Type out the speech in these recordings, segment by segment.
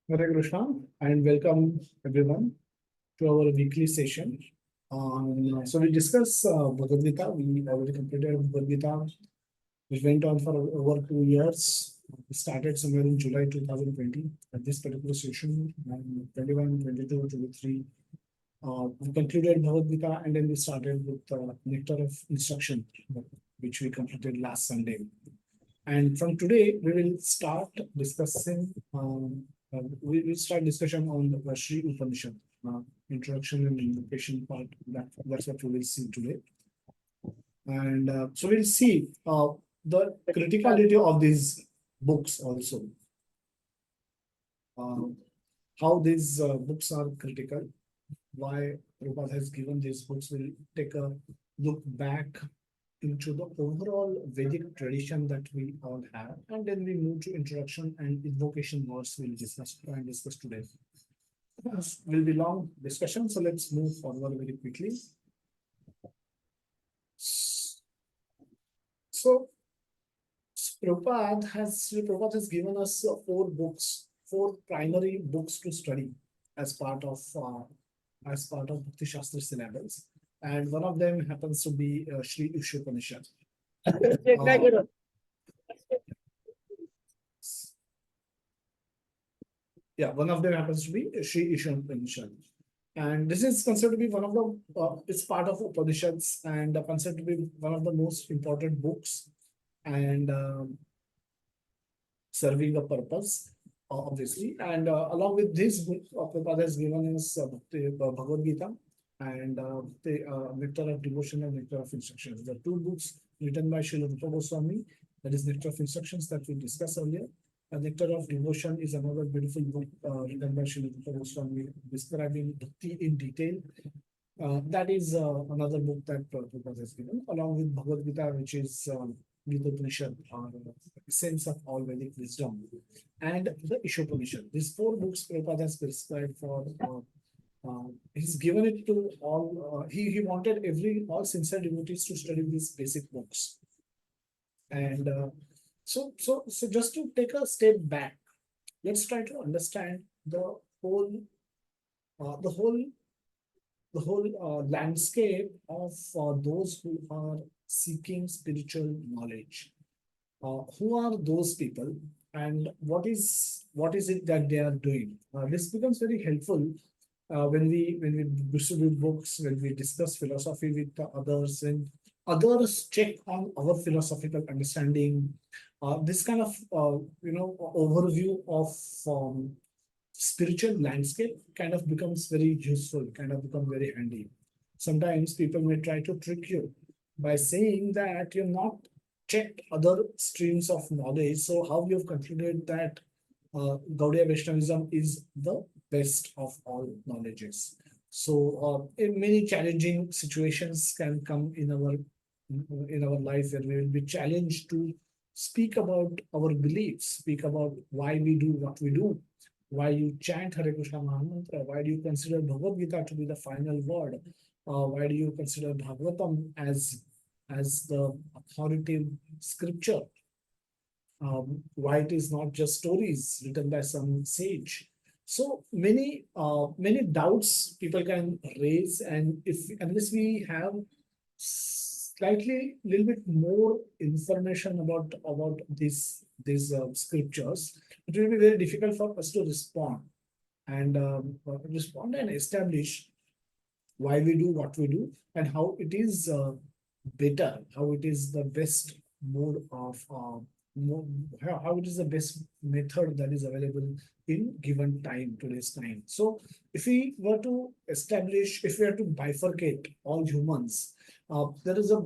Hare Krishna and welcome everyone to our weekly session. So we discuss Bhagavad Gita. We already completed Bhagavad Gita, which went on for over 2 years. We started somewhere in July 2020 at this particular session, and 21, 22, 23. We concluded Bhagavad Gita and then we started with Nectar of Instruction, which we completed last Sunday. And from today, we will start discussing, we will start discussion on the Sri Upanishad, introduction and invocation part. That's what we will see today. And so we'll see the criticality of these books also. How these books are critical, why Prabhupada has given these books. We'll take a look back into the overall Vedic tradition that we all have, and then we move to introduction and invocation words we'll discuss today. This will be long discussion, so let's move forward very quickly. So Prabhupada has given us four primary books to study as part of Bhakti Shastra syllabus, and one of them happens to be Sri Isopanishad. One of them happens to be Sri Isopanishad. And this is considered to be one of the, it's part of Upanishads and considered to be one of the most important books and serving a purpose, obviously. And along with this book, Prabhupada has given us Bhagavad Gita and the Nectar of Devotion and Nectar of Instructions. The two books written by Srila Rupa Goswami, that is Nectar of Instructions that we discussed earlier. Nectar of Devotion is another beautiful book written by Srila Rupa Goswami describing Bhakti in detail. That is another book that Prabhupada has given, along with Bhagavad Gita, which is Gita Upanishad, essence of all Vedic wisdom, and the Isopanishad. These four books Prabhupada has prescribed for. He's given it to all. He wanted all sincere devotees to study these basic books, and so just to take a step back, let's try to understand the whole landscape of those who are seeking spiritual knowledge. Who are those people, and what is it that they are doing? This becomes very helpful when we distribute books, when we discuss philosophy with others, and others check on our philosophical understanding. This kind of overview of spiritual landscape kind of becomes very useful, kind of become very handy. Sometimes people may try to trick you by saying that you've not checked other streams of knowledge, so how you've concluded that Gaudiya Vaishnavism is the best of all knowledges. So in many challenging situations can come in our life, where we will be challenged to speak about our beliefs, speak about why we do what we do, why you chant Hare Krishna Mahamantra, why do you consider Bhagavad Gita to be the final word, why do you consider Bhagavatam as the authoritative scripture, why it is not just stories written by some sage. So many doubts people can raise, and unless we have slightly little bit more information about these scriptures, it will be very difficult for us to respond and establish why we do what we do and how it is better, how it is the best mode of how it is the best method that is available in given time, today's time. So if we were to bifurcate all humans, there is a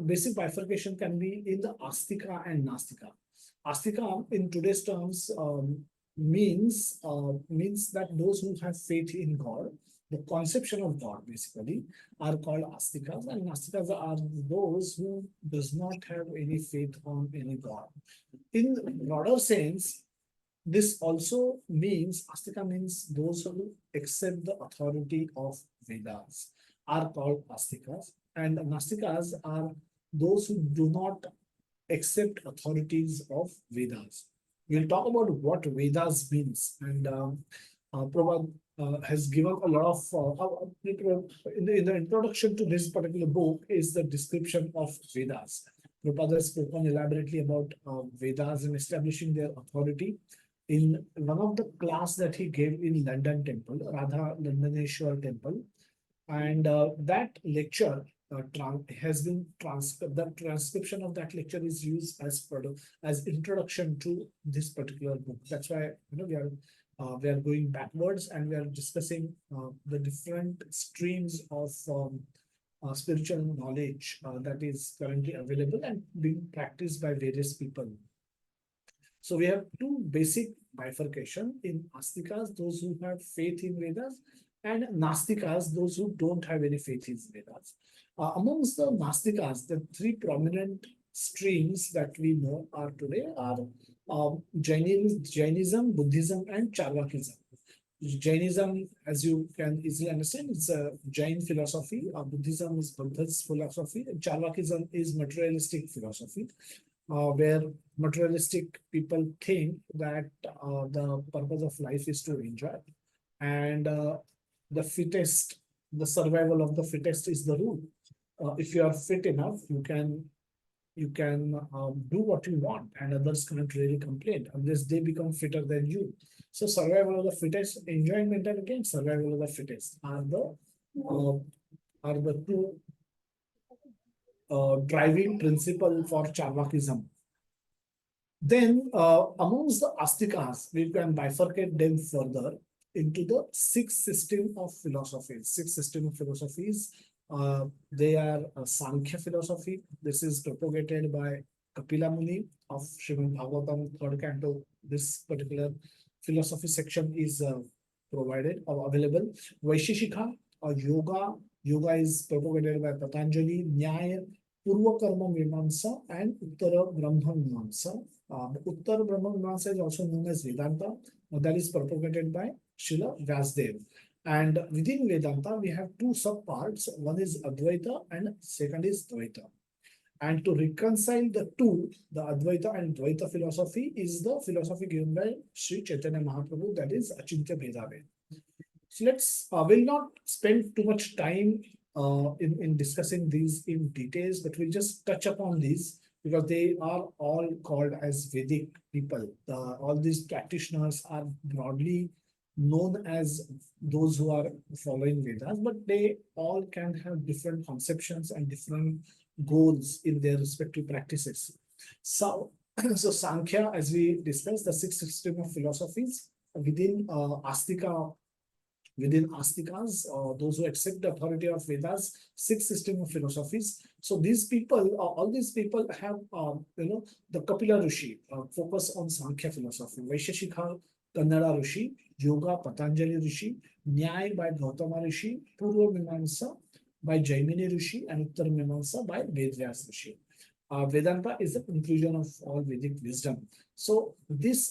basic bifurcation can be in the Astika and Nastika. Astika in today's terms means that those who have faith in God, the conception of God basically, are called Astikas, and Nastikas are those who does not have any faith on any God. In broader sense, this also means Astika means those who accept the authority of Vedas are called Astikas, and Nastikas are those who do not accept authorities of Vedas. we'll talk about what Vedas means. And Prabhupada has given a lot of in the introduction to this particular book is the description of Vedas. Prabhupada has spoken elaborately about Vedas and establishing their authority in one of the class that he gave in London temple, Radha Landaneshwar temple, and that lecture has been transcribed. The transcription of that lecture is used as part of as introduction to this particular book. That's why we are going backwards and we are discussing the different streams of spiritual knowledge that is currently available and being practiced by various people. So we have two basic bifurcation in Astikas, those who have faith in Vedas, and Nastikas, those who don't have any faith in Vedas. Amongst the Nastikas, the three prominent streams that we know are today are Jainism, Buddhism, and Charvakism. Jainism, as you can easily understand, it's a Jain philosophy. Buddhism is Buddha's philosophy. And Charvakism is materialistic philosophy, where materialistic people think that the purpose of life is to enjoy, and the fittest, the survival of the fittest is the rule. If you are fit enough, you can do what you want, and others can't really complain unless they become fitter than you. So survival of the fittest, enjoyment, and again survival of the fittest are the two driving principle for Charvakism. Then amongst the Astikas, we can bifurcate them further into the six system of philosophies. Six system of philosophies. They are Sankhya philosophy. This is propagated by Kapila Muni of Srimad Bhagavatam, third canto. This particular philosophy section is provided or available. Vaisheshika or yoga. Yoga is propagated by Patanjali, Nyaya, Purva Karma Mimamsa, and Uttara Brahma Mimamsa. Uttara Brahma Mimamsa is also known as Vedanta. That is propagated by Srila Vyasdev. And within Vedanta, we have two subparts. One is Advaita and second is Dvaita. And to reconcile the two, the Advaita and Dvaita philosophy is the philosophy given by Sri Chaitanya Mahaprabhu, that is Achintya Bhedabhed. So we'll not spend too much time in discussing these in details, but we'll just touch upon these because they are all called as Vedic people. All these practitioners are broadly known as those who are following Vedas, but they all can have different conceptions and different goals in their respective practices. So, so Sankhya, as we discussed, the sixth system of philosophies within Astika. Within Astikas, those who accept the authority of Vedas, six system of philosophies. So these people, all these people have, the Kapila Rishi focus on Sankhya philosophy. Vaisheshika, Kannada Rishi, Yoga, Patanjali Rishi, Nyaya by Gautama Rishi, Purva Mimamsa by Jaimini Rishi, and Uttar Mimamsa by Vedvyas Rishi. Vedanta is the conclusion of all Vedic wisdom. So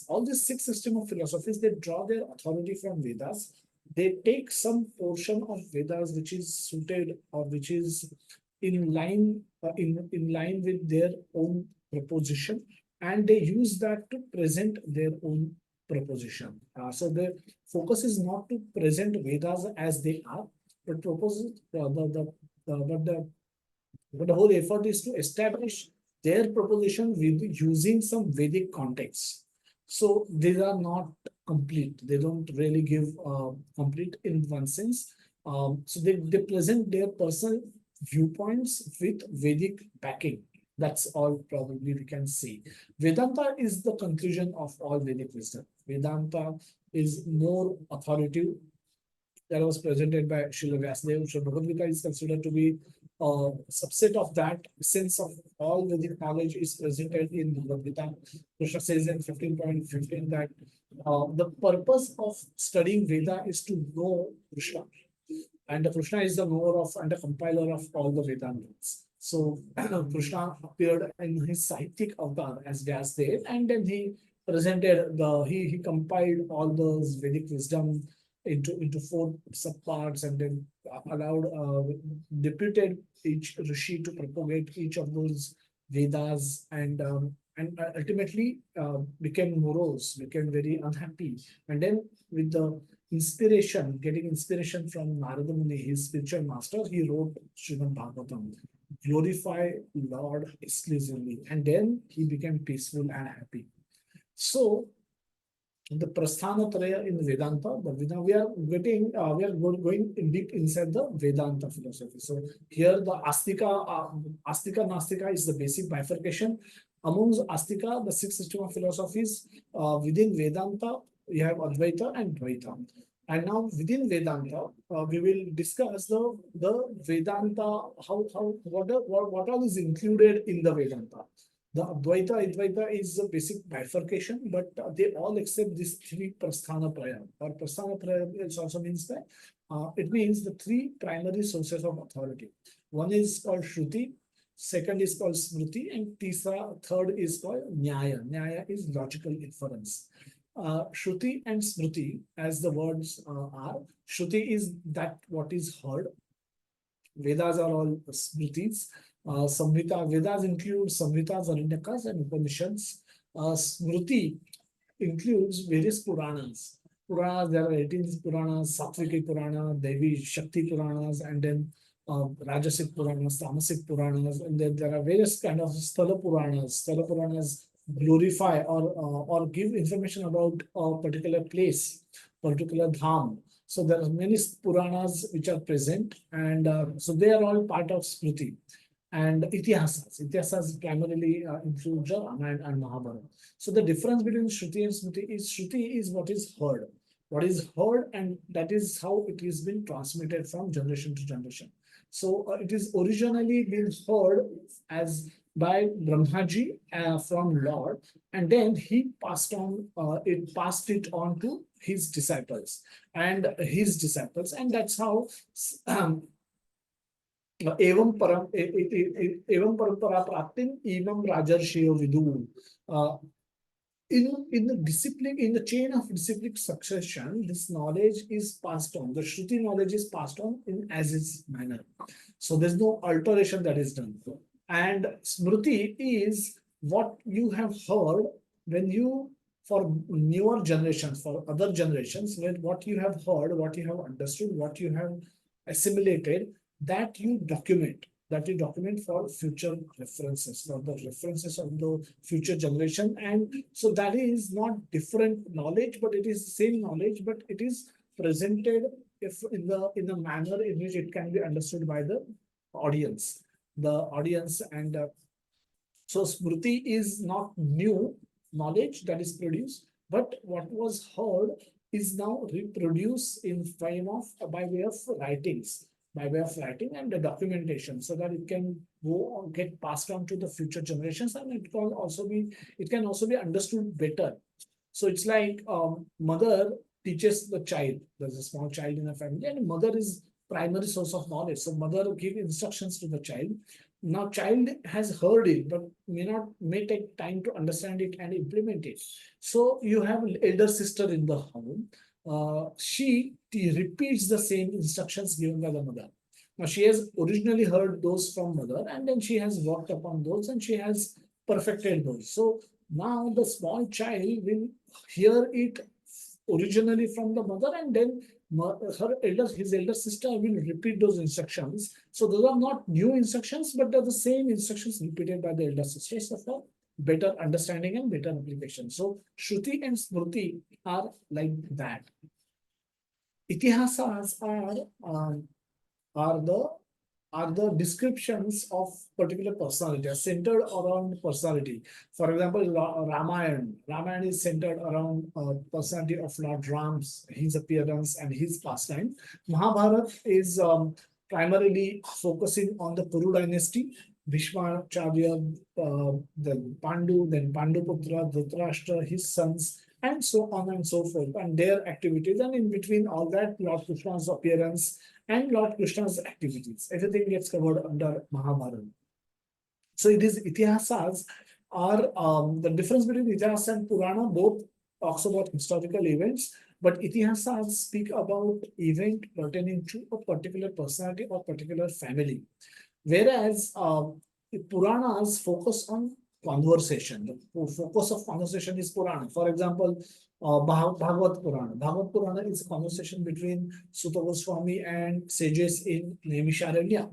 all these six system of philosophies, they draw their authority from Vedas. They take some portion of Vedas which is suited or which is in line with their own proposition, and they use that to present their own proposition. So the focus is not to present Vedas as they are, but the whole effort is to establish their proposition with using some Vedic context. So these are not complete. They don't really give complete in one sense. So they present their personal viewpoints with Vedic backing. That's all probably we can say. Vedanta is the conclusion of all Vedic wisdom. Vedanta is more authoritative. That was presented by Srila Vyasdev. So Bhagavad Gita is considered to be a subset of that. Sense of all Vedic knowledge is presented in Bhagavad Gita. Krishna says in 15.15 that the purpose of studying Veda is to know Krishna. And Krishna is the knower of and the compiler of all the Vedantas. So Krishna appeared in his Sahityik avatar as Vyasdev, and then he presented he compiled all those Vedic wisdom into four subparts, and then allowed deputed each rishi to propagate each of those Vedas, and and ultimately became morose, became very unhappy. And then with the getting inspiration from Narada Muni, his spiritual master, he wrote Srimad Bhagavatam, glorify Lord exclusively, and then he became peaceful and happy. So the Prasthanatraya in Vedanta, we are going in deep inside the Vedanta philosophy. So here the Astika Nastika is the basic bifurcation. Amongst Astika, the six system of philosophies within Vedanta, we have Advaita and Dvaita. And now within Vedanta, we will discuss the Vedanta, what all is included in the Vedanta. The Advaita is a basic bifurcation, but they all accept these three Prasthana Praya. Or Prasthana Praya also means that it means the three primary sources of authority. One is called Shruti, second is called Smriti, and third is called Nyaya. Nyaya is logical inference. Shruti and Smriti, as the words are, Shruti is that what is heard. Vedas are all Smritis. Vedas include Samhitas, Aranyakas, and Upanishads. Smriti includes various Puranas. There are 18 Puranas, Satviki Purana, Devi Shakti Puranas, and then Rajasic Puranas, Tamasic Puranas, and then there are various kind of Sthala Puranas. Sthala Puranas glorify or give information about a particular place, particular dham. So there are many Puranas which are present, and so they are all part of Smriti. And Itihasas. Itihasas primarily include Ramayana and Mahabharata. So the difference between Shruti and Shruti is what is heard. What is heard, and that is how it is been transmitted from generation to generation. So it is originally been heard as by Brahmaji from Lord, and then he passed it on to his disciples, and that's how एवं परंपरा प्राप्तिम एवं राजर्षियो विदु. In the discipline, in the chain of disciplic succession, this knowledge is passed on. The Shruti knowledge is passed on in as is manner. So there's no alteration that is done. And Smriti is what you have heard when you, for newer generations, for other generations, what you have heard, what you have understood, what you have assimilated, that you document for future references, for the references of the future generation. And so that is not different knowledge, but it is the same knowledge, but it is presented if in a manner in which it can be understood by the audience. And so Smriti is not new knowledge that is produced, but what was heard is now reproduced in by way of writings, and the documentation, so that it can get passed on to the future generations, and it can also be understood better. So it's like mother teaches the child. There's a small child in a family, and mother is primary source of knowledge. So mother gives instructions to the child. Now child has heard it, but may take time to understand it and implement it. So you have an elder sister in the home. She repeats the same instructions given by the mother. Now she has originally heard those from mother, and then she has worked upon those, and she has perfected those. So now the small child will hear it originally from the mother, and then his elder sister will repeat those instructions. So those are not new instructions, but they're the same instructions repeated by the elder sister. So for better understanding and better application. So Shruti and Smriti are like that. Itihasas are the descriptions of particular personality, are centered around personality. For example, Ramayana is centered around personality of Lord Ram's, his appearance and his pastime. Mahabharata is primarily focusing on the Kuru dynasty, Bhishmacharya, then Panduputra, Dhritarashtra, his sons, and so on and so forth, and their activities. And in between all that, Lord Krishna's appearance and Lord Krishna's activities. Everything gets covered under Mahabharata. So it is Itihasas are the difference between Itihas and Purana, both talks about historical events, but Itihasas speak about event pertaining to a particular personality or particular family. Whereas Puranas focus on conversation. The focus of conversation is Purana. For example, Bhagavad Purana. Bhagavad Purana is a conversation between Sutta Goswami and sages in Naimisharanya.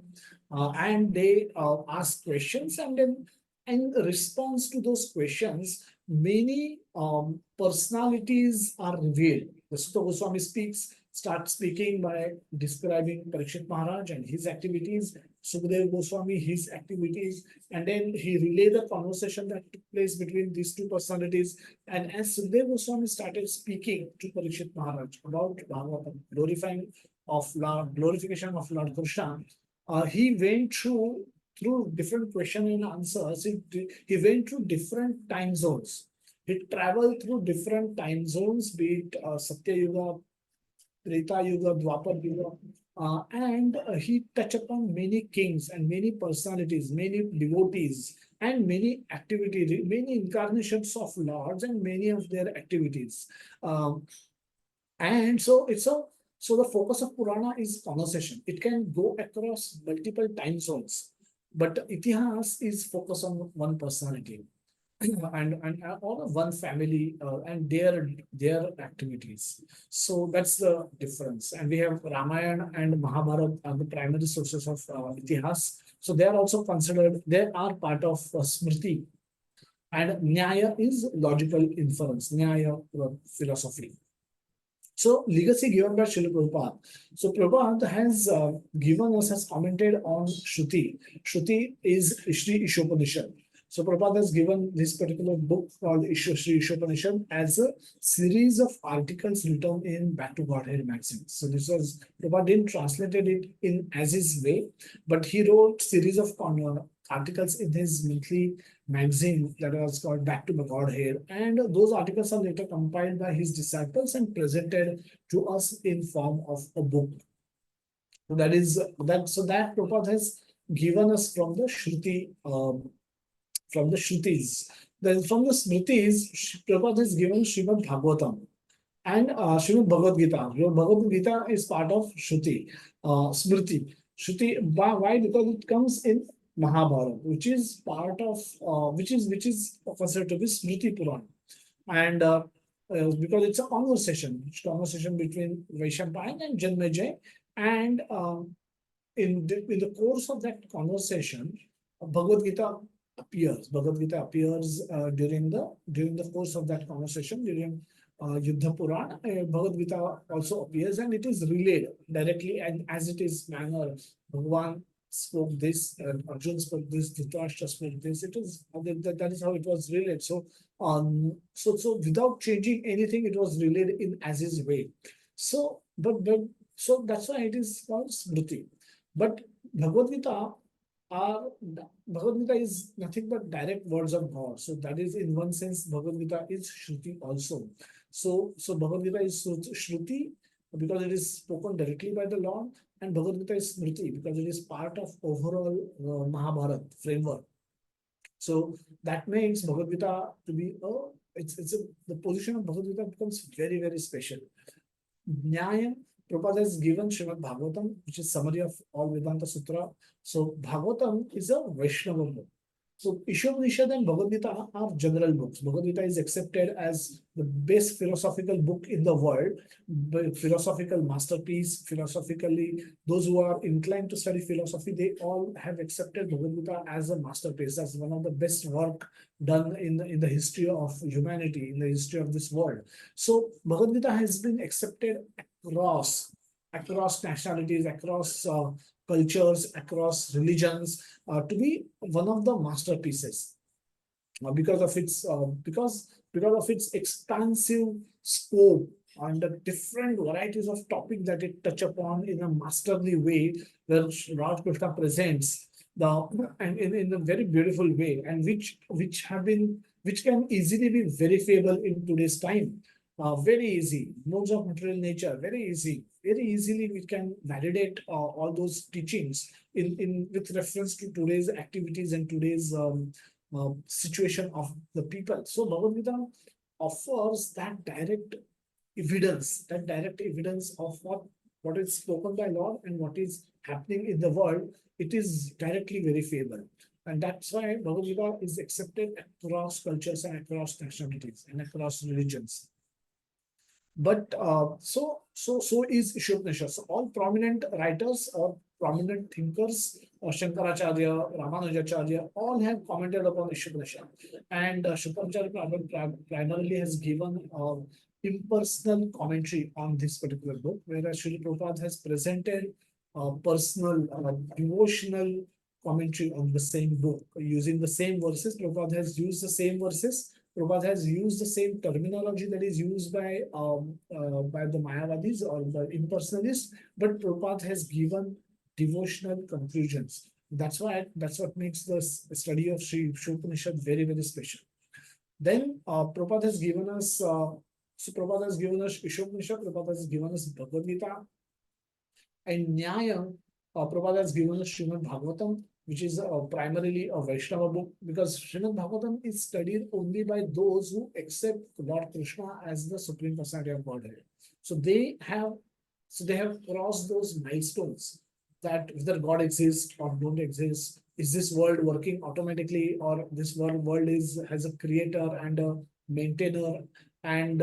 And they ask questions, and then in response to those questions, many personalities are revealed. The Sutta Goswami starts speaking by describing Parikshit Maharaj and his activities, Sukadeva Goswami, his activities, and then he relayed the conversation that took place between these two personalities. And as Sukadeva Goswami started speaking to Parikshit Maharaj about Bhagavatam, glorification of Lord Krishna, he went through different question and answers. He went through different time zones. He traveled through different time zones, be it Satya Yuga, Treta Yuga, Dwapar Yuga, and he touched upon many kings and many personalities, many devotees, and many activities, many incarnations of lords, and many of their activities. And so the focus of Purana is conversation. It can go across multiple time zones, but Itihas is focused on one personality and all of one family and their activities. So that's the difference. And we have Ramayana and Mahabharata are the primary sources of Itihas. So they are also considered. They are part of Smriti. And Nyaya is logical inference. Nyaya philosophy. So legacy given by Srila Prabhupada. So Prabhupada has commented on Shruti. Shruti is Shri Isopanishad. So Prabhupada has given this particular book called Shri Isopanishad as a series of articles written in Back to Godhead magazine. So this was, Prabhupada didn't translate it in as his way, but he wrote series of articles in his monthly magazine that was called Back to the Godhead. And those articles are later compiled by his disciples and presented to us in form of a book. So that Prabhupada has given us from the Shruti, from the Shrutis. Then from the Smritis, Prabhupada has given Srimad Bhagavatam and Srimad Bhagavad Gita. Your Bhagavad Gita is part of Shruti, Smriti. Shruti, why? Because it comes in Mahabharata, which is part of which is considered to be Smriti Puran, and because it's a conversation between Vaishampayan and Janmejay, and in the course of that conversation, Bhagavad Gita appears. Bhagavad Gita appears during the course of that conversation during Yuddha Purana. Bhagavad Gita also appears, and it is relayed directly, and as it is manner, Bhagavan spoke this, Arjun spoke this, Dhritarashtra spoke this. It is that is how it was relayed. So without changing anything, it was relayed in as his way. So so that's why it is called Smriti. But Bhagavad Gita Bhagavad Gita is nothing but direct words of God. So that is, in one sense, Bhagavad Gita is Shruti also. So Bhagavad Gita is Shruti because it is spoken directly by the Lord, and Bhagavad Gita is Smriti because it is part of overall Mahabharata framework. So that makes Bhagavad Gita to be the position of Bhagavad Gita becomes very, very special. Nyayam, Prabhupada has given Srimad Bhagavatam, which is summary of all Vedanta Sutra. So Bhagavatam is a Vaishnava book. So Isopanishad and Bhagavad Gita are general books. Bhagavad Gita is accepted as the best philosophical book in the world, philosophical masterpiece. Philosophically, those who are inclined to study philosophy, they all have accepted Bhagavad Gita as a masterpiece, as one of the best work done in the history of humanity, in the history of this world. So Bhagavad Gita has been accepted across nationalities, across cultures, across religions, to be one of the masterpieces because of its expansive scope and the different varieties of topic that it touch upon in a masterly way, where Lord Krishna presents and in a very beautiful way, and which can easily be verifiable in today's time. Very easy, modes of material nature, very easily we can validate all those teachings in with reference to today's activities and today's situation of the people. So Bhagavad Gita offers that direct evidence of what is spoken by Lord and what is happening in the world. It is directly verifiable. And that's why Bhagavad Gita is accepted across cultures and across nationalities and across religions. But so is Ishopanishad. So all prominent writers or prominent thinkers, Shankaracharya, Ramanujacharya, all have commented upon Ishopanishad. And Shankaracharya primarily has given impersonal commentary on this particular book, whereas Srila Prabhupada has presented personal, devotional commentary on the same book using the same verses. Prabhupada has used the same verses. Prabhupada has used the same terminology that is used by the Mayavadis or the impersonalists, but Prabhupada has given devotional conclusions. That's what makes the study of Sri Upanishad very, very special. Then Prabhupada has given us Prabhupada has given us Ishopanishad, Prabhupada has given us Bhagavad Gita, and Nyaya, Prabhupada has given us Srimad Bhagavatam, which is primarily a Vaishnava book, because Srimad Bhagavatam is studied only by those who accept Lord Krishna as the Supreme Personality of Godhead. So they have crossed those milestones that whether God exists or don't exist, is this world working automatically, or this world has a creator and a maintainer, and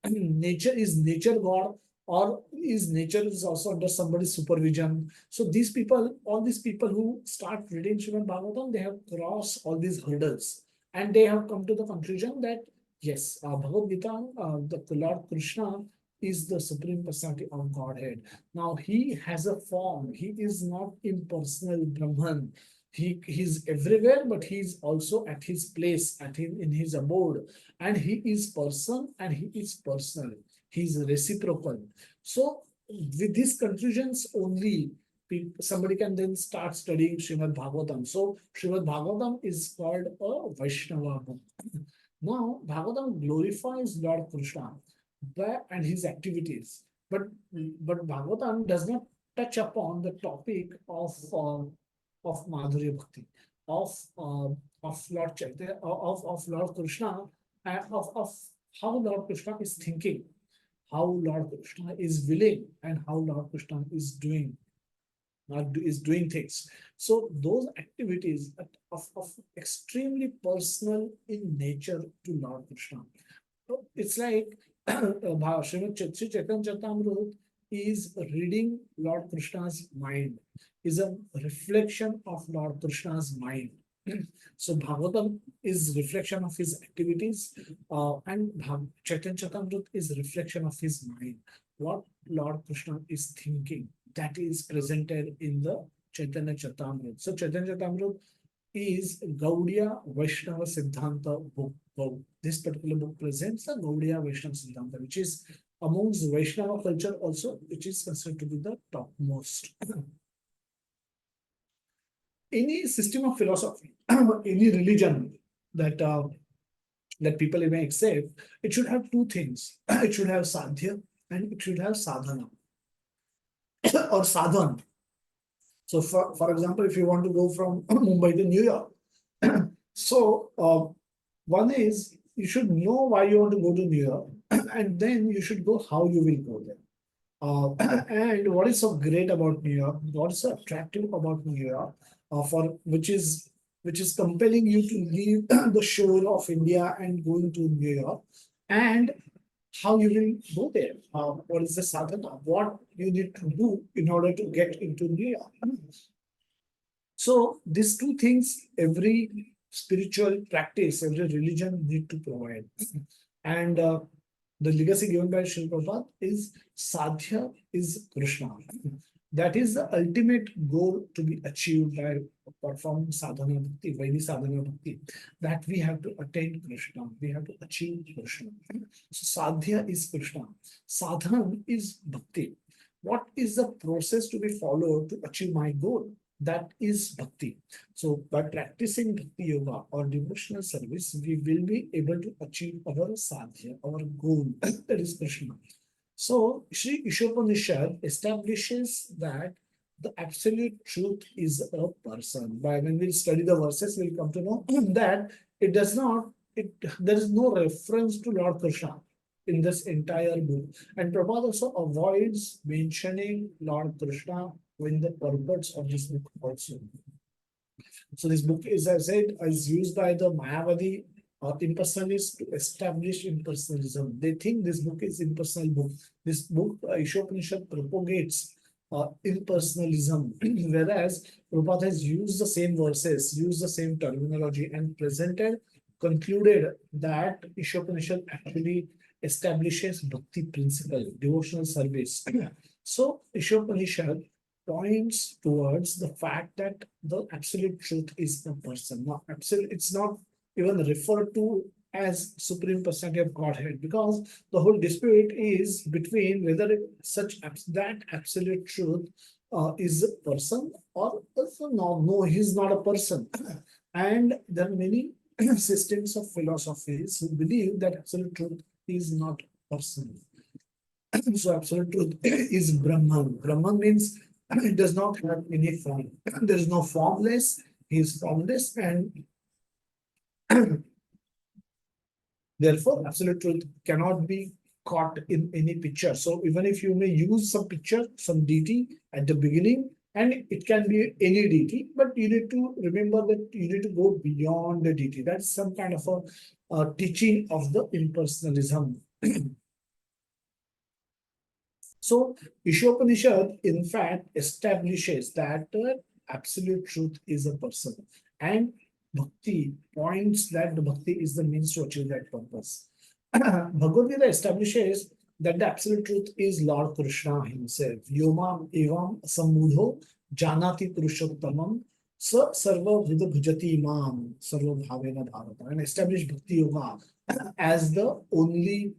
nature is nature God, or is nature is also under somebody's supervision. So these people, all these people who start reading Srimad Bhagavatam, they have crossed all these hurdles, and they have come to the conclusion that yes, Bhagavad Gita, the Lord Krishna is the Supreme Personality of Godhead. Now he has a form. He is not impersonal Brahman. He's everywhere, but he's also at his place, in his abode, and he is person and he is personal. He's reciprocal. So with these conclusions only, somebody can then start studying Srimad Bhagavatam. So Srimad Bhagavatam is called a Vaishnava book. Now Bhagavatam glorifies Lord Krishna and his activities, but Bhagavatam does not touch upon the topic of Madhurya Bhakti, of Lord Chaitanya, of Lord Krishna, and of how Lord Krishna is thinking, how Lord Krishna is willing, and how Lord Krishna is doing things. So those activities of extremely personal in nature to Lord Krishna. So it's like Sri Chaitanya Charitamrita is reading Lord Krishna's mind, is a reflection of Lord Krishna's mind. So Bhagavatam is reflection of his activities, and Chaitanya Charitamrita is reflection of his mind. What Lord Krishna is thinking, that is presented in the Chaitanya Charitamrita. So Chaitanya Charitamrita is Gaudiya Vaishnava Siddhanta book. This particular book presents a Gaudiya Vaishnava Siddhanta, which is amongst Vaishnava culture also, which is considered to be the topmost. Any system of philosophy, any religion that that people may accept, it should have two things. It should have sadhya and it should have sadhana or sadhan. So, for example, if you want to go from Mumbai to New York, so one is you should know why you want to go to New York, and then you should go how you will go there. And what is so great about New York? What is so attractive about New York? For which is compelling you to leave the shore of India and going to New York, and how you will go there. What is the sadhana? What you need to do in order to get into New York? So these two things, every spiritual practice, every religion need to provide. And the legacy given by Srila Prabhupada is sadhya is Krishna. That is the ultimate goal to be achieved by performing sadhana bhakti, Vaidhi sadhana bhakti, that we have to attain Krishna, we have to achieve Krishna. So sadhya is Krishna, sadhana is bhakti. What is the process to be followed to achieve my goal? That is bhakti. So by practicing bhakti yoga or devotional service, we will be able to achieve our sadhya, our goal, that is Krishna. So Sri Isopanishad establishes that the absolute truth is a person. By when we study the verses, we'll come to know that it does not, there is no reference to Lord Krishna in this entire book. And Prabhupada also avoids mentioning Lord Krishna in the purports of this book also. So this book, as I said, is used by the Mayavadi impersonalists to establish impersonalism. They think this book is impersonal book. This book, Isopanishad, propagates impersonalism, whereas Prabhupada has used the same verses, used the same terminology, and concluded that Ishopanishad actually establishes bhakti principle, devotional service. So Ishopanishad points towards the fact that the absolute truth is the person. Not absolute, it's not even referred to as supreme personality of Godhead, because the whole dispute is between whether that absolute truth is a person or no, no, he's not a person. And there are many systems of philosophies who believe that absolute truth is not person. So absolute truth is Brahman. Brahman means it does not have any form. There is no formless. He is formless, and therefore absolute truth cannot be caught in any picture. So even if you may use some picture, some deity at the beginning, and it can be any deity, but you need to remember that you need to go beyond the deity. That's some kind of a teaching of the impersonalism. So Ishopanishad, in fact, establishes that absolute truth is a person, and Bhakti points that the Bhakti is the means to achieve that purpose. Bhagavad Gita establishes that the absolute truth is Lord Krishna himself. Yomam evam samudho janati purushottamam sa sarva vida bhujati mam sarva bhavena bharata, and establish Bhakti Yoga as the only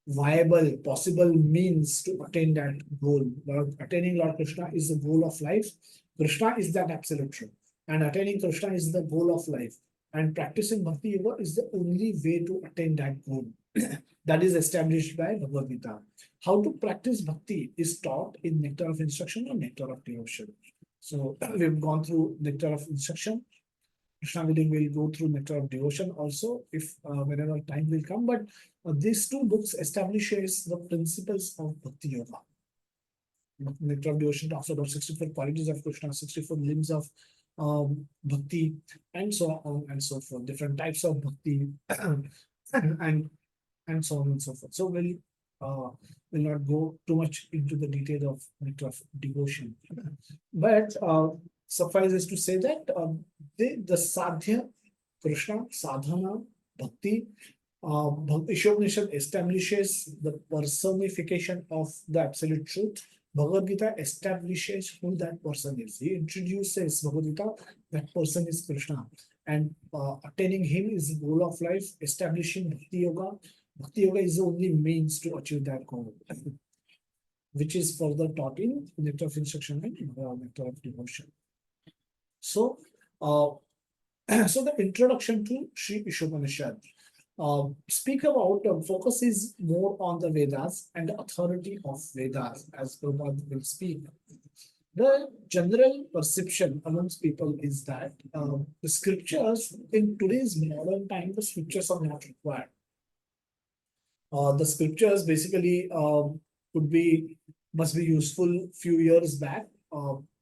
viable, possible means to attain that goal. Attaining Lord Krishna is the goal of life. Krishna is that absolute truth. And attaining Krishna is the goal of life. And practicing Bhakti Yoga is the only way to attain that goal. That is established by Bhagavad Gita. How to practice Bhakti is taught in Nectar of Instruction or Nectar of Devotion. So we've gone through Nectar of Instruction. Krishna willing, will go through Nectar of Devotion also, if whenever time will come. But these two books establishes the principles of Bhakti Yoga. Nectar of Devotion talks about 64 qualities of Krishna, 64 limbs of Bhakti, and so on and so forth. Different types of Bhakti, and so on and so forth. So we'll not go too much into the detail of Nectar of Devotion, but suffices to say that the sadhya, Krishna, sadhana, bhakti, Ishopanishad establishes the personification of the absolute truth. Bhagavad Gita establishes who that person is. He introduces Bhagavad Gita, that person is Krishna. And attaining him is the goal of life, establishing Bhakti Yoga. Bhakti Yoga is the only means to achieve that goal, which is further taught in Nectar of Instruction and Nectar of Devotion. So, so the introduction to Sri Ishopanishad speak about focus is more on the Vedas and the authority of Vedas, as Prabhupada will speak. The general perception amongst people is that the scriptures in today's modern time, the scriptures are not required. The scriptures basically must be useful few years back.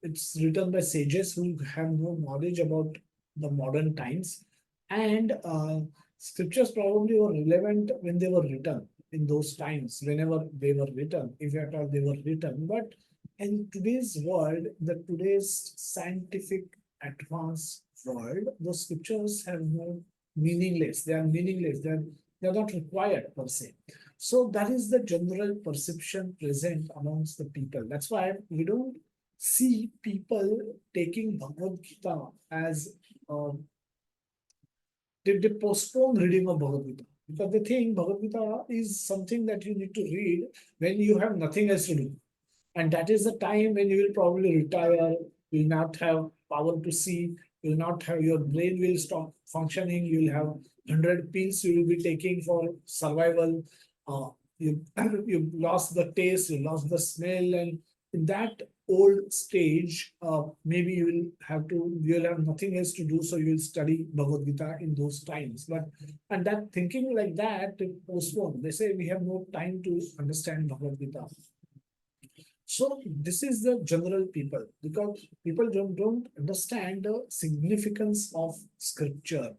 It's written by sages who have no knowledge about the modern times, and scriptures probably were relevant when they were written in those times, whenever they were written, if at all they were written. But in today's world, today's scientific advanced world, those scriptures have no meaningless. They are meaningless. They're not required per se. So that is the general perception present amongst the people. That's why we don't see people taking Bhagavad Gita as they postpone reading of Bhagavad Gita, because they think Bhagavad Gita is something that you need to read when you have nothing else to do. And that is the time when you will probably retire, you will not have power to see, you will not have, your brain will stop functioning, you will have 100 pills you will be taking for survival. You, you lost the taste, you lost the smell, and in that old stage, maybe you'll have nothing else to do, so you will study Bhagavad Gita in those times. But and that thinking like that, postpone. They say we have no time to understand Bhagavad Gita. So this is the general people, because people don't understand the significance of scripture,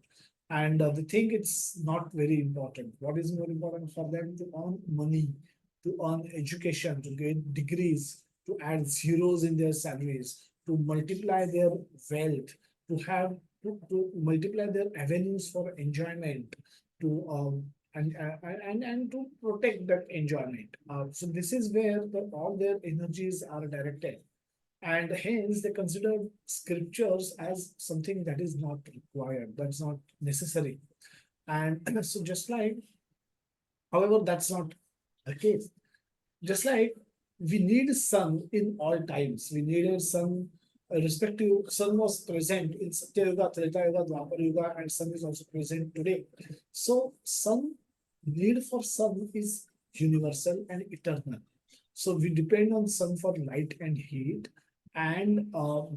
and they think it's not very important. What is more important for them? To earn money, to earn education, to get degrees, to add zeros in their salaries, to multiply their wealth, to have to multiply their avenues for enjoyment, to and to protect that enjoyment. So this is where all their energies are directed, and hence they consider scriptures as something that is not required, that's not necessary. And so just like, however, that's not the case. Just like we need sun in all times, we needed sun. Respective sun was present in Satya Yuga, Treta Yuga, Dwapar Yuga, and sun is also present today. So sun, need for sun is universal and eternal. So we depend on sun for light and heat, and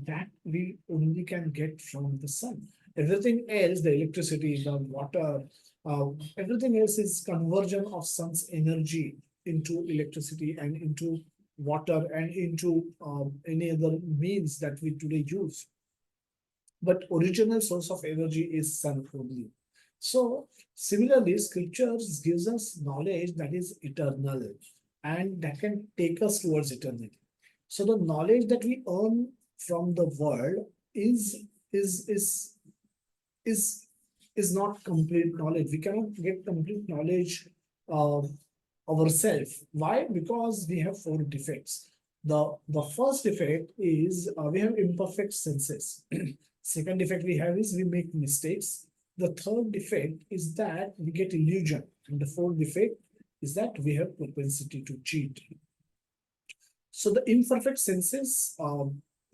that we only can get from the sun. Everything else, the electricity, the water, everything else is conversion of sun's energy into electricity and into water and into any other means that we today use. But original source of energy is sun only. So similarly, scriptures gives us knowledge that is eternal and that can take us towards eternity. So the knowledge that we earn from the world is is is is is not complete knowledge. We cannot get complete knowledge uh, ourselves. Why? Because we have four defects. The first defect is we have imperfect senses. Second defect we have is we make mistakes. The third defect is that we get illusion, and the fourth defect is that we have propensity to cheat. So the imperfect senses,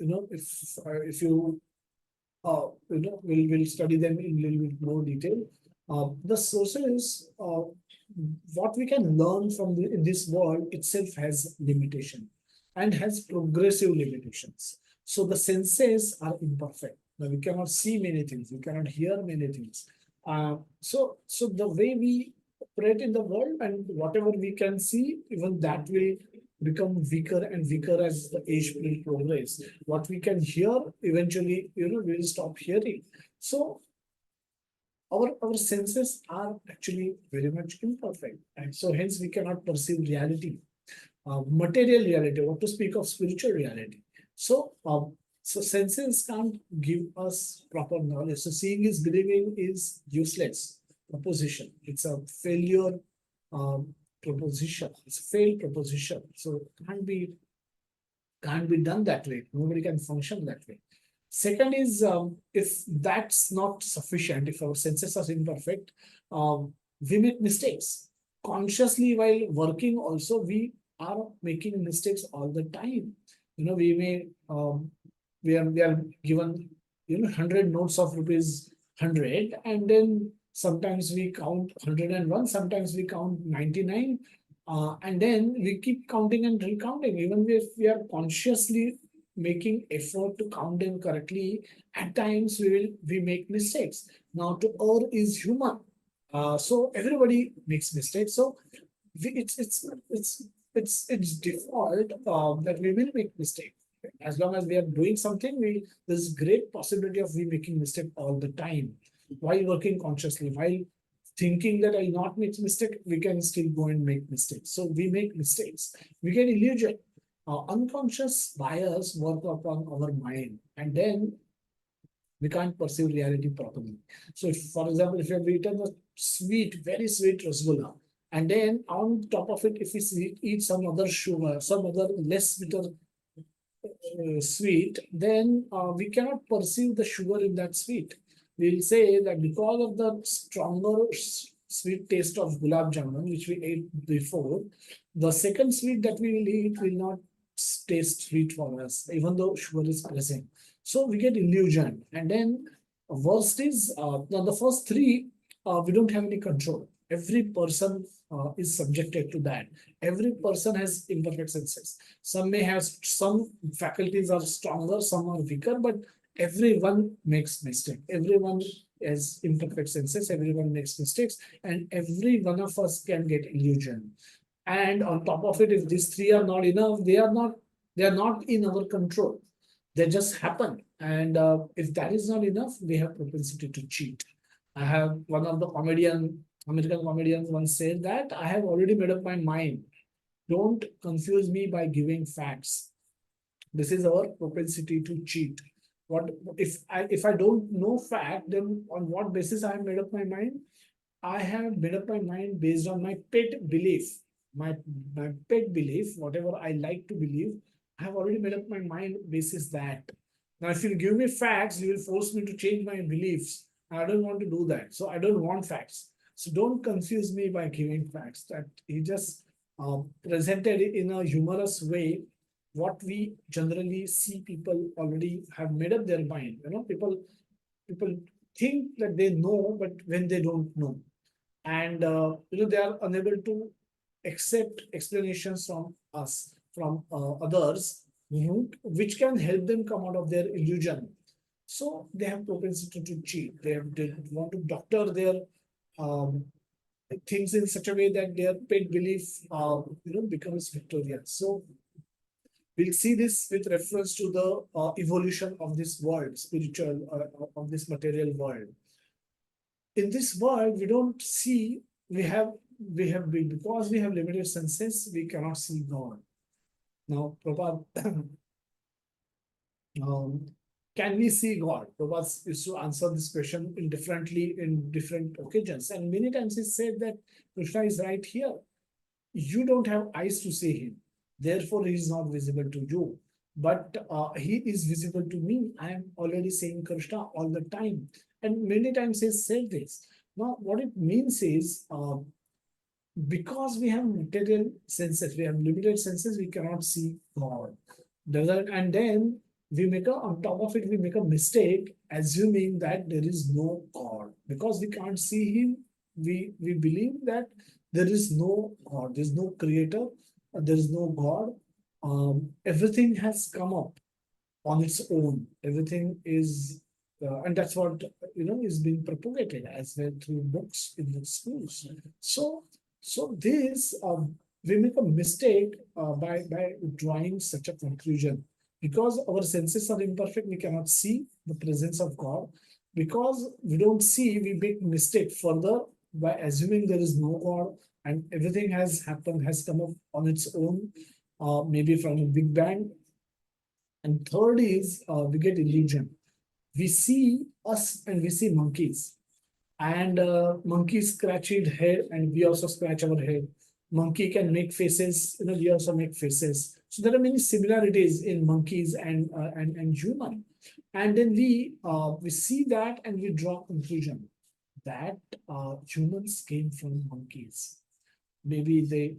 if you we'll study them in a little bit more detail. The sources, what we can learn from in this world itself has limitation and has progressive limitations. So the senses are imperfect. Now we cannot see many things, we cannot hear many things. So the way we operate in the world and whatever we can see, even that will become weaker and weaker as the age will progress. What we can hear, eventually, we'll stop hearing. So our senses are actually very much imperfect, and so hence we cannot perceive reality, material reality, what to speak of spiritual reality. So senses can't give us proper knowledge. So seeing is believing is useless proposition. It's a failure proposition. It's a failed proposition. So can't be done that way. Nobody can function that way. Second is, if that's not sufficient, if our senses are imperfect, we make mistakes. Consciously while working also, we are making mistakes all the time. We may, we are given, 100 notes of rupees 100, and then sometimes we count 101, sometimes we count 99, and then we keep counting and recounting. Even if we are consciously making effort to count them correctly, at times we make mistakes. Now to err is human, so everybody makes mistakes. So it's default that we will make mistake. As long as we are doing something, there's great possibility of we making mistake all the time. While working consciously, while thinking that I'll not make mistake, we can still go and make mistakes. So we make mistakes. We get illusion. Unconscious bias work upon our mind, and then we can't perceive reality properly. So, if, for example, if you have eaten a sweet, very sweet rasgulla, and then on top of it, if we eat some other sugar, some other less bitter sweet, then we cannot perceive the sugar in that sweet. We'll say that because of the stronger sweet taste of gulab jamun, which we ate before, the second sweet that we will eat will not taste sweet for us, even though sugar is present. So we get illusion. And then worst is, now the first three, we don't have any control. Every person is subjected to that. Every person has imperfect senses. Some may have, some faculties are stronger, some are weaker, but everyone makes mistake. Everyone has imperfect senses. Everyone makes mistakes, and every one of us can get illusion. And on top of it, if these three are not enough, they are not They are not in our control. They just happen. And if that is not enough, we have propensity to cheat. I have one of the American comedians once said that I have already made up my mind. Don't confuse me by giving facts. This is our propensity to cheat. What if I don't know fact, then on what basis I have made up my mind? I have made up my mind based on my pet belief. My my pet belief, whatever I like to believe, I have already made up my mind basis that. Now, if you give me facts, you will force me to change my beliefs. I don't want to do that. So I don't want facts. So don't confuse me by giving facts. That he just presented it in a humorous way. What we generally see, people already have made up their mind. People think that they know, but when they don't know, and they are unable to accept explanations from us, from others, which can help them come out of their illusion. So they have propensity to cheat. They want to doctor their um, things in such a way that their pet belief becomes victorious. So we'll see this with reference to the evolution of this world, spiritual, of this material world. In this world we don't see, we have because we have limited senses, we cannot see God. Now Prabhupada, um, can we see God? Prabhupada used to answer this question in differently in different occasions, and many times he said that Krishna is right here. You don't have eyes to see him, therefore he is not visible to you, but he is visible to me. I am already seeing Krishna all the time, and many times he said this. Now what it means is, because we have material senses, we have limited senses, we cannot see God. And then we make a, on top of it, we make a mistake assuming that there is no God. Because we can't see him, we believe that there is no God, there is no creator, there is no God. Everything has come up on its own. Everything is, and that's what is being propagated as well through books in the schools. So, so this we make a mistake by drawing such a conclusion, because our senses are imperfect. We cannot see the presence of God. Because we don't see, we make mistake further by assuming there is no God and everything has happened, has come up on its own, maybe from a big bang. And third is, we get illusion. We see us and we see monkeys. And monkeys scratch its head and we also scratch our head. Monkey can make faces, we also make faces. So there are many similarities in monkeys and human. And then we see that and we draw conclusion that humans came from monkeys. Maybe they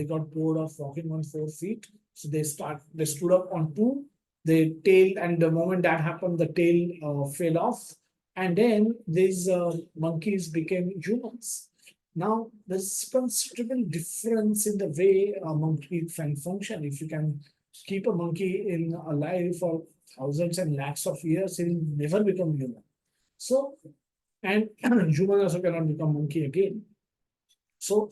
got bored of walking on 4 feet, so they stood up on two, the tail, and the moment that happened, the tail fell off, and then these monkeys became humans. Now there's considerable difference in the way a monkey can function. If you can keep a monkey in alive for thousands and lakhs of years, it will never become human. So, and human also cannot become monkey again. So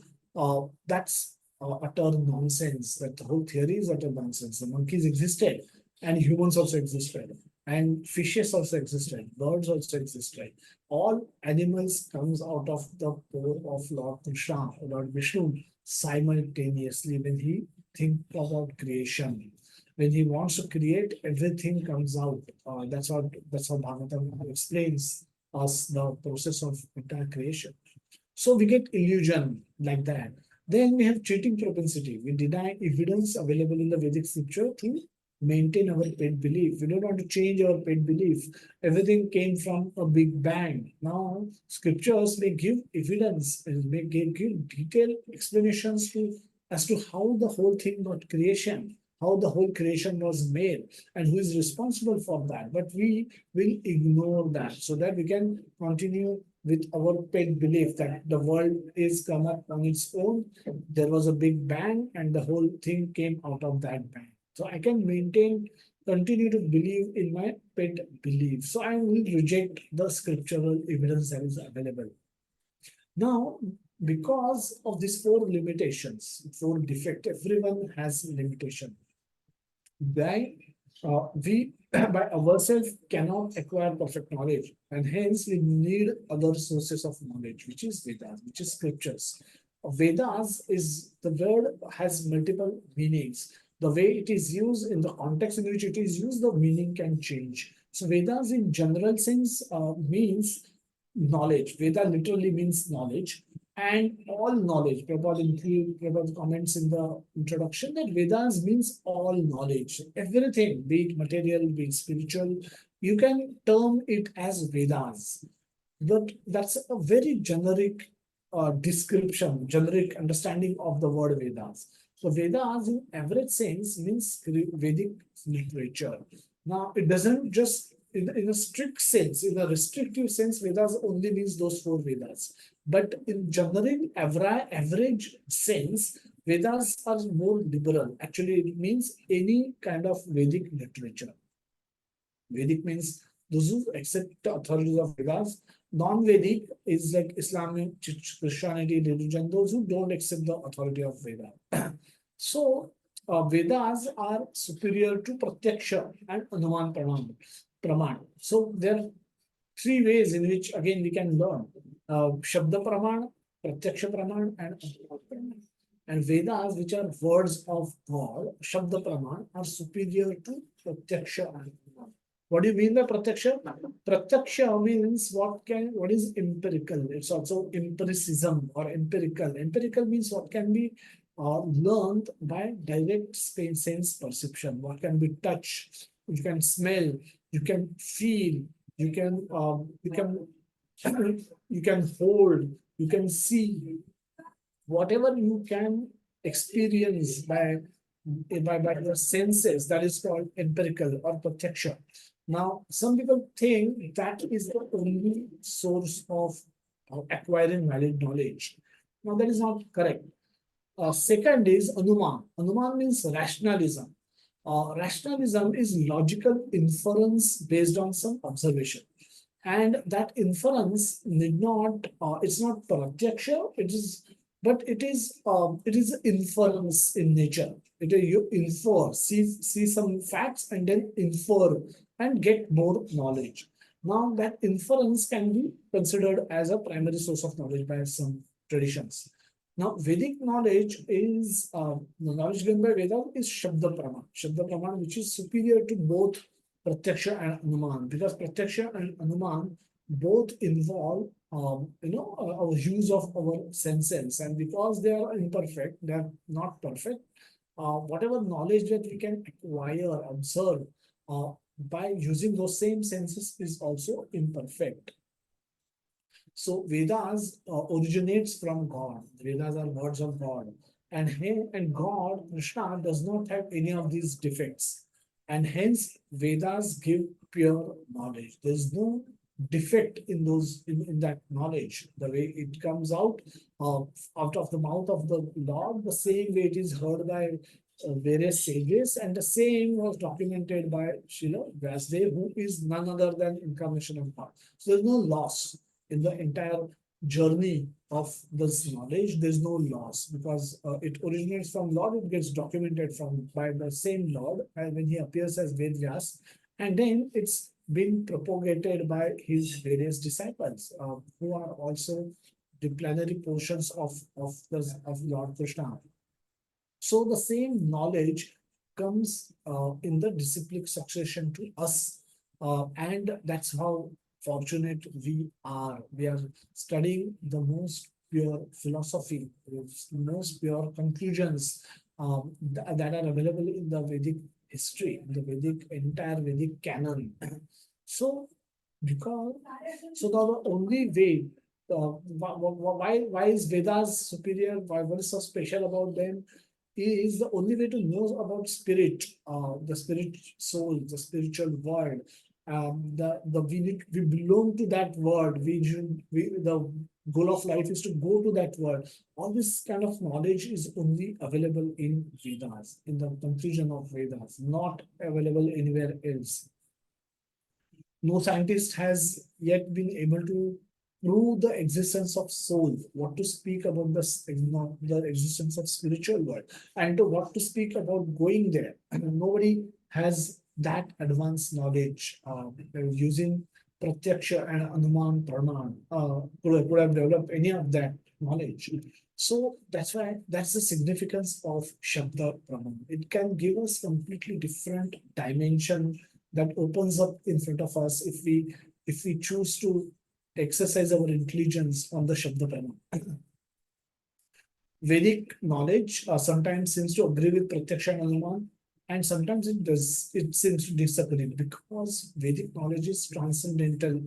that's utter nonsense. That the whole theory is utter nonsense. The monkeys existed, and humans also existed, and fishes also existed, birds also existed. All animals comes out of the pore of Lord Krishna, Lord Vishnu, simultaneously when he think about creation. When he wants to create, everything comes out. That's how Bhagavatam explains us the process of entire creation. So we get illusion like that. Then we have cheating propensity. We deny evidence available in the Vedic scripture to maintain our pet belief. We don't want to change our pet belief. Everything came from a big bang. Now, scriptures may give evidence and may give detailed explanations to as to how the whole thing got creation, how the whole creation was made, and who is responsible for that. But we will ignore that so that we can continue with our pet belief that the world is come up on its own. There was a big bang and the whole thing came out of that bang. So I can continue to believe in my pet belief. So I will reject the scriptural evidence that is available. Now, because of these four limitations, four defect, everyone has limitation. By we by ourselves cannot acquire perfect knowledge, and hence we need other sources of knowledge, which is Vedas, which is scriptures. Vedas is the word has multiple meanings. The way it is used in the context in which it is used, the meaning can change. So Vedas in general sense means knowledge. Veda literally means knowledge, and all knowledge. Prabhupada comments in the introduction that Vedas means all knowledge, everything, be it material, be it spiritual. You can term it as Vedas, but that's a very generic description, generic understanding of the word Vedas. So Vedas in average sense means Vedic literature. Now it doesn't just in a strict sense, in a restrictive sense, Vedas only means those four Vedas. But in general, average sense, Vedas are more liberal. Actually, it means any kind of Vedic literature. Vedic means those who accept the authorities of Vedas. Non-Vedic is like Islamic, Christianity, religion, those who don't accept the authority of Veda. So, Vedas are superior to Pratyaksha and Anuman Praman. So, there are three ways in which, again, we can learn Shabda Praman, Pratyaksha Praman, and Anuman Praman. And Vedas, which are words of God, Shabda Praman, are superior to Pratyaksha and Anuman. What do you mean by Pratyaksha? Pratyaksha means what is empirical. It's also empiricism or empirical. Empirical means what can be learned by direct sense perception. What can be touched, you can smell, you can feel, you can you can hold, you can see, whatever you can experience by your senses, that is called empirical or protection. Now, some people think that is the only source of acquiring valid knowledge. Now, that is not correct. Second is Anuman. Anuman means rationalism. Rationalism is logical inference based on some observation. And that inference need not, it's not pratyaksha, but it is inference in nature. You infer, see some facts and then infer and get more knowledge. Now that inference can be considered as a primary source of knowledge by some traditions. Now, Vedic knowledge is the knowledge given by Veda is Shabda Praman, which is superior to both Pratyaksha and Anuman, because Pratyaksha and Anuman both involve our use of our senses, and because they are imperfect, they are not perfect. Whatever knowledge that we can acquire, observe by using those same senses is also imperfect. So Vedas originates from God. Vedas are words of God, and God Krishna does not have any of these defects, and hence Vedas give pure knowledge. There is no defect in in that knowledge. The way it comes uh, out of the mouth of the Lord, the same way it is heard by various sages, and the same was documented by Srila Vyasdev, who is none other than incarnation of God. So there's no loss in the entire journey of this knowledge. There's no loss because it originates from Lord. It gets documented from by the same Lord, and when he appears as Ved Vyas, and then it's been propagated by his various disciples who are also the plenary portions of Lord Krishna. So the same knowledge comes in the disciplic succession to us, and that's how fortunate we are. We are studying the most pure philosophy, the most pure conclusions that are available in the Vedic history, the Vedic entire Vedic canon. So, because the only way. Why is Vedas superior? What is so special about them? Is the only way to know about spirit, the spirit soul, the spiritual world. We belong to that world. The goal of life is to go to that world. All this kind of knowledge is only available in Vedas, in the conclusion of Vedas, not available anywhere else. No scientist has yet been able to prove the existence of soul, what to speak about the existence of spiritual world, and to what to speak about going there. And nobody has that advanced knowledge using pratyaksha and anuman praman could have developed any of that knowledge. So that's why that's the significance of Shabda Brahman. It can give us completely different dimension that opens up in front of us if we choose to exercise our intelligence on the Shabda Brahman. Vedic knowledge sometimes seems to agree with Pratyaksha and Anuman, and sometimes it seems to disagree because Vedic knowledge is transcendental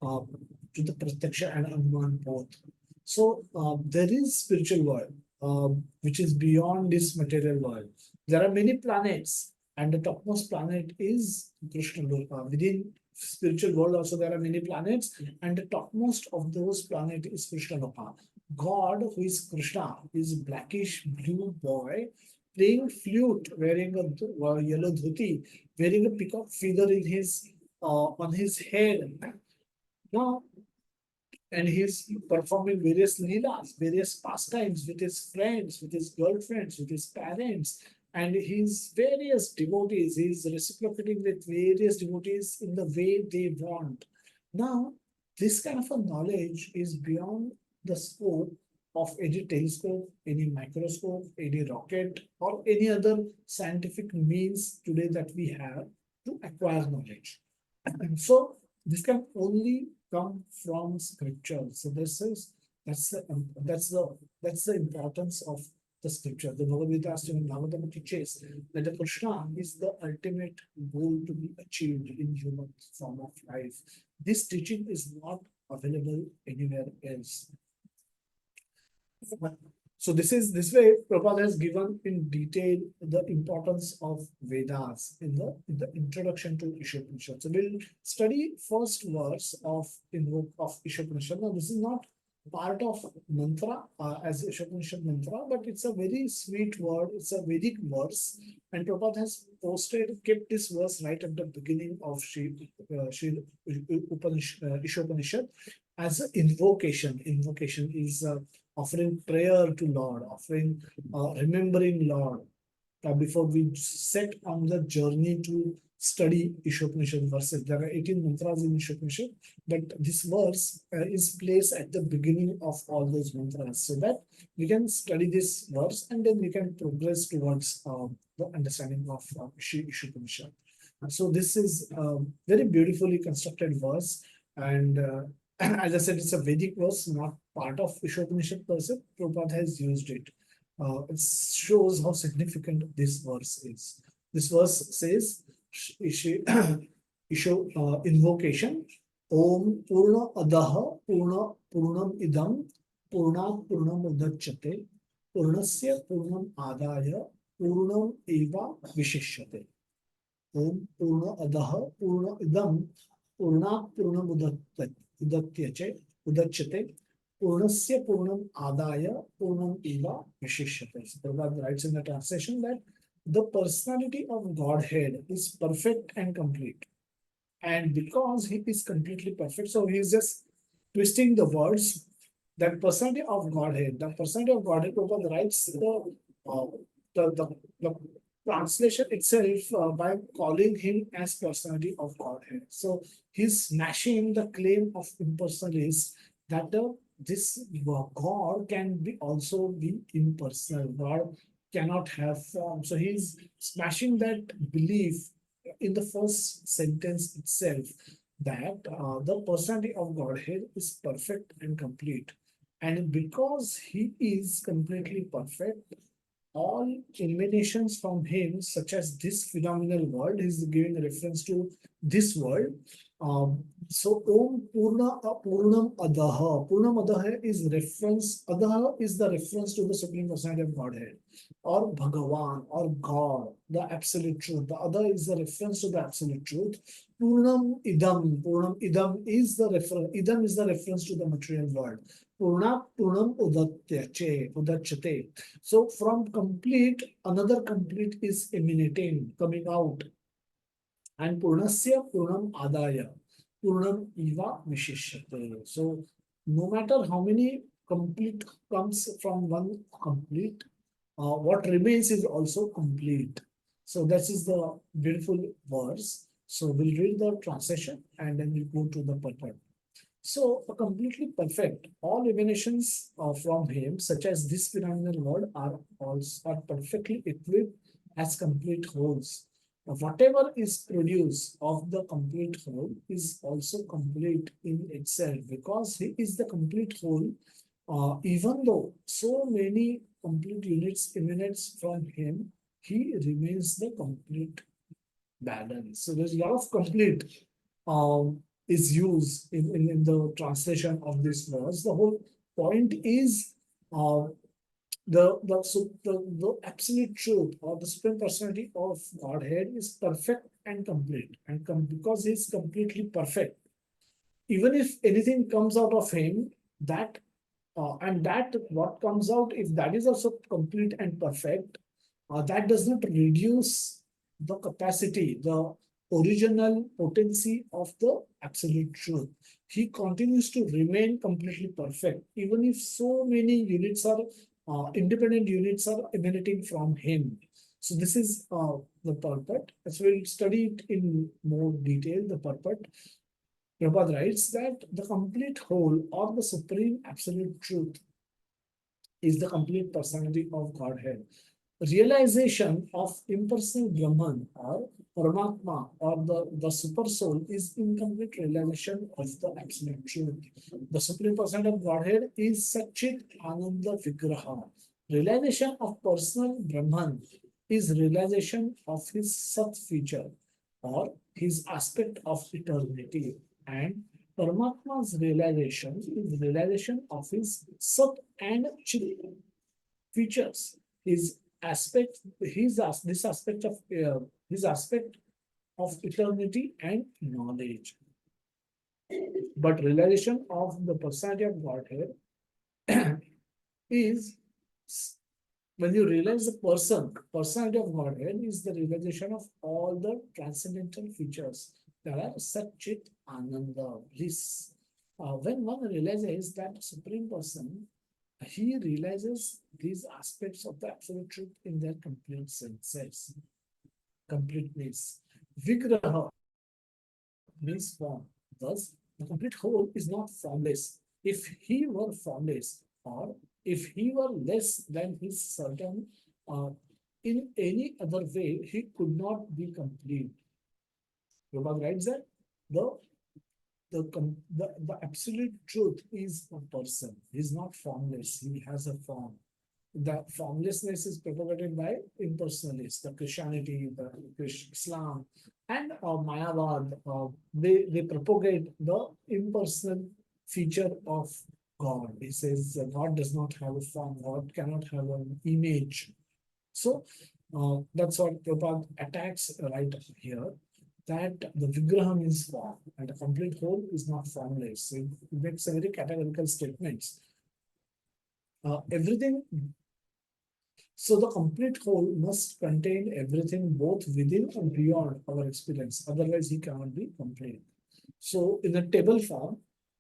uh, to the Pratyaksha and Anuman both. So there is spiritual world which is beyond this material world. There are many planets, and the topmost planet is Krishna. Within spiritual world also there are many planets, and the topmost of those planets is Krishna Loka. God, who is Krishna, is a blackish blue boy playing flute, wearing a yellow dhuti, wearing a peacock feather in his on his head. Now, and he's performing various leelas, various pastimes with his friends, with his girlfriends, with his parents, and his various devotees. He's reciprocating with various devotees in the way they want. Now, this kind of a knowledge is beyond the scope of any telescope, any microscope, any rocket, or any other scientific means today that we have to acquire knowledge. And so this can only come from scripture. So this is that's the that's the importance of the scripture. The Bhagavad Gita Bhagavatam teaches that the Krishna is the ultimate goal to be achieved in human form of life. This teaching is not available anywhere else. So this way Prabhupada has given in detail the importance of Vedas in the introduction to Isopanishad. So we'll study first verse of Isopanishad. Now this is not part of mantra as Isopanishad mantra, but it's a very sweet word. It's a Vedic verse, and Prabhupada has kept this verse right at the beginning of Shri Isopanishad as an invocation. Invocation is offering prayer to Lord, offering remembering Lord before we set on the journey to study Isopanishad verses. There are 18 mantras in Isopanishad, but this verse is placed at the beginning of all those mantras so that we can study this verse and then we can progress towards the understanding of Isopanishad. So this is a very beautifully constructed verse, and as I said, it's a Vedic verse, not part of Isopanishad per se. Prabhupada has used it. It shows how significant this verse is. This verse says, invocation, Om Purna Adaha Purna Purnam Idam Purnat Purnam Udachyate Purnasya Purnam Adaya Purnam Eva Vishishyate. Om Purna Adaha Purna Idam Purnat Purnam Udachyate Purnasya Purnam Adaya Purnam Eva Vishishyate. So Prabhupada writes in the translation that the personality of Godhead is perfect and complete. And because he is completely perfect, so he is just twisting the words. That personality of Godhead, the personality of Godhead, Prabhupada writes uh, the translation itself by calling him as personality of Godhead. So he's smashing the claim of impersonalists that this God can be also be impersonal. God cannot have form. So he's smashing that belief in the first sentence itself that the personality of Godhead is perfect and complete. And because he is completely perfect, all emanations from him, such as this phenomenal world, is giving a reference to this world. So Om Purnam Adaha. Purnam Adaha is reference. Adaha is the reference to the Supreme Personality of Godhead, or Bhagavan, or God, the absolute truth. The other is the reference to the absolute truth. Purnam Idam. Purnam Idam is the reference. Idam is the reference to the material world. Purna Purnam Udachyate. So from complete, another complete is emanating, coming out. And Purnasya Purnam Adaya. Purnam Eva Vishishyate. So no matter how many complete comes from one complete, what remains is also complete. So this is the beautiful verse. So we'll read the translation and then we'll go to the purport. So, a completely perfect, all emanations from him, such as this phenomenal word, are also are perfectly equipped as complete wholes. Whatever is produced of the complete whole is also complete in itself because he is the complete whole. Even though so many complete units emanates from him, he remains the complete balance. So there's a lot of complete is used in the translation of this verse. The whole point is uh, the absolute truth or the supreme personality of Godhead is perfect and complete, and because he is completely perfect, even if anything comes out of him, that and that what comes out, if that is also complete and perfect, that does not reduce the capacity, the original potency of the absolute truth. He continues to remain completely perfect, even if so many units are independent units are emanating from him. So this is the purport. As we'll study it in more detail, the purport. Prabhupada writes that the complete whole or the supreme absolute truth is the complete personality of Godhead. Realization of impersonal Brahman or Paramatma or the super soul is incomplete realization of the absolute truth. The supreme personality of Godhead is Satchit Ananda Vigraha. Realization of personal Brahman is realization of his Sat feature or his aspect of eternity. And Paramatma's realization is realization of his Sat and Chit features, his aspect, this aspect of his aspect of eternity and knowledge. But realization of the personality of Godhead is when you realize the personality of Godhead is the realization of all the transcendental features that are Satchit Ananda, bliss. When one realizes that Supreme Person, he realizes these aspects of the absolute truth in their complete senses, completeness. Vigraha means form. Thus, the complete whole is not formless. If he were formless, or if he were less than his certain, uh, in any other way, he could not be complete. Prabhupada writes that the the absolute truth is a person. He's not formless. He has a form. The formlessness is propagated by impersonalists, the Christianity, the Islam, and Mayavad. They propagate the impersonal feature of God. He says God does not have a form. God cannot have an image. So that's what Prabhupada attacks right here. That the Vigraha means form, and a complete whole is not formless. So it makes a very categorical statements. Everything So the complete whole must contain everything both within and beyond our experience. Otherwise, he cannot be complete. So in the table form,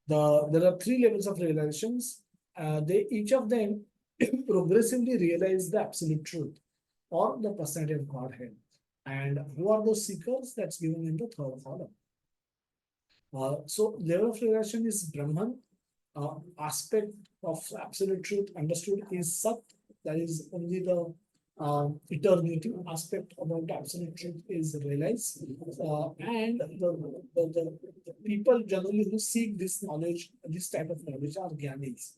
there are three levels of realizations. They each of them progressively realize the absolute truth or the personality of Godhead. And who are those seekers? That's given in the third column. So level of realization is Brahman. Aspect of absolute truth understood is Sat. That is only the eternity aspect about absolute truth is realized. And the people generally who seek this knowledge, this type of knowledge are Gyanis.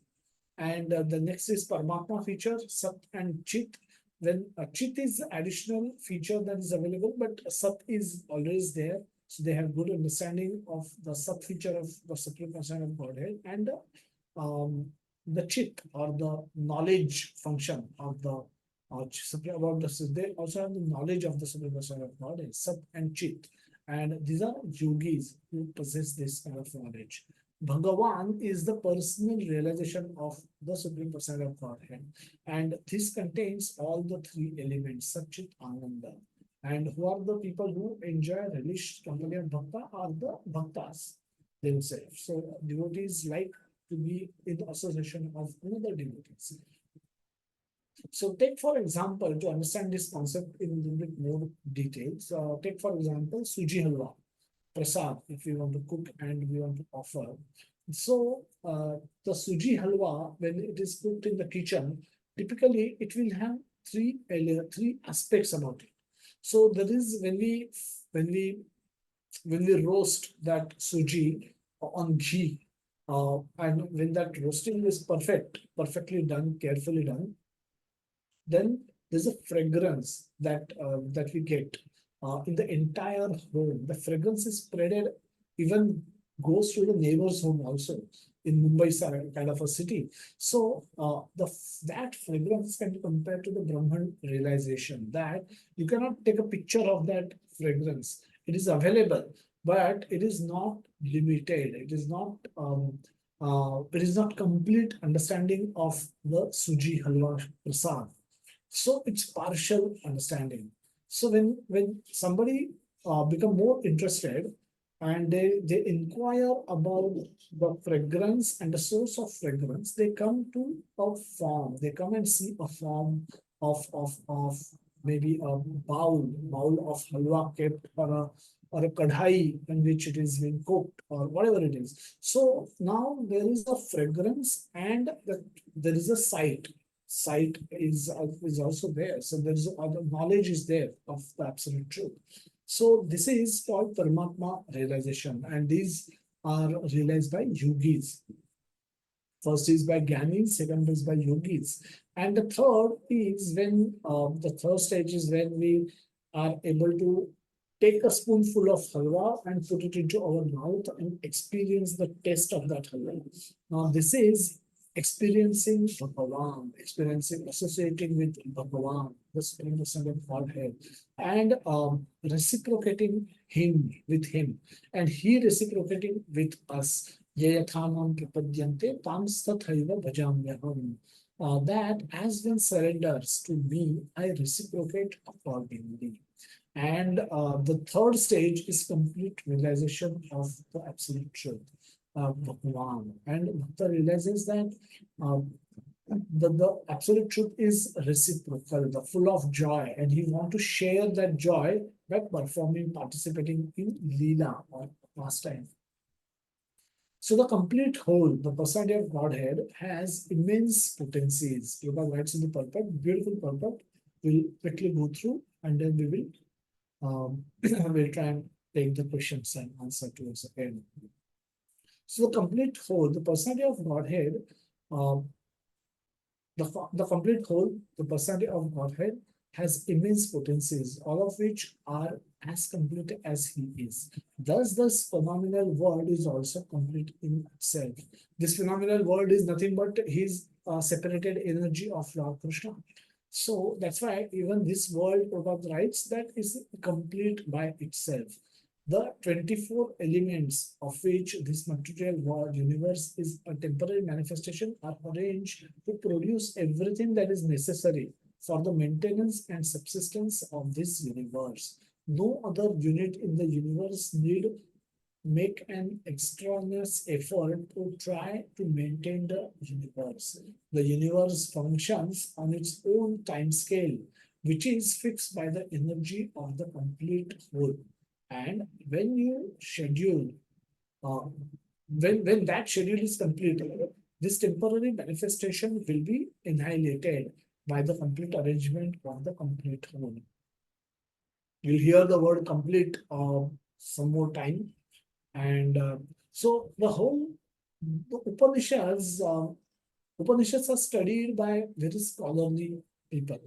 And the next is Paramatma feature, Sat and Chit. When Chit is additional feature that is available, but Sat is always there. So they have good understanding of the Sat feature of the Supreme Personality of Godhead and the Chit or the knowledge function of the about the they also have the knowledge of the Supreme Personality of Godhead, Sat and Chit. And these are yogis who possess this kind of knowledge. Bhagavan is the personal realization of the Supreme Personality of Godhead. And this contains all the three elements, Satchit Ananda. And who are the people who enjoy relish company of Bhakta are the Bhaktas. themselves. So devotees like to be in the association of another devotees. So take for example, to understand this concept in a little bit more details, take for example, suji halwa, prasad, if we want to cook and we want to offer. So the suji halwa, when it is cooked in the kitchen, typically it will have three aspects about it. So that is when we when we roast that suji on ghee, and when that roasting is perfectly done, carefully done, then there's a fragrance that we get in the entire home. The fragrance is spreaded, even goes to the neighbor's home also in Mumbai kind of a city. So that fragrance can be compared to the Brahman realization that you cannot take a picture of that fragrance. It is available, but it is not limited. It is not complete understanding of the suji halwa prasad. So it's partial understanding. So when somebody become more interested and they inquire about the fragrance and the source of fragrance, they come to a form. They come and see a form of maybe a bowl of halwa kept, or a kadhai in which it is being cooked, or whatever it is. So now there is a fragrance and there is a sight is also there. So there's other knowledge is there of the absolute truth. So this is called Paramatma realization, and these are realized by yogis. First is by Gyanis, second is by yogis, and the third is when the third stage is when we are able to take a spoonful of halwa and put it into our mouth and experience the taste of that halwa. Now this is experiencing Bhagavan, experiencing, associating with Bhagavan, the Supreme Person of Godhead, and reciprocating him with him, and he reciprocating with us. Yayathamam prapadyante tam stathaiva bhajamyaham. That as one surrenders to me, I reciprocate accordingly. And the third stage is complete realization of the absolute truth, Bhagavan. And Bhakta realizes that the absolute truth is reciprocal, the full of joy, and he want to share that joy by performing, participating in Leela or pastime. So the complete whole, the personality of Godhead, has immense potencies. Yoga writes in the purport, beautiful purport. We'll quickly go through and then we will we'll try and take the questions and answer towards the end. So the complete whole, the personality of Godhead, uh, the complete whole, the personality of Godhead has immense potencies, all of which are as complete as he is. Thus, this phenomenal world is also complete in itself. This phenomenal world is nothing but his separated energy of Lord Krishna. So that's why even this world, Prabhupada writes, that is complete by itself. The 24 elements of which this material world universe is a temporary manifestation are arranged to produce everything that is necessary for the maintenance and subsistence of this universe. No other unit in the universe need make an extraneous effort to try to maintain the universe. The universe functions on its own time scale, which is fixed by the energy of the complete whole. And when you schedule, uh, when that schedule is completed, this temporary manifestation will be annihilated by the complete arrangement of the complete whole. You'll hear the word complete some more time. And so the whole the Upanishads are studied by very scholarly people,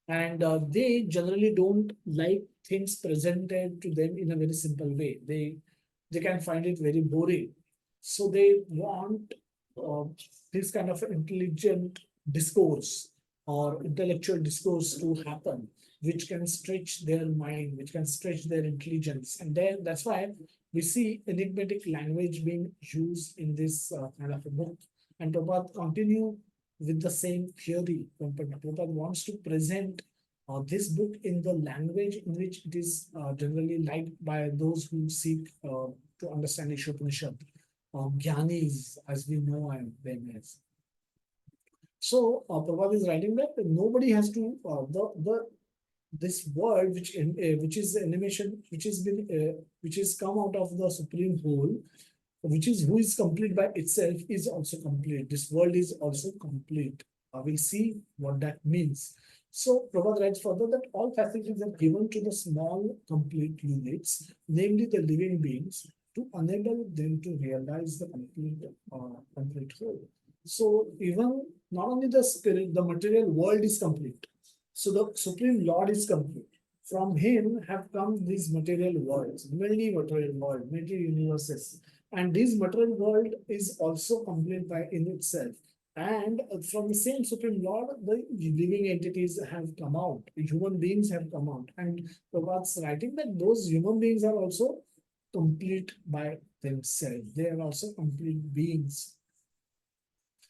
and they generally don't like things presented to them in a very simple way. They can find it very boring, so they want uh, this kind of intelligent discourse or intellectual discourse to happen, which can stretch their mind, which can stretch their intelligence, and then that's why we see enigmatic language being used in this kind of a book. And Prabhupada continue with the same theory. Prabhupada wants to present this book in the language in which it is generally liked by those who seek to understand Isopanishad. Gyanis, as we know them as. So Prabhupada is writing that nobody has to the this word which is the animation which is come out of the supreme whole, which is who is complete by itself, is also complete. This world is also complete. We'll see what that means. So Prabhupada writes further that all facilities are given to the small complete units, namely the living beings, to enable them to realize the complete whole. So even not only the spirit, the material world is complete. So the Supreme Lord is complete. From him have come these material worlds, many material worlds, many universes. And this material world is also complete by in itself. And from the same Supreme Lord, the living entities have come out, human beings have come out. And Prabhupada's writing that those human beings are also complete by themselves. They are also complete beings.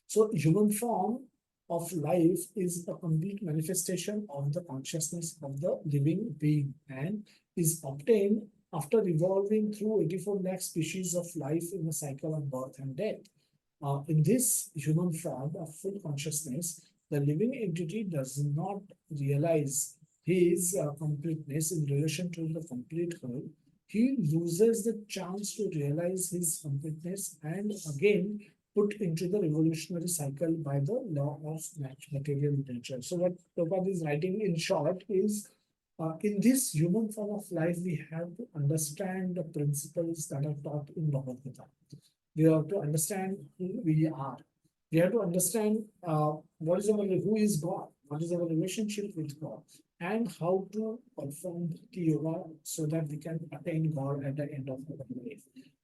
So human form of life is a complete manifestation of the consciousness of the living being and is obtained after evolving through 84 lakh species of life in a cycle of birth and death. In this human form of full consciousness, the living entity does not realize his completeness in relation to the complete whole. He loses the chance to realize his completeness and again put into the revolutionary cycle by the law of material nature. So what Prabhupada is writing in short is, in this human form of life, we have to understand the principles that are taught in Bhagavad Gita. We have to understand who we are. We have to understand what is who is God, what is our relationship with God, and how to perform Bhakti Yoga so that we can attain God at the end of our life.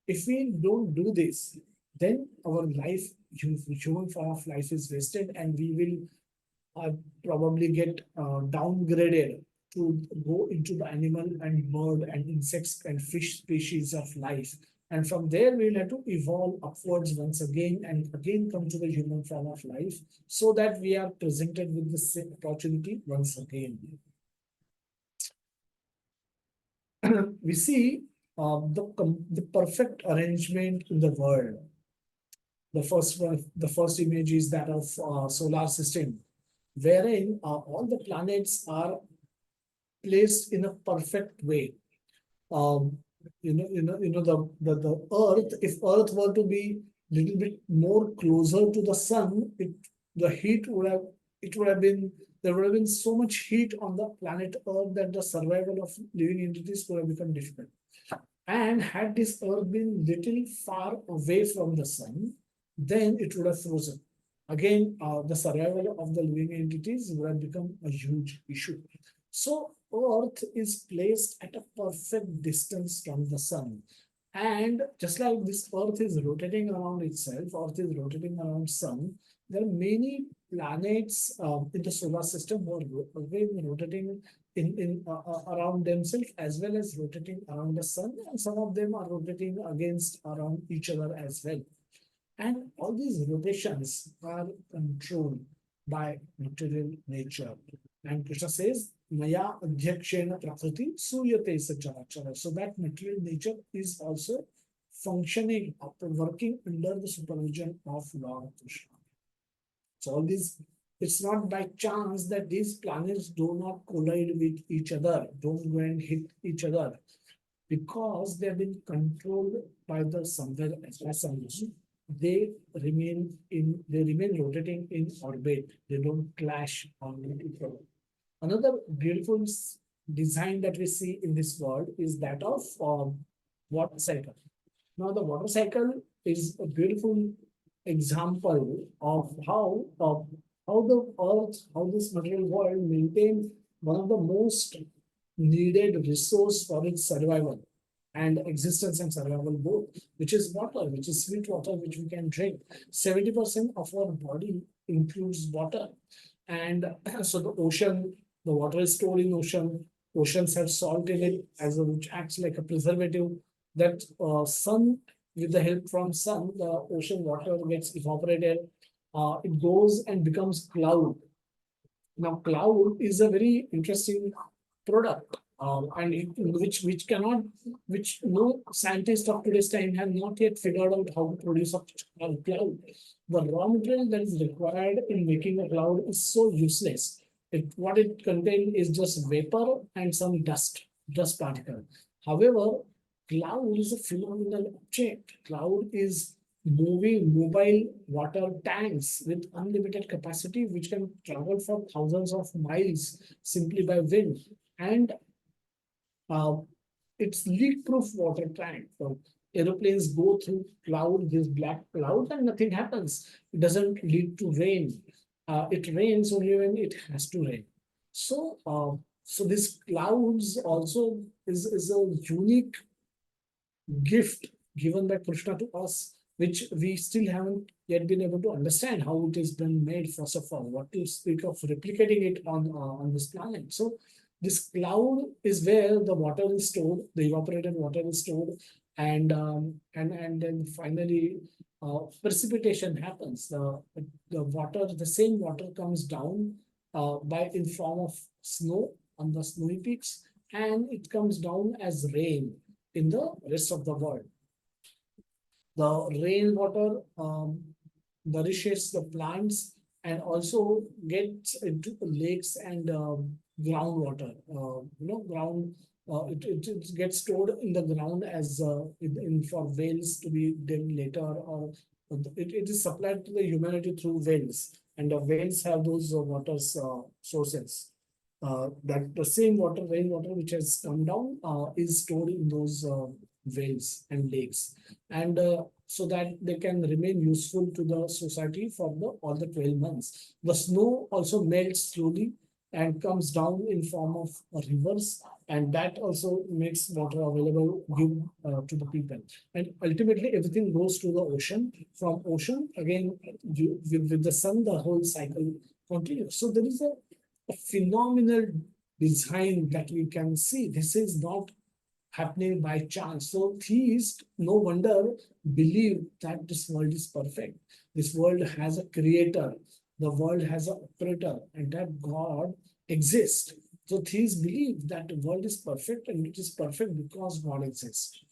If we don't do this, then our life, human form of life, is wasted, and we will probably get downgraded to go into the animal and bird and insects and fish species of life. And from there, we'll have to evolve upwards once again and again come to the human form of life so that we are presented with the same opportunity once again. We see the perfect arrangement in the world. The first image is that of solar system, wherein all the planets are placed in a perfect way. Um, the Earth. If Earth were to be little bit more closer to the sun, the heat would have it would have been there would have been so much heat on the planet Earth that the survival of living entities would have become difficult. And had this Earth been little far away from the sun, then it would have frozen. Again, the survival of the living entities would have become a huge issue. So Earth is placed at a perfect distance from the sun. And just like this Earth is rotating around itself, Earth is rotating around sun, there are many planets in the solar system who are rotating around themselves as well as rotating around the sun, and some of them are rotating against around each other as well. And all these rotations are controlled by material nature. And Krishna says, Maya adhyakshena prakriti suyate sacharachara. So that material nature is also functioning, working under the supervision of Lord Krishna. So all these, it's not by chance that these planets do not collide with each other, don't go and hit each other, because they have been controlled by the somewhere as they remain rotating in orbit. They don't clash on each other. Another beautiful design that we see in this world is that of water cycle. Now the water cycle is a beautiful example of how the earth, how this material world maintains one of the most needed resource for its survival and existence and survival both, which is water, which is sweet water, which we can drink. 70% of our body includes water. And so the water is stored in ocean. Oceans have salt in it which acts like a preservative. That sun, with the help from sun, the ocean water gets evaporated. It goes and becomes cloud. Now, cloud is a very interesting product. and which cannot, which no scientist of today's time have not yet figured out how to produce a cloud. The raw material that is required in making a cloud is so useless. What it contains is just vapor and some dust particle. However, cloud is a phenomenal object. Cloud is moving mobile water tanks with unlimited capacity, which can travel for thousands of miles simply by wind. And uh, it's leak-proof water tank. So aeroplanes go through cloud, this black cloud, and nothing happens. It doesn't lead to rain. It rains only when it has to rain. So this clouds also is a unique gift given by Krishna to us, which we still haven't yet been able to understand how it has been made. First of all, what to speak of replicating it on this planet. So this cloud is where the water is stored, the evaporated water is stored, and then finally precipitation happens. The water, the same water comes down by in form of snow on the snowy peaks, and it comes down as rain in the rest of the world. The rainwater nourishes the plants and also gets into the lakes and groundwater. It gets stored in the ground as for whales to be then later, or it is supplied to the humanity through whales, and the whales have those water sources. That the same water, rainwater, which has come down, is stored in those wells and lakes, and so that they can remain useful to the society for the all the 12 months. The snow also melts slowly and comes down in form of rivers, and that also makes water available give to the people. And ultimately, everything goes to the ocean. From ocean again, with the sun, the whole cycle continues. So there is a phenomenal design that we can see. This is not happening by chance. So theists, no wonder, believe that this world is perfect. This world has a creator. The world has an operator, and that God exists. So theists believe that the world is perfect, and it is perfect because God exists.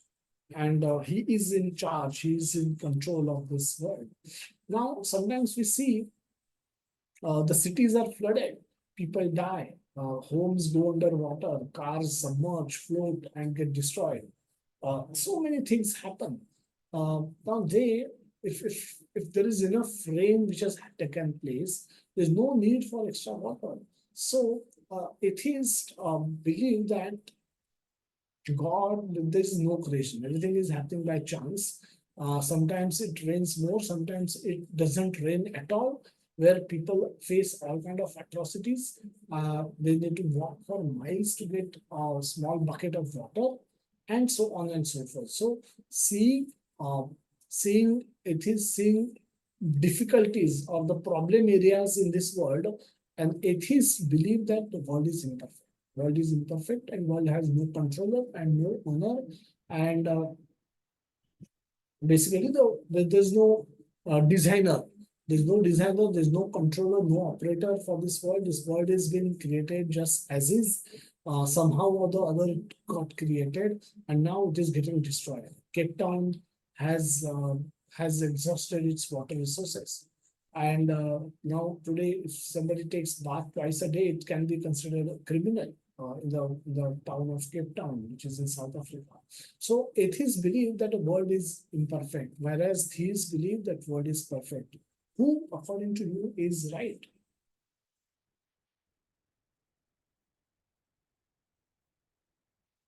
And he is in charge. He is in control of this world. Now, sometimes we see the cities are flooded, people die, homes go underwater, cars submerge, float, and get destroyed. So many things happen. Now if there is enough rain which has taken place, there's no need for extra water. So atheists believe that God, there is no creation. Everything is happening by chance. Sometimes it rains more, sometimes it doesn't rain at all, where people face all kind of atrocities. They need to walk for miles to get a small bucket of water, and so on and so forth. So seeing, uh, seeing it is seeing difficulties or the problem areas in this world, and atheists believe that the world is imperfect. World is imperfect, and world has no controller and no owner, and basically there's no designer. There's no designer, there's no controller, no operator for this world. This world has been created just as is. Somehow or the other it got created, and now it is getting destroyed. Cape Town has has exhausted its water resources. And now today, if somebody takes bath twice a day, it can be considered a criminal in the town of Cape Town, which is in South Africa. So atheists believe that the world is imperfect, whereas theists believe that world is perfect. Who, according to you, is right?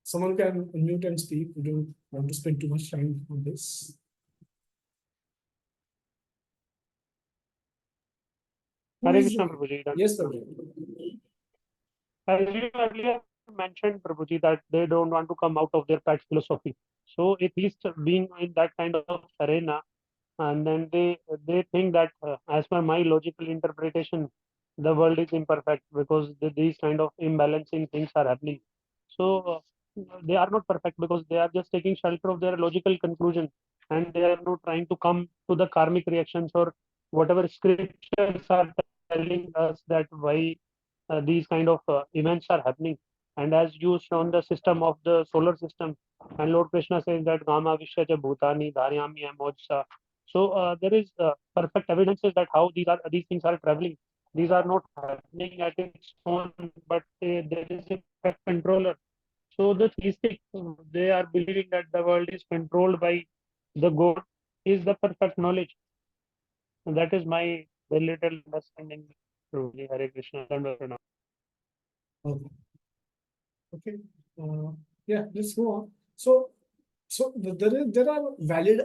Someone can unmute and speak. We don't want to spend too much time on this. Hare Krishna, Prabhuji. Yes, Prabhu. As you earlier mentioned, Prabhuji, that they don't want to come out of their pet philosophy. So atheists being in that kind of arena, and then they think that, as per my logical interpretation, the world is imperfect because these kind of imbalancing things are happening. So they are not perfect because they are just taking shelter of their logical conclusion, and they are not trying to come to the karmic reactions or whatever scriptures are telling us that why these kind of events are happening. And as you shown the system of the solar system, and Lord Krishna says that Gama Vishyaja Bhutani Dharyami Amojsa. So there is perfect evidences that how these things are traveling. These are not happening at its own, but there is a perfect controller. So the theistic, they are believing that the world is controlled by the God is the perfect knowledge. And that is my very little understanding. Truly, Hare Krishna. Dandavata. Okay. Okay. Uh, yeah, let's go on. There are valid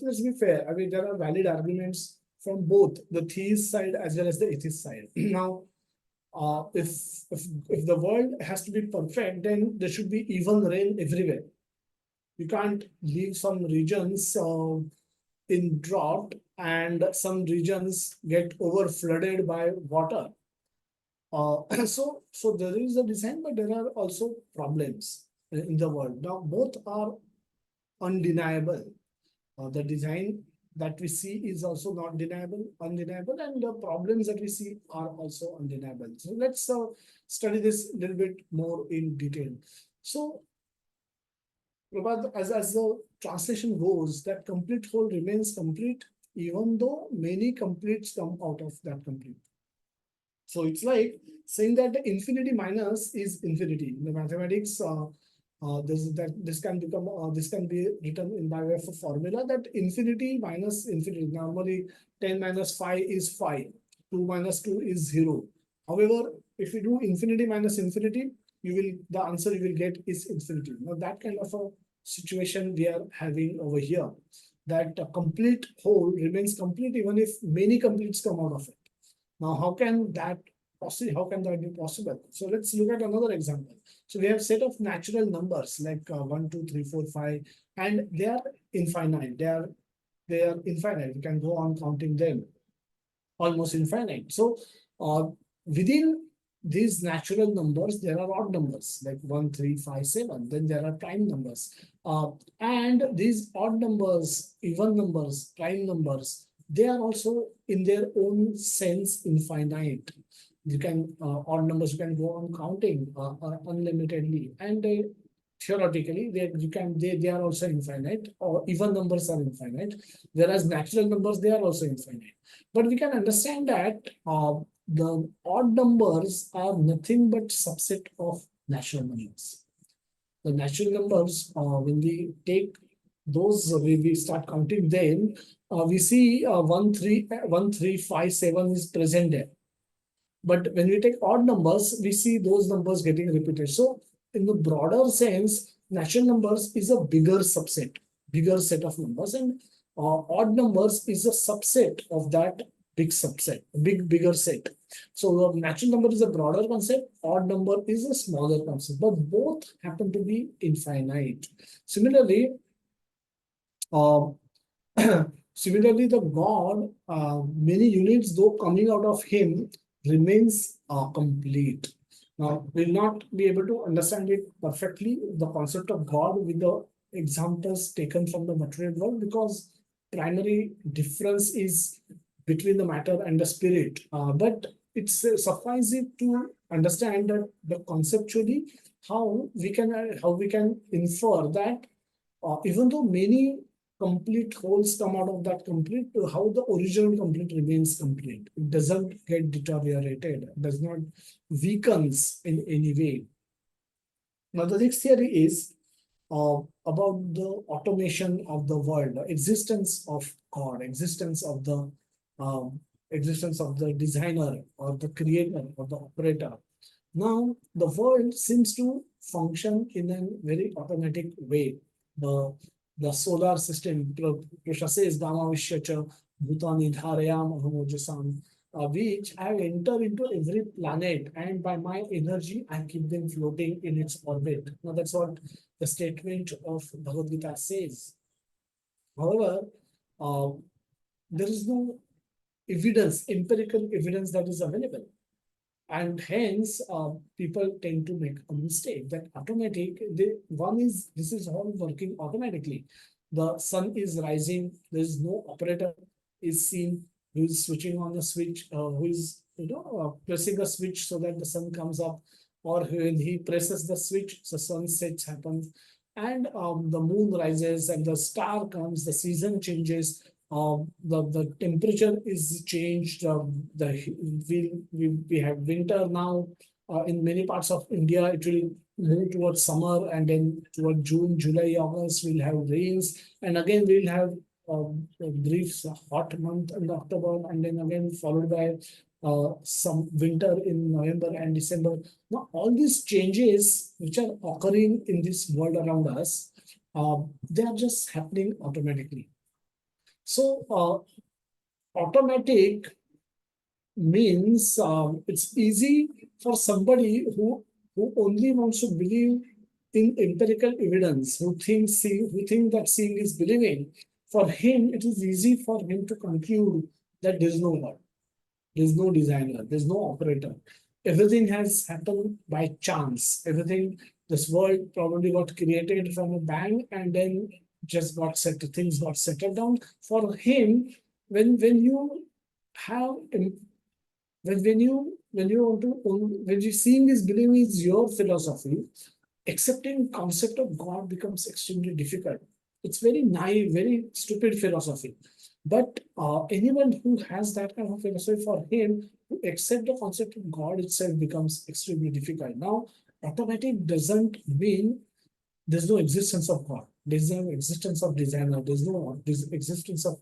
let's be fair. I mean, there are valid arguments from both the theist side as well as the atheist side. Now, if if the world has to be perfect, then there should be even rain everywhere. You can't leave some regions in drought and some regions get over flooded by water. So there is a design, but there are also problems in the world. Now, both are undeniable. The design that we see is also not undeniable, and the problems that we see are also undeniable. So let's study this a little bit more in detail. So, Prabhat, as the translation goes, that complete whole remains complete, even though many completes come out of that complete. So it's like saying that the infinity minus is infinity. In the mathematics, this can be written in by way of a formula that infinity minus infinity. Normally, 10 minus 5 is 5, 2 minus 2 is 0. However, if you do infinity minus infinity, the answer you will get is infinity. Now that kind of a situation we are having over here, that a complete whole remains complete even if many completes come out of it. Now, how can that How can that be possible? So let's look at another example. So we have set of natural numbers like 1, 2, 3, 4, 5, and they are infinite. They are infinite. You can go on counting them, almost infinite. So within these natural numbers, there are odd numbers like 1, 3, 5, 7. Then there are prime numbers. And these odd numbers, even numbers, prime numbers, they are also in their own sense infinite. You can odd numbers you can go on counting unlimitedly, and theoretically they are also infinite, or even numbers are infinite, whereas natural numbers they are also infinite. But we can understand that the odd numbers are nothing but subset of natural numbers. The natural numbers, when we take those, we start counting them, we see 1, 3, 1, 3, 5, 7 is present there. But when we take odd numbers, we see those numbers getting repeated. So in the broader sense, natural numbers is a bigger subset, bigger set of numbers, and odd numbers is a subset of that big subset, bigger set. So the natural number is a broader concept, odd number is a smaller concept, but both happen to be infinite. Similarly, uh, similarly, the God, many units though coming out of him remains complete. Now, we'll not be able to understand it perfectly, the concept of God with the examples taken from the material world, because primary difference is between the matter and the spirit. But it's suffice it to understand that the conceptually how we can infer that even though many complete wholes come out of that complete, how the original complete remains complete. It doesn't get deteriorated, does not weakens in any way. Now, the next theory is about the automation of the world, the existence of God, existence of the designer or the creator or the operator. Now, the world seems to function in a very automatic way. The, the solar system, Krishna says, Dama Vishyacha, Bhutani Dharayam Ahamojasam, which I enter into every planet, and by my energy, I keep them floating in its orbit. Now, that's what the statement of Bhagavad Gita says. However, uh, there is no empirical evidence that is available. And hence, people tend to make a mistake that this is all working automatically. The sun is rising, there is no operator is seen who is switching on the switch, who is pressing a switch so that the sun comes up. or when he presses the switch, the sunset happens, and the moon rises and the star comes, the season changes, the temperature is changed, we have winter now. In many parts of India, it will move towards summer, and then toward June, July, August, we'll have rains, and again we'll have a brief hot month in October, and then again followed by some winter in November and December. Now, all these changes which are occurring in this world around us, they are just happening automatically. So, automatic means it's easy for somebody who only wants to believe in empirical evidence, who think that seeing is believing. For him, it is easy for him to conclude that there is no God, there is no designer, there is no operator. Everything has happened by chance. Everything, this world probably got created from a bang, and then just got set. Things got settled down. For him, when you have when you want to when you seeing is believing is your philosophy, accepting concept of God becomes extremely difficult. It's very naive, very stupid philosophy. But anyone who has that kind of philosophy, for him to accept the concept of God itself becomes extremely difficult. Now, automatic doesn't mean there's no existence of God. There's no existence of designer. There's no existence of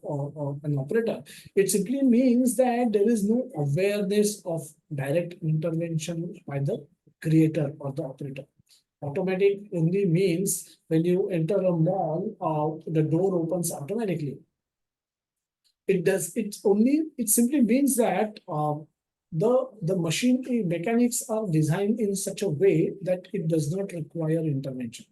an operator. It simply means that there is no awareness of direct intervention by the creator or the operator. Automatic only means when you enter a mall, the door opens automatically. It simply means that the machine mechanics are designed in such a way that it does not require intervention.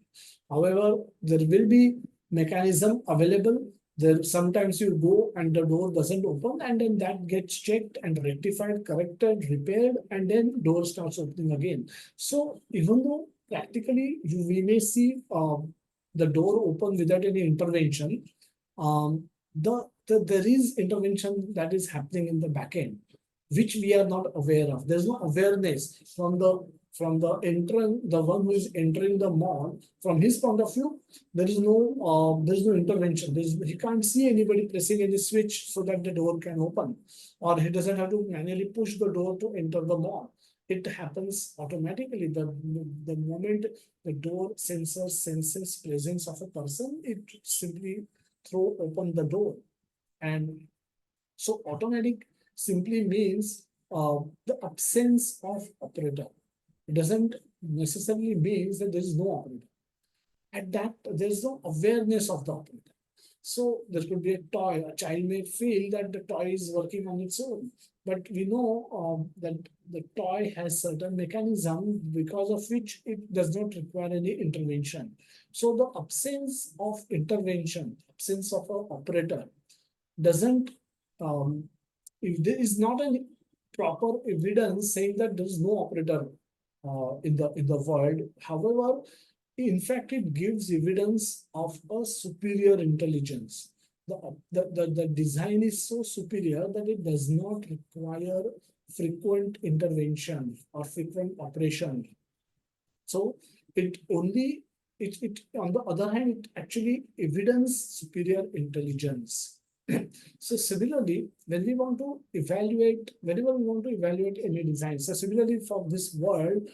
However, there will be mechanism available. There sometimes you go and the door doesn't open, and then that gets checked and rectified, corrected, repaired, and then door starts opening again. So even though practically we may see the door open without any intervention, there is intervention that is happening in the back end, which we are not aware of. There's no awareness from the entrant, the one who is entering the mall. From his point of view, there is no intervention. He can't see anybody pressing any switch so that the door can open, or he doesn't have to manually push the door to enter the mall. It happens automatically. The moment the door sensor senses presence of a person, it simply throw open the door. And so automatic simply means the absence of operator. It doesn't necessarily mean that there is no operator. At that, there is no awareness of the operator. So there could be a toy. A child may feel that the toy is working on its own, but we know that the toy has certain mechanism because of which it does not require any intervention. So the absence of intervention, absence of an operator, doesn't if there is not any proper evidence saying that there is no operator in the world. However, in fact, it gives evidence of a superior intelligence. The design is so superior that it does not require frequent intervention or frequent operation. So it only it on the other hand, it actually evidence superior intelligence. So similarly, whenever we want to evaluate any design, so similarly for this world,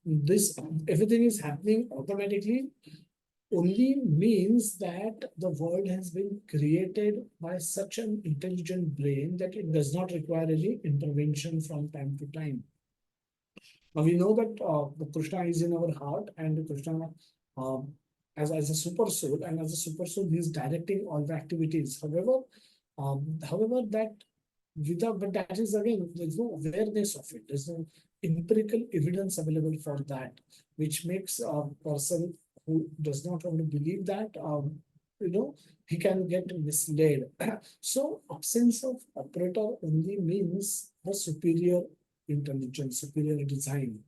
this everything is happening automatically only means that the world has been created by such an intelligent brain that it does not require any intervention from time to time. Now we know that the Krishna is in our heart, and Krishna as a super soul, and as a super soul, he is directing all the activities. However, that but that is again, there's no awareness of it. There's no empirical evidence available for that, which makes a person who does not want to believe that, he can get misled. So absence of operator only means the superior intelligence, superior design.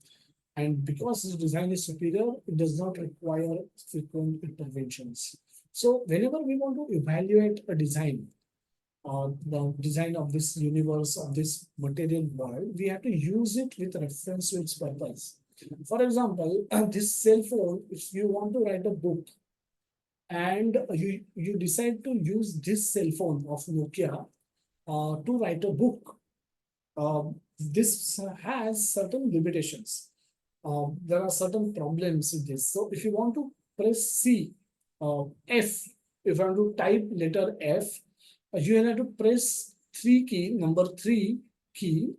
And because this design is superior, it does not require frequent interventions. So whenever we want to evaluate a design, the design of this universe, of this material world, we have to use it with reference to its purpose. For example, this cell phone, if you want to write a book and you decide to use this cell phone of Nokia to write a book, this has certain limitations. There are certain problems with this. So if you want to press C, F, if you want to type letter F, you have to press number three key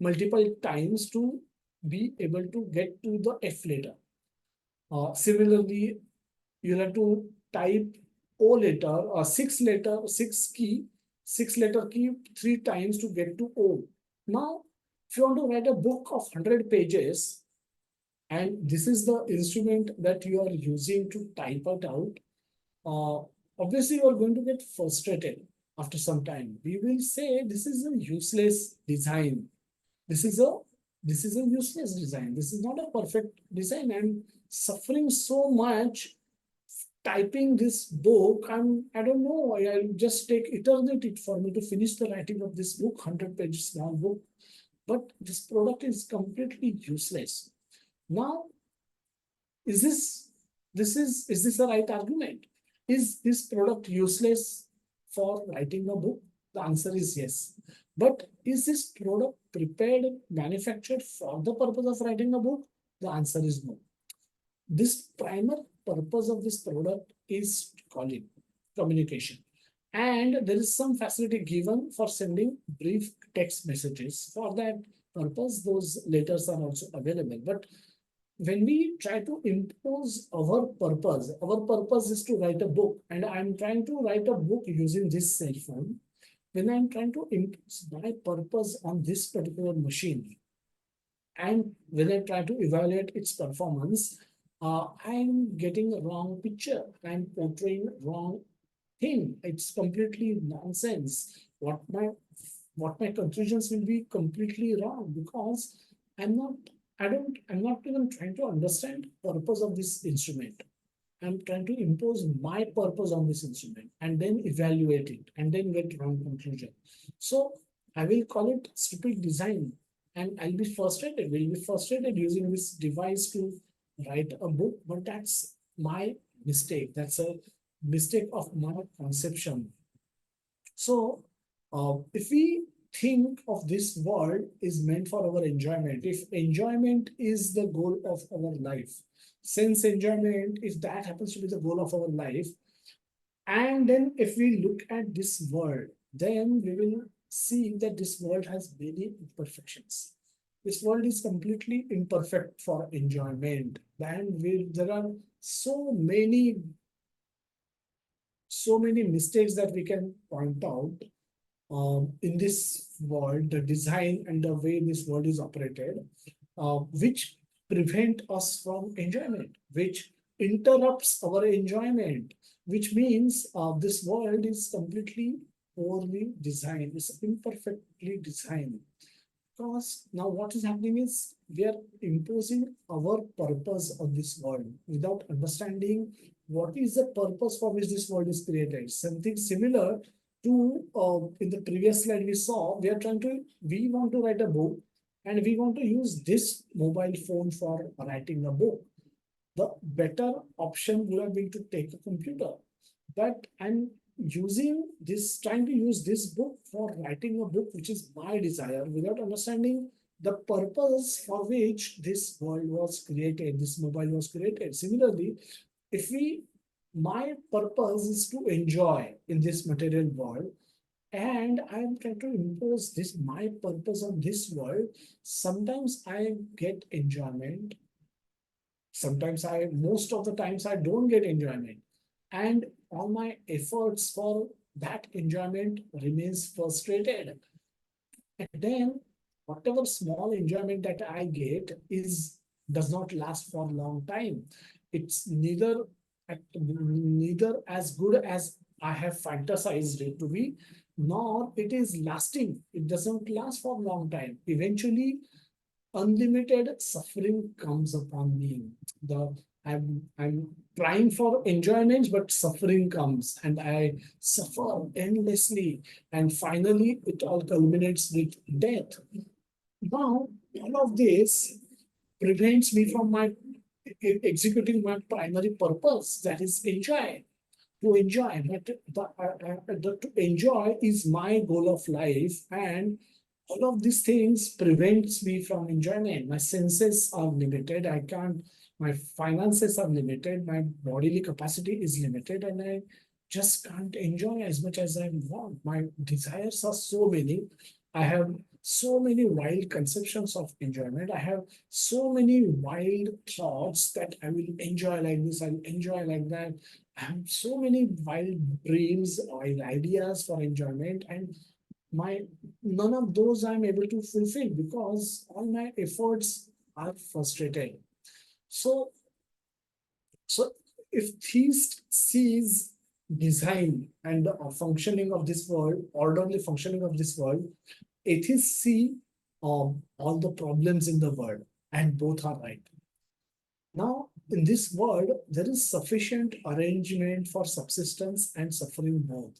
multiple times to be able to get to the F letter. Similarly, you'll have to type O letter or six letter key 3 times to get to O. Now, if you want to write a book of 100 pages, and this is the instrument that you are using to type it out, obviously you are going to get frustrated after some time. We will say this is a useless design. This is a useless design. This is not a perfect design. I'm suffering so much typing this book. I don't know. I'll just take eternity for me to finish the writing of this book, 100-page small book. But this product is completely useless. Now, is this the right argument? Is this product useless for writing a book? The answer is yes. But is this product prepared, manufactured for the purpose of writing a book? The answer is no. This primary purpose of this product is calling, communication. And there is some facility given for sending brief text messages. For that purpose, those letters are also available. But when we try to impose our purpose is to write a book, and I'm trying to write a book using this cell phone. When I'm trying to impose my purpose on this particular machine, and when I try to evaluate its performance, I'm getting a wrong picture. I'm portraying wrong thing. It's completely nonsense. What my conclusions will be completely wrong because I'm not I'm not even trying to understand purpose of this instrument. I'm trying to impose my purpose on this instrument and then evaluate it and then get wrong conclusion. So I will call it stupid design and I'll be frustrated. We'll be frustrated using this device to write a book, but that's my mistake. That's a mistake of my conception. So if we think of this world is meant for our enjoyment, if enjoyment is the goal of our life, sense enjoyment, if that happens to be the goal of our life, and then if we look at this world, then we will see that this world has many imperfections. This world is completely imperfect for enjoyment. And there are so many mistakes that we can point out in this world, the design and the way this world is operated, which prevent us from enjoyment, which interrupts our enjoyment, which means this world is completely poorly designed, it's imperfectly designed. Because now what is happening is we are imposing our purpose on this world without understanding what is the purpose for which this world is created. Something similar to in the previous slide we saw, we want to write a book and we want to use this mobile phone for writing a book. The better option would have been to take a computer. But I'm trying to use this book for writing a book, which is my desire, without understanding the purpose for which this world was created, this mobile was created. Similarly, my purpose is to enjoy in this material world, and I am trying to impose my purpose on this world. Sometimes I get enjoyment. Most of the times I don't get enjoyment. And all my efforts for that enjoyment remains frustrated. And then whatever small enjoyment that I get does not last for a long time. It's neither as good as I have fantasized it to be, nor it is lasting. It doesn't last for a long time. Eventually, unlimited suffering comes upon me. I'm trying for enjoyment, but suffering comes and I suffer endlessly. And finally, it all culminates with death. Now, all of this prevents me from my executing my primary purpose, that is enjoy. To enjoy, but to enjoy is my goal of life, and all of these things prevents me from enjoyment. My senses are limited. I can't. My finances are limited. My bodily capacity is limited, and I just can't enjoy as much as I want. My desires are so many. I have so many wild conceptions of enjoyment. I have so many wild thoughts that I will enjoy like this. I'll enjoy like that. I have so many wild dreams, wild ideas for enjoyment, and my none of those I'm able to fulfill because all my efforts are frustrated. So, so if theist sees design and the functioning of this world, orderly functioning of this world, atheists see all the problems in the world, and both are right. Now, in this world, there is sufficient arrangement for subsistence and suffering both.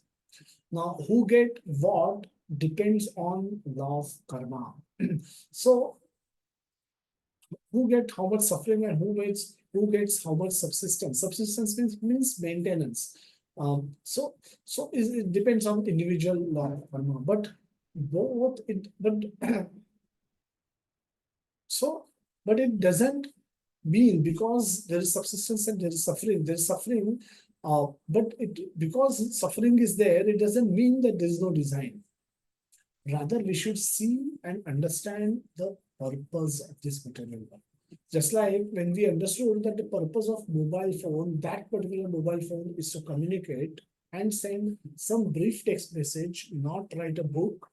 Now, who get what depends on law of karma. So, who get how much suffering and who gets how much subsistence? Subsistence means maintenance. It depends on individual law of karma. But both it but so but it doesn't mean because there is subsistence and there is suffering. There is suffering, but because suffering is there, it doesn't mean that there is no design. Rather, we should see and understand the purpose of this material world. Just like when we understood that the purpose of mobile phone, that particular mobile phone is to communicate and send some brief text message, not write a book.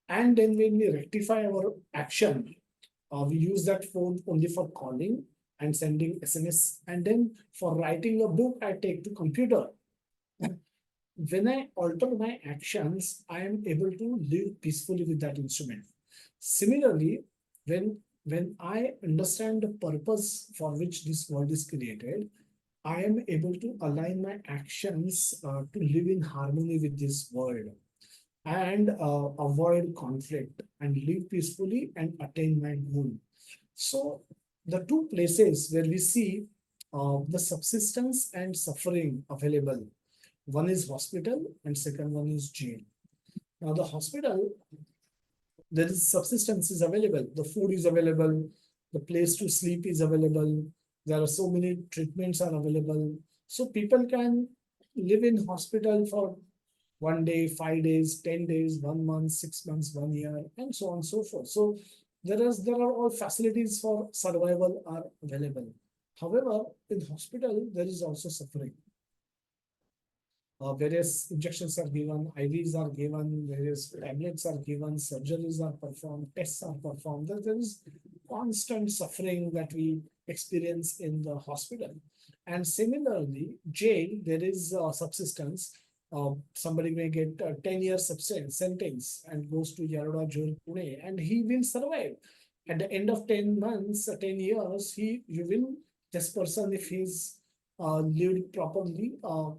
And then when we rectify our action, we use that phone only for calling and sending SMS. And then for writing a book, I take the computer. When I alter my actions, I am able to live peacefully with that instrument. Similarly, when I understand the purpose for which this world is created, I am able to align my actions to live in harmony with this world and avoid conflict and live peacefully and attain my goal. So the two places where we see the subsistence and suffering available, one is hospital and second one is jail. Now the hospital, there is subsistence is available, the food is available, the place to sleep is available, there are so many treatments are available. So people can live in hospital for 1 day, 5 days, 10 days, 1 month, 6 months, 1 year, and so on and so forth. So there are all facilities for survival are available. However, in hospital, there is also suffering. Various injections are given, IVs are given, various tablets are given, surgeries are performed, tests are performed. There is constant suffering that we experience in the hospital. And similarly, jail, there is subsistence. Somebody may get a 10-year substance sentence and goes to Yaroda Jail, Pune, and he will survive. At the end of 10 months, 10 years, you will, this person, if he's lived properly,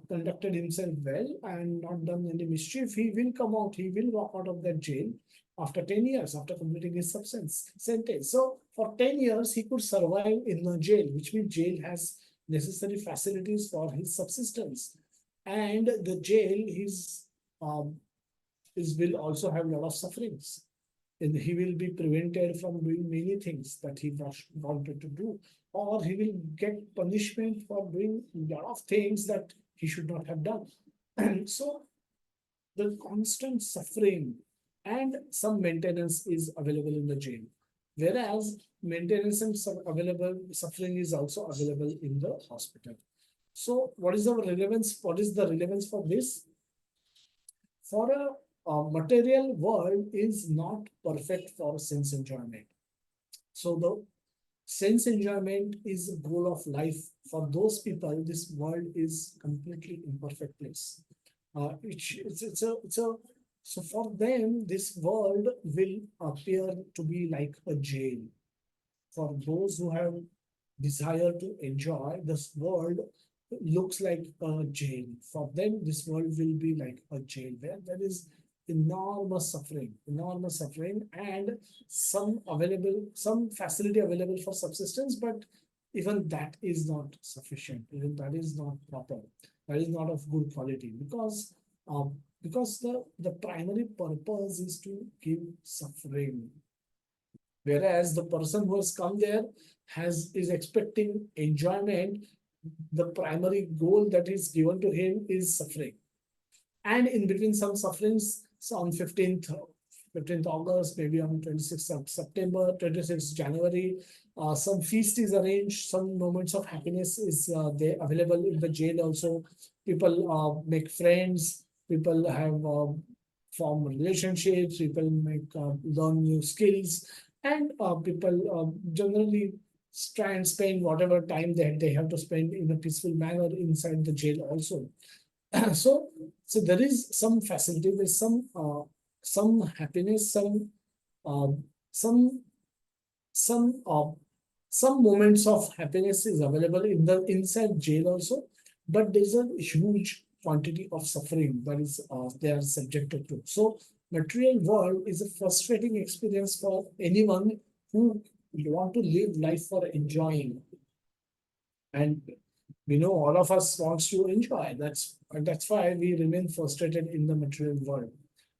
conducted himself well, and not done any mischief, he will come out, he will walk out of that jail after 10 years, after completing his substance sentence. So for 10 years, he could survive in the jail, which means jail has necessary facilities for his subsistence. And the jail um, will also have a lot of sufferings. And he will be prevented from doing many things that he wanted to do, or he will get punishment for doing a lot of things that he should not have done. And so the constant suffering and some maintenance is available in the jail, whereas maintenance and available suffering is also available in the hospital. So what is the relevance? What is the relevance for this? For a material world is not perfect for sense enjoyment. So the sense enjoyment is a goal of life. For those people, this world is completely imperfect place. So for them, this world will appear to be like a jail. For those who have desire to enjoy, this world looks like a jail. For them, this world will be like a jail where there is enormous suffering, and some facility available for subsistence, but even that is not sufficient. Even that is not proper. That is not of good quality uh, because the primary purpose is to give suffering. Whereas the person who has come there is expecting enjoyment, the primary goal that is given to him is suffering. And in between some sufferings, so on 15th August, maybe on 26th of September, 26th January, some feast is arranged, some moments of happiness is there available in the jail also. People make friends, people have form relationships, people make learn new skills, and people generally try and spend whatever time that they have to spend in a peaceful manner inside the jail also. so so there is some facility, there's some happiness, uh, some some uh, some moments of happiness is available in the inside jail also, but there's a huge quantity of suffering that is they are subjected to. So material world is a frustrating experience for anyone who want to live life for enjoying. And we know all of us wants to enjoy. That's why we remain frustrated in the material world.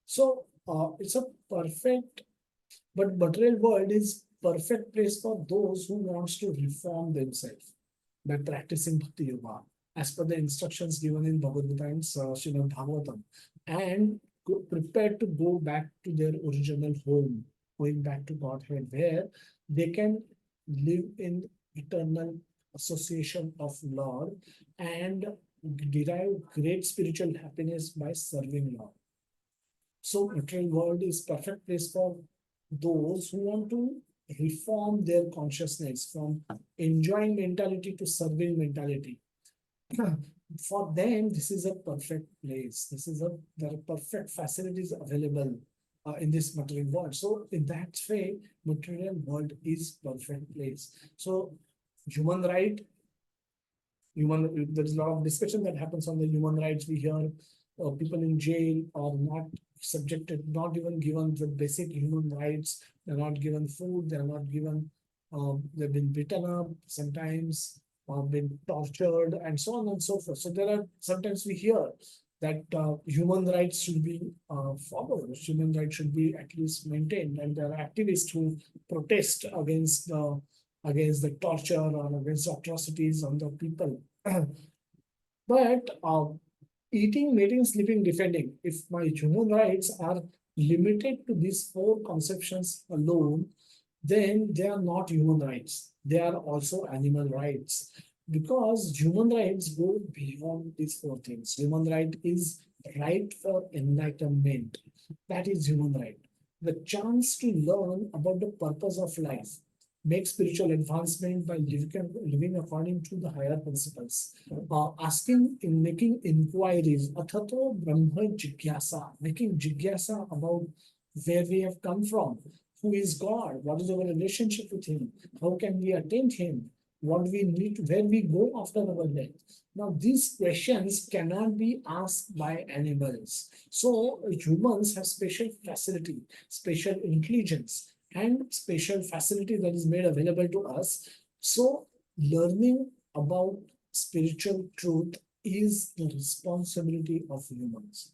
So it's a perfect, but material world is perfect place for those who wants to reform themselves by practicing bhakti yoga as per the instructions given in Bhagavad Gita and Srimad Bhagavatam, and prepared to go back to their original home, going back to Godhead, where they can live in eternal association of Lord and derive great spiritual happiness by serving Lord. So material world is perfect place for those who want to reform their consciousness from enjoying mentality to serving mentality. For them, this is a perfect place. There are perfect facilities available in this material world. So in that way, material world is perfect place. So human right, there is a lot of discussion that happens on the human rights. We hear people in jail are not subjected, not even given the basic human rights. They're not given food, they're not given, they've been beaten up sometimes, been tortured, and so on and so forth. So there are sometimes we hear that human rights should be followed, human rights should be at least maintained, and there are activists who protest against the torture or against atrocities on the people. But eating, mating, sleeping, defending, if my human rights are limited to these four conceptions alone, then they are not human rights. They are also animal rights. Because human rights go beyond these four things. Human right is right for enlightenment. That is human right. The chance to learn about the purpose of life, make spiritual advancement by living according to the higher principles. Asking in making inquiries, athato brahma jigyasa, making jigyasa about where we have come from, who is God, what is our relationship with Him, how can we attain Him, what we need, where we go after our death. Now, these questions cannot be asked by animals. So, humans have special facility, special intelligence, and special facility that is made available to us. So, learning about spiritual truth is the responsibility of humans.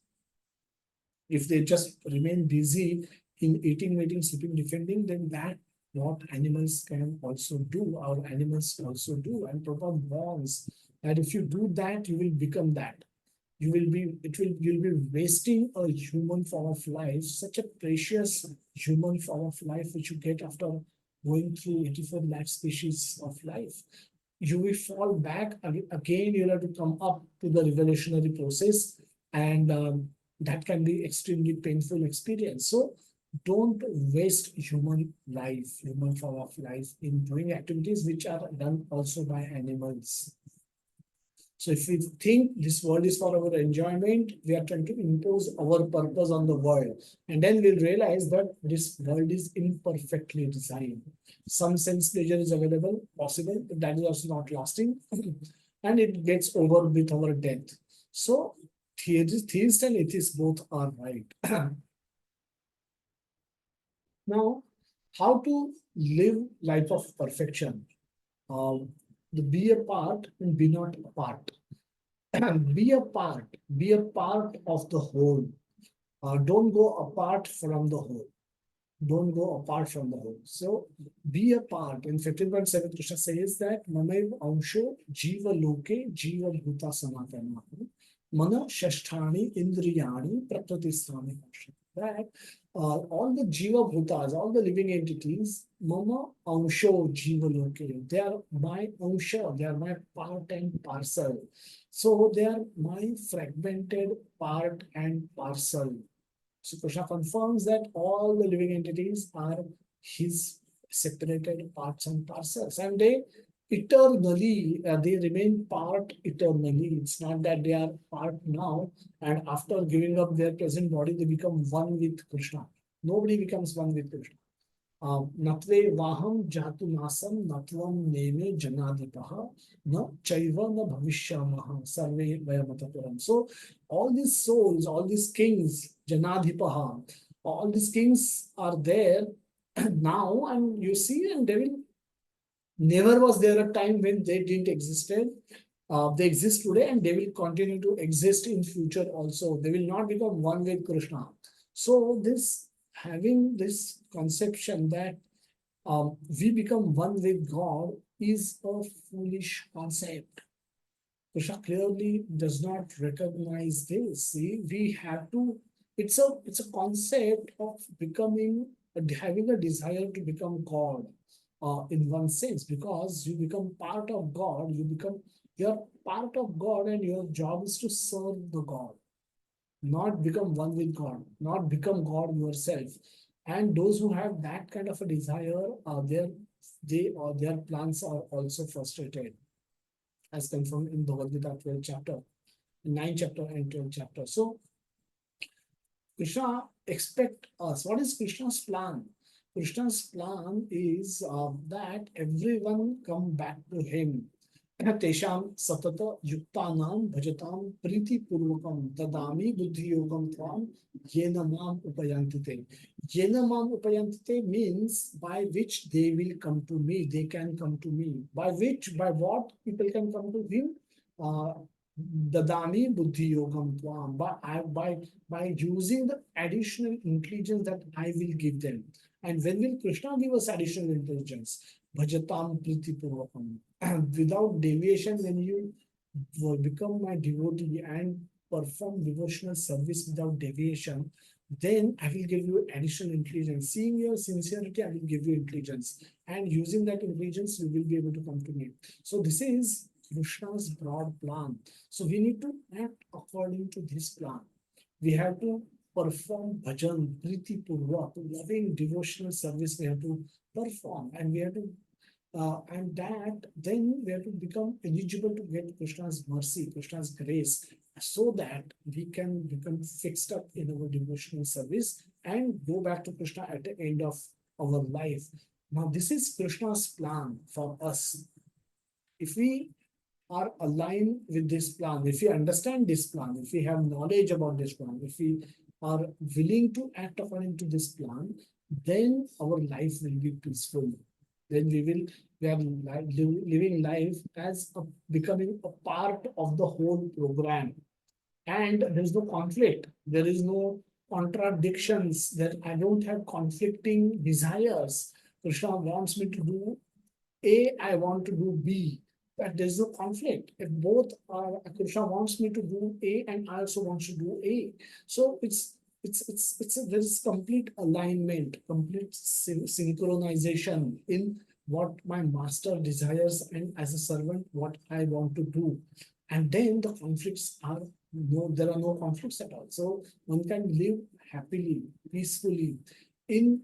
If they just remain busy in eating, mating, sleeping, defending, then that what animals can also do, our animals also do. And Prabhupada warns that if you do that, you will become that. You'll be wasting a human form of life, such a precious human form of life which you get after going through 84 lakh species of life. You will fall back again, you'll have to come up to the revolutionary process, and that can be extremely painful experience. So don't waste human life, human form of life in doing activities which are done also by animals. So if we think this world is for our enjoyment, we are trying to impose our purpose on the world. And then we'll realize that this world is imperfectly designed. Some sense pleasure is available, possible, but that is also not lasting. And it gets over with our death. So theists and atheists both are right. Now, how to live life of perfection? The be a part and be not a part. Be a part of the whole. Don't go apart from the whole. Don't go apart from the whole. So be a part. In 15.7, Krishna says that Mamev Ansho Jiva Loke Jiva Bhuta Sanatana. Mana Shasthani Indriyani Prakritisthani. That all the Jiva Bhutas, all the living entities, Mama Ansho Jiva Loke, they are my Ansha, they are my part and parcel. So they are my fragmented part and parcel. So Krishna confirms that all the living entities are his separated parts and parcels, and they eternally they remain part eternally. It's not that they are part now, and after giving up their present body, they become one with Krishna. Nobody becomes one with Krishna. Natve vaham jatu nasam natvam neme janadipaha na chaiva na bhavishyamaha sarve vayamatapuram. So all these souls, all these kings, janadipaha, all these kings are there now, and you see, and they will never was there a time when they didn't existed. They exist today and they will continue to exist in future also. They will not become one with Krishna. So this having this conception that we become one with God is a foolish concept. Krishna clearly does not recognize this. See, we have to. It's a concept of becoming, having a desire to become God, in one sense, because you become part of God. You're part of God, and your job is to serve the God, not become one with God, not become God yourself. And those who have that kind of a desire, their plans are also frustrated, as confirmed in Bhagavad Gita 12th chapter, 9th chapter and 12th chapter. So Krishna expect us. What is Krishna's plan? Krishna's plan is that everyone come back to him. Tesham satata yuktanam bhajatam priti purvakam dadami buddhi yogam tvam yena mam upayantite. Yena mam upayantite means by which they will come to me. They can come to me. By which, by what people can come to him? Dadami buddhi yogam tvam. By using the additional intelligence that I will give them. And when will Krishna give us additional intelligence? Bhajatam priti purvakam. Without deviation, when you become my devotee and perform devotional service without deviation, then I will give you additional intelligence. Seeing your sincerity, I will give you intelligence. And using that intelligence, you will be able to come to me. So this is Krishna's broad plan. So we need to act according to this plan. We have to perform bhajan, priti purva, loving devotional service we have to perform, and we have to and that then we have to become eligible to get Krishna's mercy, Krishna's grace, so that we can become fixed up in our devotional service and go back to Krishna at the end of our life. Now, this is Krishna's plan for us. If we are aligned with this plan, if we understand this plan, if we have knowledge about this plan, if we are willing to act according to this plan, then our life will be peaceful. Then we are living life as becoming a part of the whole program. And there is no conflict. There is no contradictions. That I don't have conflicting desires. Krishna wants me to do A, I want to do B. But there's no conflict. If both are, Krishna wants me to do A and I also want to do A. So there is complete alignment, complete synchronization in what my master desires and as a servant what I want to do. And then the conflicts are there are no conflicts at all. So one can live happily, peacefully, in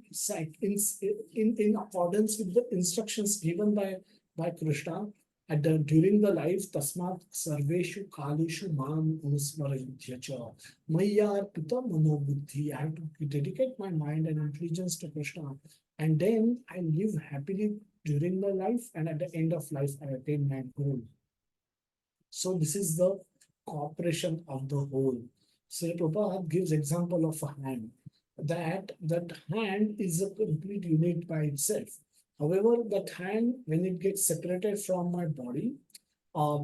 accordance with the instructions given by Krishna. during the life, tasmat sarveshu kaleshu mam anusmarayutya cha. Maya pita manobuddhi. I have to dedicate my mind and intelligence to Krishna. And then I live happily during my life, and at the end of life, I attain my goal. So this is the cooperation of the whole. So Prabhupada gives example of a hand. That hand is a complete unit by itself. However, that hand, when it gets separated from my body, uh,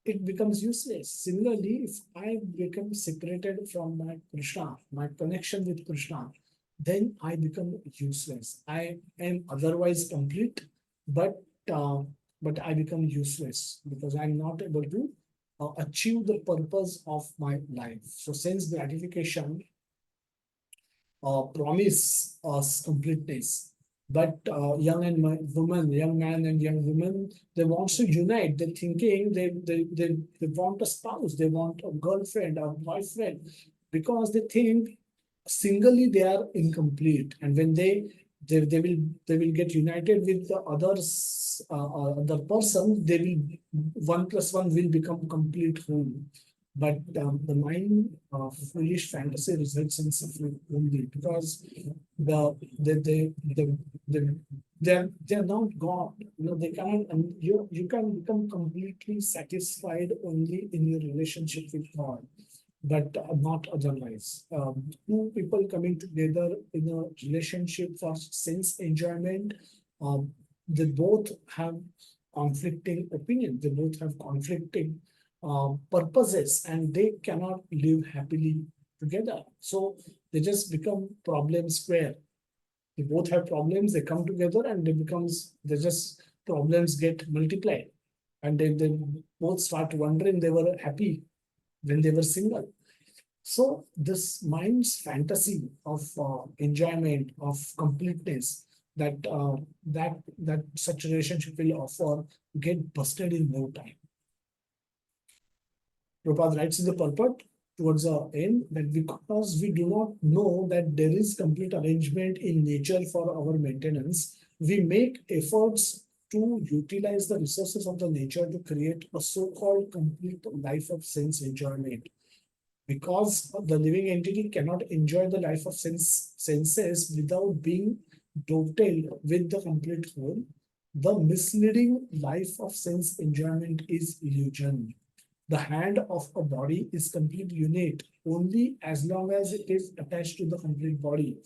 it becomes useless. Similarly, if I become separated from my Krishna, my connection with Krishna, then I become useless. I am otherwise complete, but uh, but I become useless because I'm not able to achieve the purpose of my life. So sense gratification promise us completeness. But young man and young woman, they want to unite. They're thinking they want a spouse, they want a girlfriend or boyfriend, because they think singly they are incomplete. And when they will get united with the other person, they will one plus one will become complete whole. But the mind foolish fantasy results in suffering only because the the they're not God. They cannot. And you can become completely satisfied only in your relationship with God, but not otherwise. Two people coming together in a relationship for sense enjoyment, um, they both have conflicting opinions. They both have conflicting purposes, and they cannot live happily together. So they just become problem square. They both have problems. They come together, and they just problems get multiplied, and they both start wondering they were happy when they were single. So this mind's fantasy of enjoyment, of completeness, that such relationship will offer, get busted in no time. Prabhupada writes in the purport towards the end that because we do not know that there is complete arrangement in nature for our maintenance, we make efforts to utilize the resources of the nature to create a so-called complete life of sense enjoyment. Because the living entity cannot enjoy the life of senses without being dovetailed with the complete whole, the misleading life of sense enjoyment is illusion. The hand of a body is complete unit only as long as it is attached to the complete body.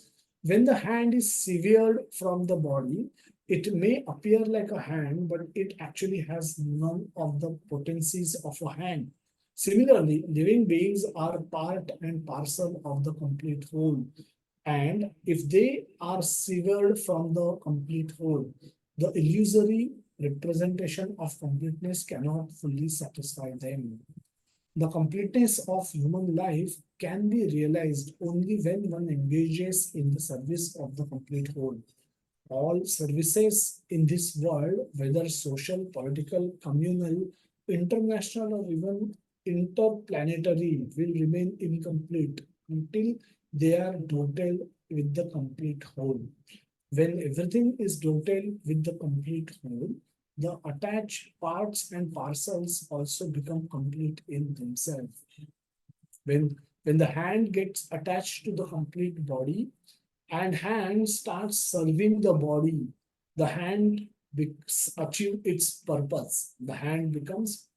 When the hand is severed from the body, it may appear like a hand, but it actually has none of the potencies of a hand. Similarly, living beings are part and parcel of the complete whole. And if they are severed from the complete whole, the illusory representation of completeness cannot fully satisfy them. The completeness of human life can be realized only when one engages in the service of the complete whole. All services in this world, whether social, political, communal, international, or even interplanetary, will remain incomplete until they are dotted with the complete whole. When everything is dotted with the complete whole, the attached parts and parcels also become complete in themselves. When the hand gets attached to the complete body, and hand starts serving the body, the hand achieve its purpose. The hand becomes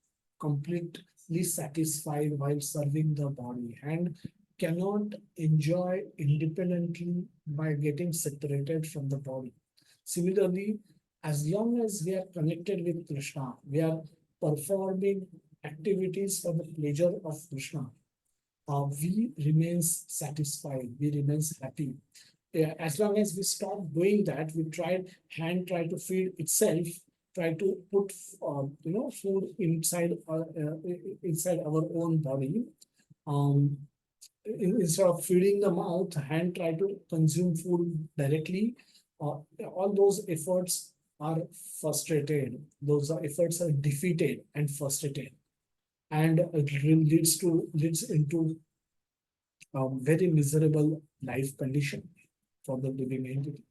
completely satisfied while serving the body. Hand cannot enjoy independently by getting separated from the body. Similarly, as long as we are connected with Krishna, we are performing activities for the pleasure of Krishna. We remains satisfied, we remains happy. As long as we stop doing that, we try to feed itself, try to put food inside our own body. Um, Instead of feeding the mouth, hand try to consume food directly. All those efforts are frustrated. Those efforts are defeated and frustrated, and it leads into very miserable life condition for the living entity.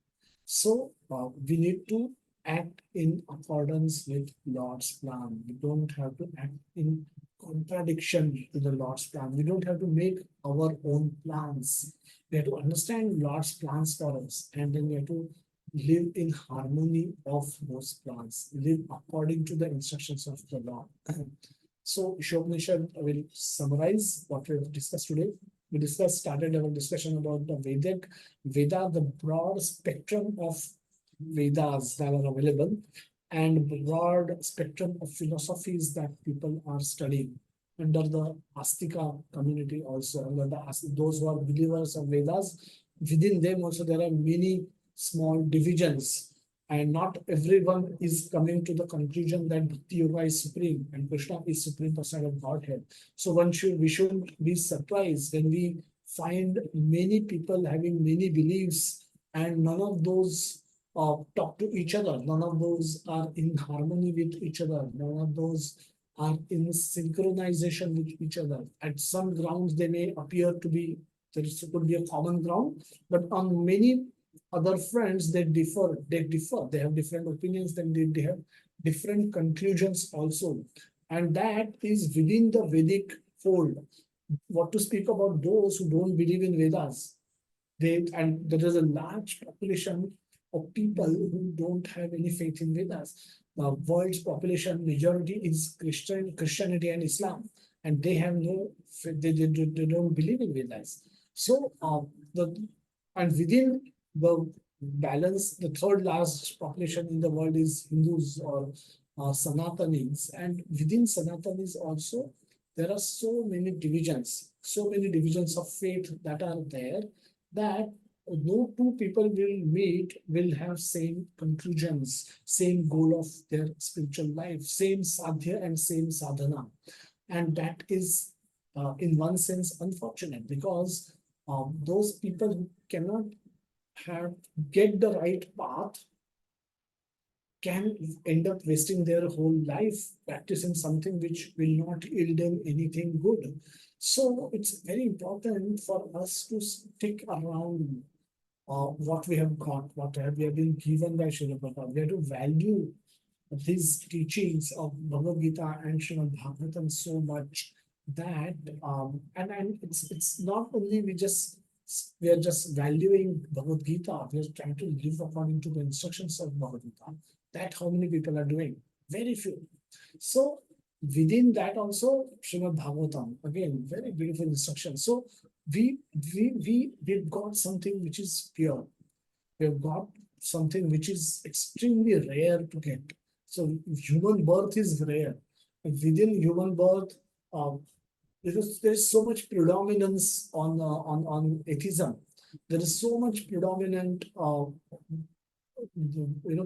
So we need to act in accordance with Lord's plan. We don't have to act in contradiction to the Lord's plan. We don't have to make our own plans. We have to understand Lord's plans for us, and then we have to live in harmony of those plans, live according to the instructions of the Lord. So, Isopanishad will summarize what we have discussed today. We started our discussion about the Veda, the broad spectrum of Vedas that are available, and broad spectrum of philosophies that people are studying under the Astika community also, under those who are believers of Vedas. Within them also there are many small divisions, and not everyone is coming to the conclusion that Bhakti Yoga is supreme and Krishna is supreme person of Godhead. So we shouldn't be surprised when we find many people having many beliefs, and none of those talk to each other. None of those are in harmony with each other. None of those are in synchronization with each other. At some grounds, they may appear to be, there could be a common ground, but on many other fronts, they differ. They have different opinions, then they have different conclusions also. And that is within the Vedic fold. What to speak about those who don't believe in Vedas? And there is a large population of people who don't have any faith in Vedas. The world's population majority is Christianity and Islam, and they have no they don't believe in Vedas. So the and within the balance, the third largest population in the world is Hindus or Sanatanis, and within Sanatanis also there are so many divisions of faith that are there, that no two people will have same conclusions, same goal of their spiritual life, same sadhya and same sadhana. And that is, in one sense, unfortunate, because those people who cannot get the right path can end up wasting their whole life practicing something which will not yield them anything good. So it's very important for us to stick around what we have got, we have been given by Srila Prabhupada. We have to value these teachings of Bhagavad Gita and Srimad Bhagavatam so much that and it's not only we are just valuing Bhagavad Gita, we are trying to live according to the instructions of Bhagavad Gita. That how many people are doing? Very few. So within that also, Srimad Bhagavatam, again, very beautiful instruction. So we've got something which is pure. We've got something which is extremely rare to get. So human birth is rare. Within human birth, there's so much predominance on atheism. There is so much predominant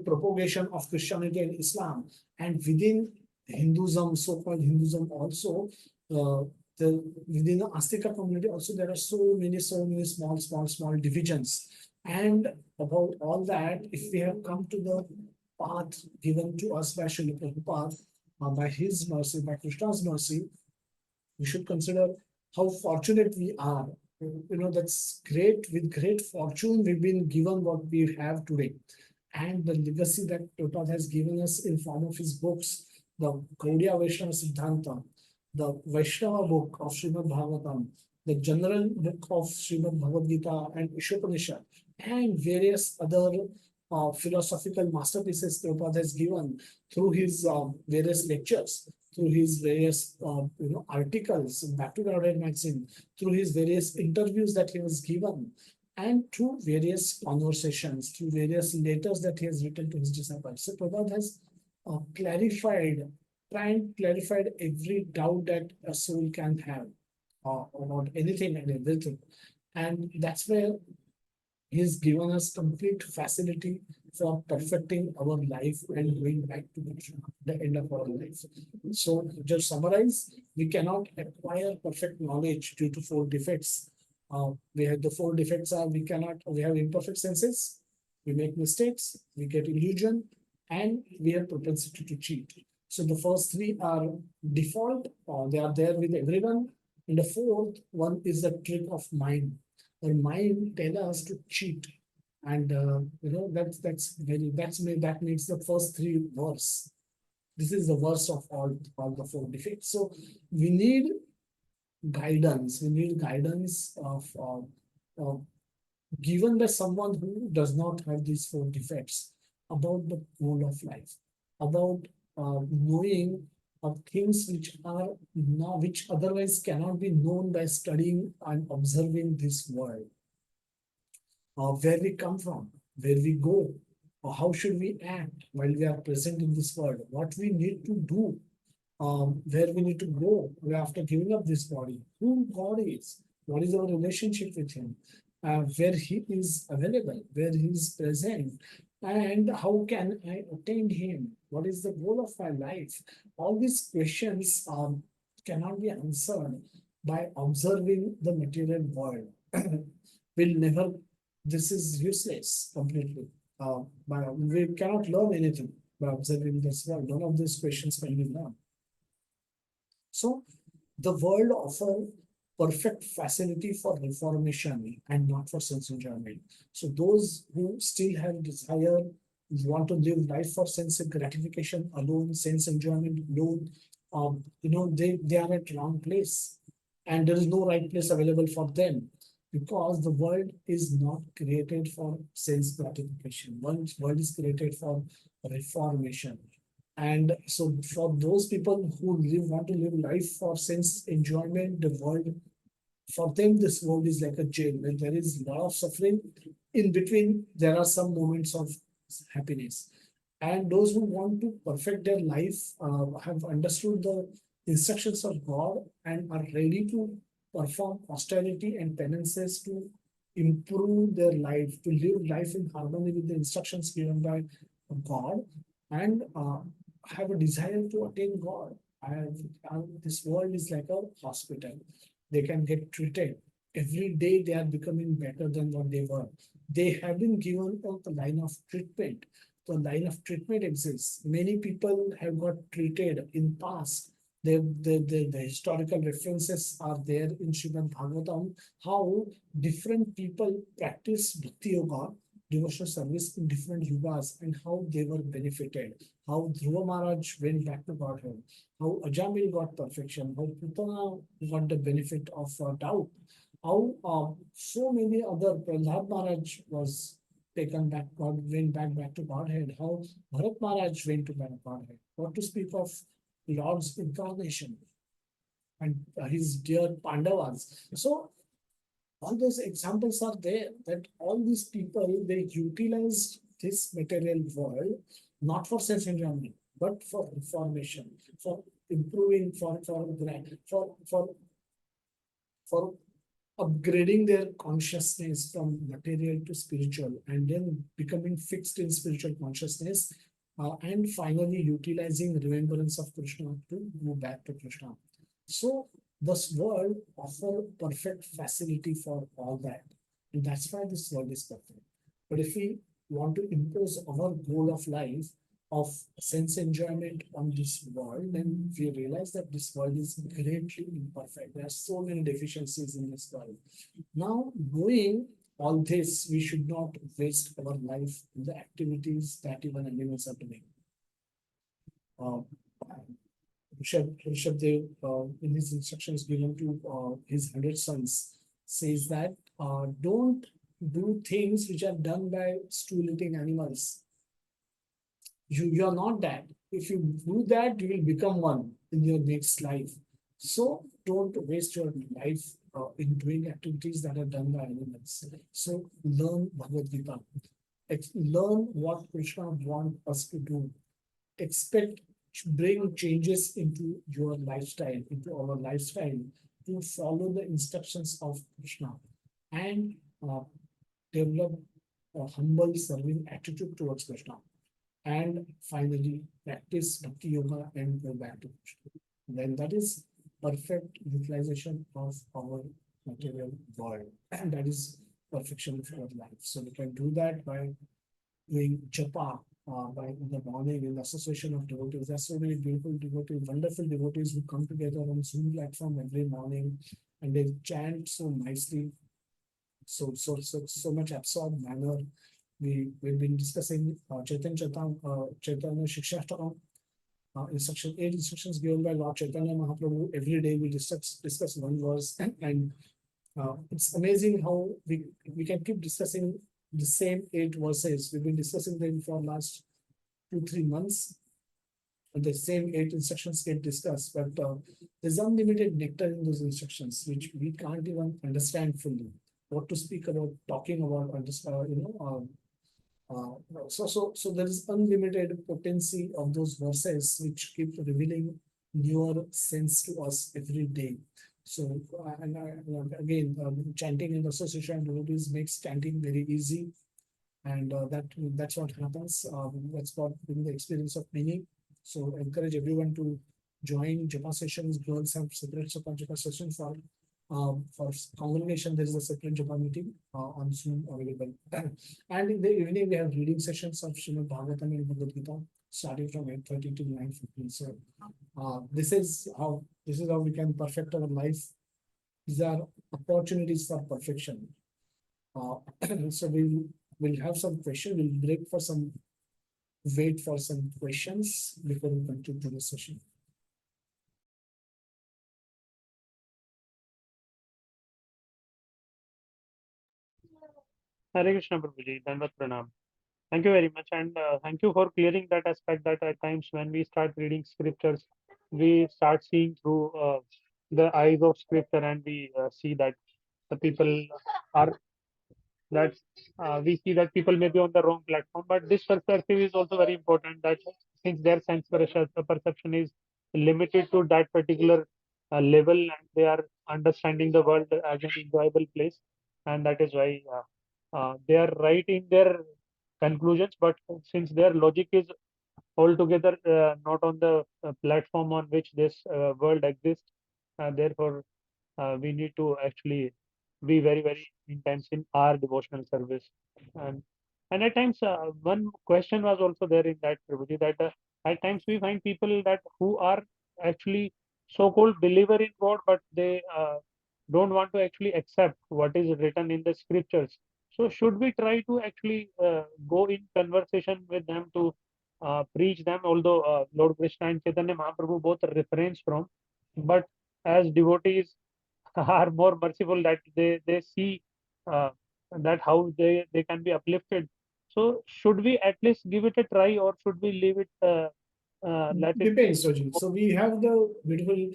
propagation of Christianity and Islam, and within Hinduism, so-called Hinduism also, within the Astika community also there are so many small divisions. And about all that, if we have come to the path given to us by Srila Prabhupada, by his mercy, by Krishna's mercy, we should consider how fortunate we are. That's great. With great fortune, we've been given what we have today. And the legacy that Prabhupada has given us in form of his books, the Gaudiya Vaishnava Siddhanta, the Vaishnava book of Srimad Bhagavatam, the general book of Srimad Bhagavad Gita and Isopanishad, and various other philosophical masterpieces Prabhupada has given through his various lectures, through his various articles in Back to Godhead magazine, through his various interviews that he has given, and through various conversations, through various letters that he has written to his disciples. So Prabhupada has clarified every doubt that a soul can have about anything and everything. And that's where he's given us complete facility for perfecting our life and going back to the end of our life. So just summarize, we cannot acquire perfect knowledge due to four defects. We have the four defects are we have imperfect senses, we make mistakes, we get illusion, and we have propensity to cheat. So the first three are default, they are there with everyone. And the fourth one is the trick of mind. The mind tells us to cheat. And that makes the first three worse. This is the worst of all the four defects. So we need guidance. We need guidance uh, given by someone who does not have these four defects about the goal of life, about knowing of things which are now which otherwise cannot be known by studying and observing this world. Where we come from, where we go, or how should we act while we are present in this world, what we need to do, where we need to go after giving up this body, who God is, what is our relationship with Him, where He is available, where He is present, and how can I attain Him? What is the goal of my life? All these questions cannot be answered by observing the material world. Will never, this is useless completely. We cannot learn anything by observing this world. None of these questions can be learned. So the world offer perfect facility for reformation and not for sense enjoyment. So those who still have desire, want to live life for sense gratification alone, sense enjoyment alone, they are at wrong place, and there is no right place available for them, because the world is not created for sense gratification. One world is created for reformation. And so for those people who want to live life for sense enjoyment, the world, for them, this world is like a jail where there is a lot of suffering. In between, there are some moments of happiness. And those who want to perfect their life have understood the instructions of God and are ready to perform austerity and penances to improve their life, to live life in harmony with the instructions given by God, and have a desire to attain God. This world is like a hospital. They can get treated. Every day they are becoming better than what they were. They have been given a line of treatment. The line of treatment exists. Many people have got treated in past. The historical references are there in Srimad Bhagavatam, how different people practice Bhakti Yoga, devotional service in different yugas, and how they were benefited. How Dhruva Maharaj went back to Godhead, how Ajamil got perfection, how Putana got the benefit of doubt, how so many other, Prahlad Maharaj was taken back, went back to Godhead, how Bharat Maharaj went to Godhead. What to speak of Lord's incarnation and his dear Pandavas. So all those examples are there, that all these people, they utilize this material world not for sense enjoyment, but for reformation, for improving, for upgrading their consciousness from material to spiritual, and then becoming fixed in spiritual consciousness, and finally utilizing remembrance of Krishna to go back to Krishna. So this world offers perfect facility for all that. And that's why this world is perfect. But if we want to impose our goal of life of sense enjoyment on this world, then we realize that this world is greatly imperfect. There are so many deficiencies in this world. Now, knowing all this, we should not waste our life in the activities that even animals are doing. Uh, Rishabdev, in his instructions given to his 100 sons, says that don't do things which are done by stool-eating animals. You are not that. If you do that, you will become one in your next life. So don't waste your life in doing activities that are done by animals. So learn Bhagavad Gita. Learn what Krishna wants us to do. Expect, bring changes into your lifestyle, into our lifestyle, to follow the instructions of Krishna, and develop a humble serving attitude towards Krishna. And finally, practice Bhakti Yoga and go back to Krishna. Then that is perfect utilization of our material world. And that is perfection of our life. So we can do that by doing japa, by in the morning in the association of devotees. There are so many beautiful devotees, wonderful devotees who come together on Zoom platform every morning, and they chant so nicely, so much absorbed manner, we've been discussing Chaitanya Shiksha instruction, 8 instructions given by Lord Chaitanya Mahaprabhu. Every day we discuss one verse, and it's amazing how we can keep discussing the same 8 verses. We've been discussing them for last 2-3 months. And the same 8 instructions get discussed, but there's unlimited nectar in those instructions, which we can't even understand fully. What to speak about, talking about, so there is unlimited potency of those verses which keep revealing newer sense to us every day. So again, chanting in association devotees makes chanting very easy, and that's what happens. That's what in the experience of many. So encourage everyone to join Japa sessions. Girls have separate Japa sessions for congregation. There is a separate Japa meeting on Zoom available. And in the evening we have reading sessions of Srimad Bhagavatam and Bhagavad Gita starting from 8:30 to 9:15. So this is how we can perfect our life. These are opportunities for perfection. So we'll have some question. We'll wait for some questions before we continue the session. Hare Krishna Prabhuji, Dandavat Pranam. Thank you very much, and thank you for clearing that aspect that at times when we start reading scriptures, we start seeing through the eyes of scripture, and we see that the people are that we see that people may be on the wrong platform. But this perspective is also very important, that since their sense perception is limited to that particular level, and they are understanding the world as an enjoyable place, and that is why they are right in their conclusions. But since their logic is altogether not on the platform on which this world exists, therefore we need to actually be very, very intense in our devotional service. And and at times one question was also there in that, Prabhuji, that at times we find people that who are actually so-called believer in God, but they don't want to actually accept what is written in the scriptures. So should we try to actually go in conversation with them to preach them, although Lord Krishna and Chaitanya Mahaprabhu both reference from, but as devotees are more merciful, that they see uh, that how they can be uplifted. So should we at least give it a try, or should we leave it let it Depends, Rajit. So we have the beautiful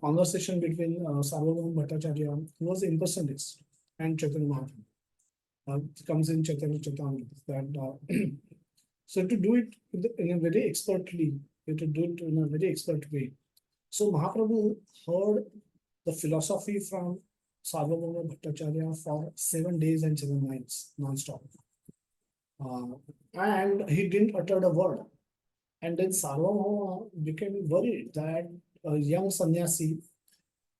conversation between Sarvabhauma Bhattacharya, who was the impersonalist, and Chaitanya Mahaprabhu. It comes in Chaitanya Chaitamrita that so to do it in a very expertly, you have to do it in a very expert way. So Mahaprabhu heard the philosophy from Sarvabhauma Bhattacharya for 7 days and 7 nights non-stop. And he didn't utter a word. And then Sarvabhauma became worried that a young sannyasi,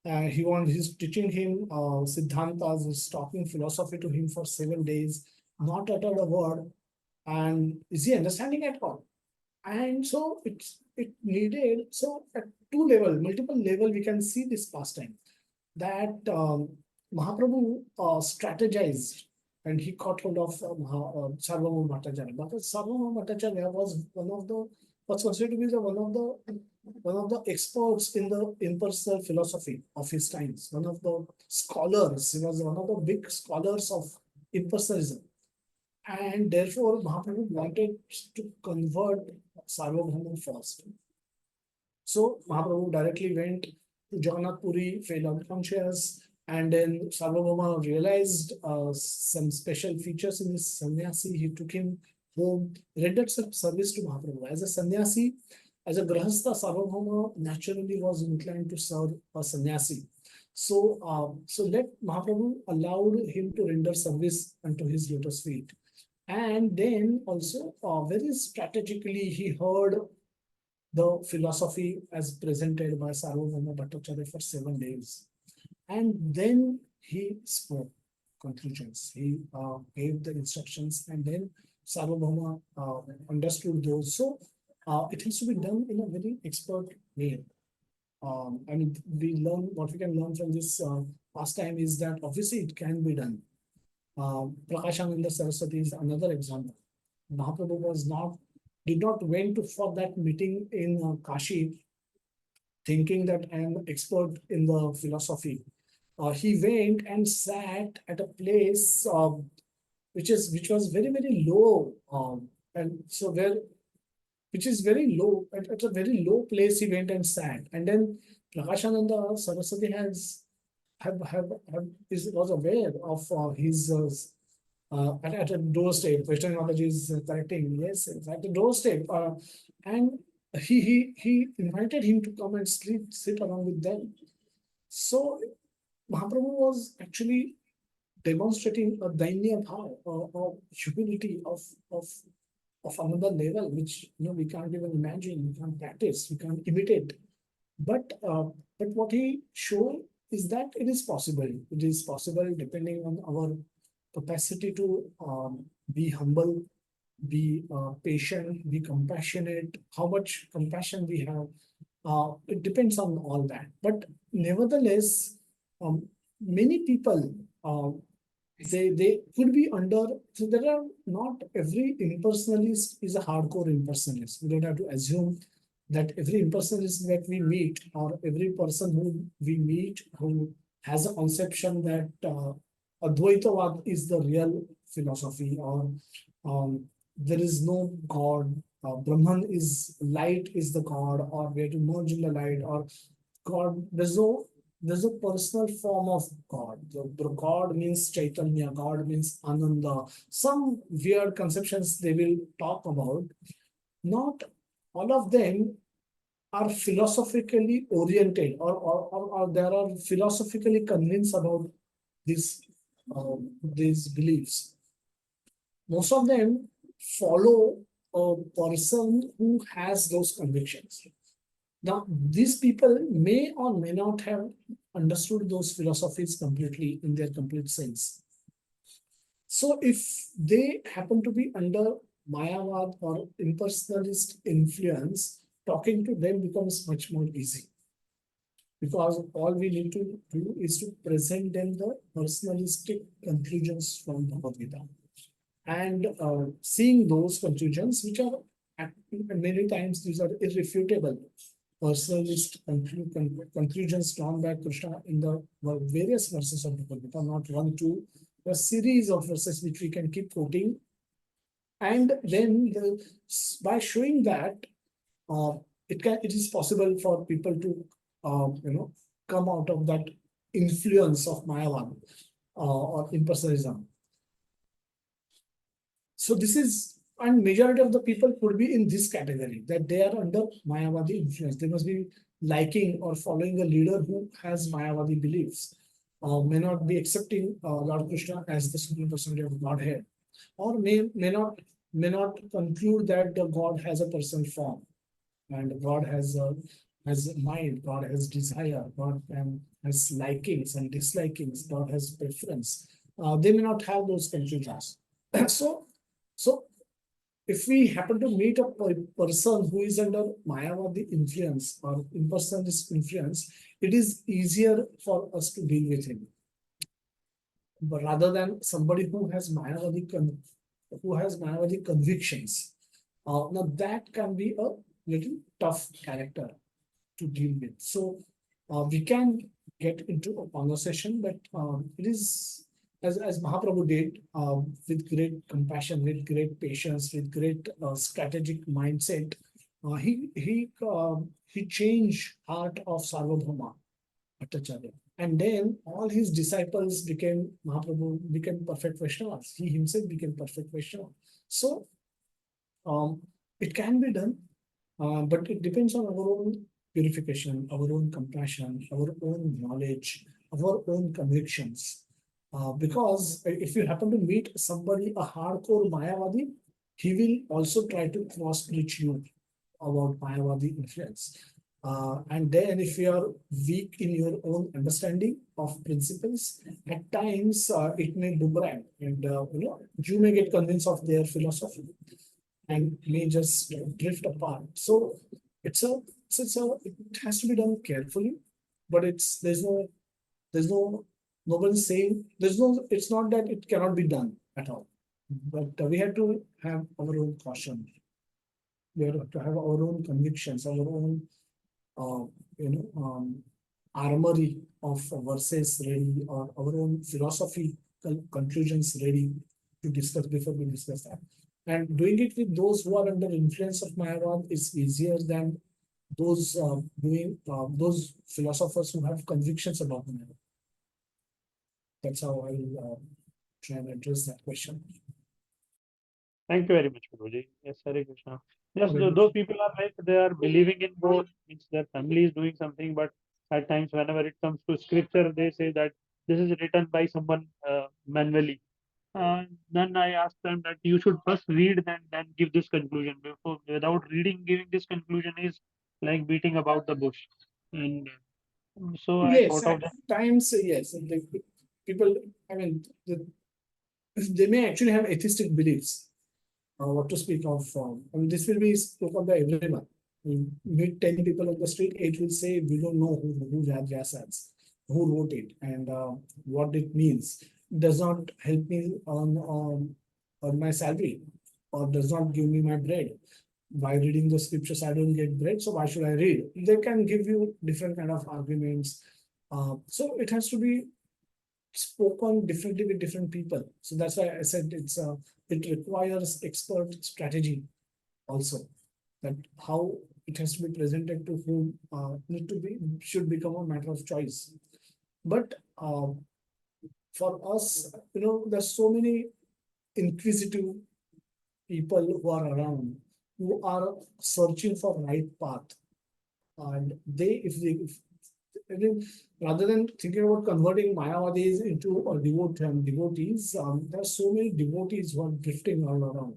he's teaching him Siddhantas, he's talking philosophy to him for 7 days, not uttered a word. And is he understanding at all? And so it needed, so at multiple level, we can see this pastime that Mahaprabhu strategized, and he caught hold of Sarvabhauma Bhattacharya. But Sarvabhauma Bhattacharya was considered to be one of the experts in the impersonal philosophy of his times. One of the scholars. He was one of the big scholars of impersonalism. And therefore, Mahaprabhu wanted to convert Sarvabhauma first. So Mahaprabhu directly went to Jagannath Puri, fell unconscious, and then Sarvabhauma realized some special features in this sannyasi. He took him home, rendered some service to Mahaprabhu. As a sannyasi, as a grahastha, Sarvabhauma naturally was inclined to serve a sannyasi. So let Mahaprabhu allowed him to render service unto his lotus feet. And then also, very strategically, he heard the philosophy as presented by Sarvabhauma Bhattacharya for 7 days. And then he spoke conclusions. He gave the instructions, and then Sarvabhauma understood those. So it has to be done in a very expert way. I mean, what we can learn from this pastime is that obviously it can be done. Prakashananda Saraswati is another example. Mahaprabhu did not went for that meeting in Kashi thinking that I am expert in the philosophy. He went and sat at a place which was very low, and so where which is very low at a very low place he went and sat, and then Prakashananda Saraswati have was aware of his at a doorstep. Western knowledge is correcting. Yes, it's at the doorstep, and he invited him to come and sit along with them. So Mahaprabhu was actually demonstrating a dainya bhav, or humility of of another level, which we can't even imagine, we can't practice, we can't imitate. But what he showed is that it is possible. It is possible depending on our capacity to be humble, be patient, be compassionate, how much compassion we have. It depends on all that. But nevertheless, many people they could be under. So there are not every impersonalist is a hardcore impersonalist. We don't have to assume that every impersonalist that we meet, or every person who we meet who has a conception that Advaitavad is the real philosophy, or there is no God, Brahman is light, is the God, or we have to merge in the light, or God, there's a personal form of God. The God means Chaitanya, God means Ananda. Some weird conceptions they will talk about. Not all of them are philosophically oriented, or there are philosophically convinced about these these beliefs. Most of them follow a person who has those convictions. Now, these people may or may not have understood those philosophies completely in their complete sense. So, if they happen to be under Mayavad or impersonalist influence, talking to them becomes much more easy, because all we need to do is to present them the personalistic conclusions from Bhagavad Gita, and seeing those conclusions, which are many times these are irrefutable personalist conclusions drawn by Krishna in the various verses of the Bhagavad Gita, not one, two, a series of verses which we can keep quoting. And then by showing that it is possible for people to come out of that influence of Mayavad or impersonalism. So this is, and majority of the people could be in this category, that they are under Mayavadi influence. They must be liking or following a leader who has Mayavadi beliefs, may not be accepting Lord Krishna as the Supreme Personality of Godhead, or may not conclude that the God has a personal form, and God has a mind, God has desire, God has likings and dislikings, God has preference. They may not have those conclusions. So if we happen to meet a person who is under Mayavadi influence or impersonalist influence, it is easier for us to deal with him, but rather than somebody who has Mayavadi convictions. Now that can be a little tough character to deal with. So we can get into a conversation, but it is as Mahaprabhu did, with great compassion, with great patience, with great strategic mindset. He changed heart of Sarvabhauma Bhattacharya, and then all his disciples became Mahaprabhu became perfect Vaishnavas. He himself became perfect Vaishnava. So it can be done, but it depends on our own purification, our own compassion, our own knowledge, our own convictions. Because if you happen to meet somebody, a hardcore Mayavadi, he will also try to cross-preach you about Mayavadi influence. And then if you are weak in your own understanding of principles, at times it may boomerang, and you may get convinced of their philosophy and may just drift apart. So it has to be done carefully, but there's no Nobody's saying there's no. It's not that it cannot be done at all, but we have to have our own caution. We have to have our own convictions, our own uh, you know armory of verses ready, or our own philosophy conclusions ready to discuss before we discuss that. And doing it with those who are under influence of Mayavad is easier than those doing those philosophers who have convictions about Mayavad. That's how I will try and address that question. Thank you very much, Guruji. Yes, Hare Krishna. Yes, Very those people are like they are believing in God, means their family is doing something, but at times whenever it comes to scripture, they say that this is written by someone manually. Then I asked them that you should first read, then give this conclusion. Before, without reading, giving this conclusion is like beating about the bush. And so I Yes, thought of at times, yes. People, I mean, they may actually have atheistic beliefs. What to speak of? I mean, this will be spoken by everyone. You meet 10 people on the street, 8 will say, we don't know who Raj says, who wrote it, and what it means. Does not help me on my salary, or does not give me my bread. By reading the scriptures, I don't get bread, so why should I read? They can give you different kind of arguments. So it has to be spoken differently with different people. So that's why I said it requires expert strategy also. That how it has to be presented to whom need to be should become a matter of choice. But for us, there's so many inquisitive people who are around, who are searching for right path, and if I mean, rather than thinking about converting Mayavadis into devotees, there are so many devotees who are drifting all around.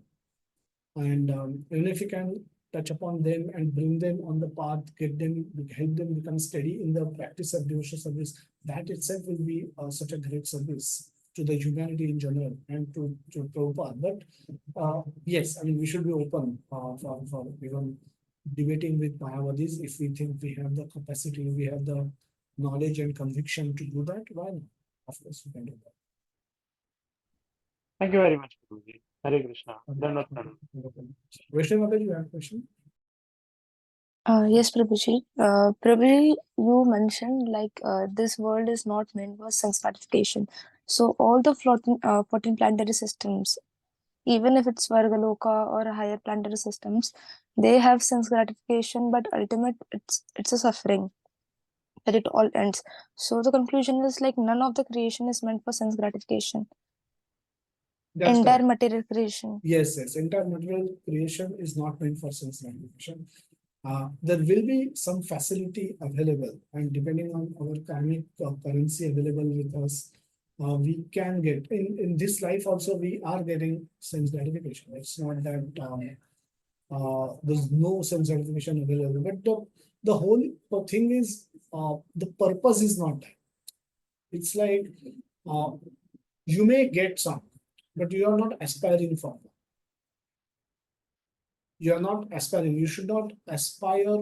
And even if you can touch upon them and bring them on the path, help them become steady in the practice of devotional service, that itself will be such a great service to the humanity in general and to Prabhupada. But yes, I mean, we should be open for even debating with Mayavadis if we think we have the capacity, we have the knowledge and conviction to do that. Why not? Of course, we can do that. Thank you very much, Guruji. Hare Krishna. Dandavat Pranam. Vaishnav, you have a question? Yes, Prabhuji. Prabhuji, you mentioned like this world is not meant for sense gratification. So all the 14 planetary systems, even if it's Vargaloka or higher planetary systems, they have sense gratification, but ultimate it's a suffering that it all ends. So the conclusion is like none of the creation is meant for sense gratification. That's Entire correct. material creation. Yes, entire material creation is not meant for sense gratification. There will be some facility available, and depending on our karmic currency available with us, we can get in this life also. We are getting sense gratification. It's not that there's no sense gratification available, but the whole thing is the purpose is not that. It's like uh, you may get some, but you are not aspiring for that. You are not aspiring. You should not aspire,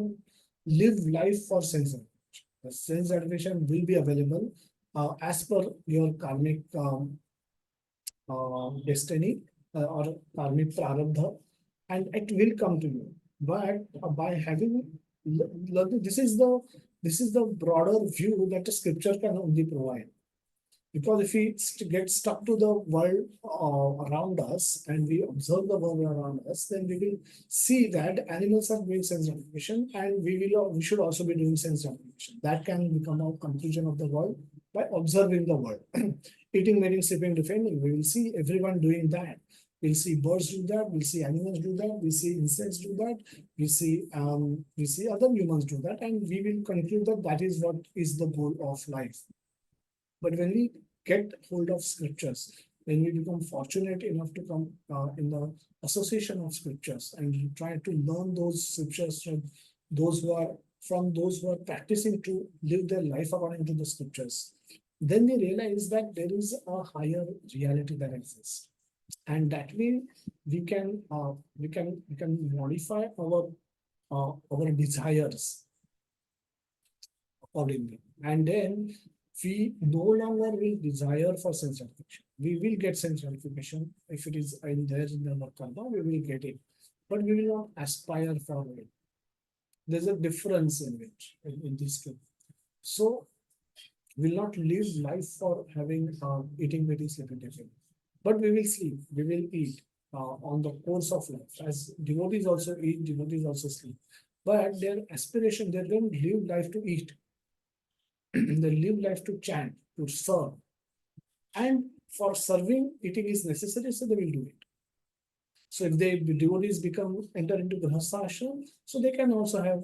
live life for sense gratification. The sense gratification will be available as per your karmic destiny or karmic prarabdha, and it will come to you. But by having this is the broader view that the scripture can only provide. Because if we get stuck to the world around us and we observe the world around us, then we will see that animals are doing sense gratification, and we should also be doing sense gratification. That can become a conclusion of the world by observing the world. Eating, wearing, sleeping, defending. We will see everyone doing that. We'll see birds do that. We'll see animals do that. We see insects do that. We see other humans do that, and we will conclude that that is what is the goal of life. But when we get hold of scriptures, when we become fortunate enough to come in the association of scriptures and try to learn those scriptures from those who are practicing to live their life according to the scriptures, then we realize that there is a higher reality that exists, and that way we can modify our desires accordingly, and then we no longer will desire for sense gratification. We will get sense gratification if it is in there in the karma, we will get it, but we will not aspire for it. There's a difference in it in this case. So we'll not live life for having eating very sleeping definitely. But we will sleep, we will eat on the course of life. As devotees also eat, devotees also sleep. But their aspiration, they don't live life to eat. They live life to chant, to serve. And for serving, eating is necessary, so they will do it. So if they devotees become enter into grihastha ashram, so they can also have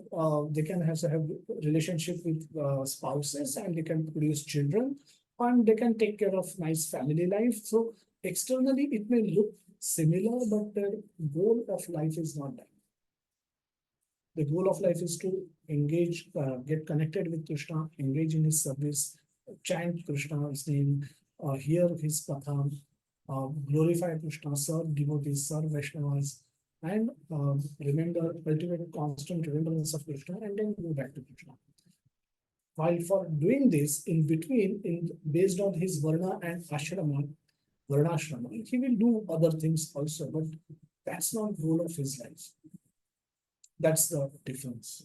relationship with spouses, and they can produce children, and they can take care of nice family life. So externally it may look similar, but the goal of life is not that. The goal of life is to engage, get connected with Krishna, engage in his service, chant Krishna's name, hear his katha, glorify Krishna, serve devotees, serve Vaishnavas, and remember, cultivate constant remembrance of Krishna, and then go back to Krishna. While for doing this, in between, based on his varna and ashrama, varnashrama, he will do other things also, but that's not goal of his life. That's the difference.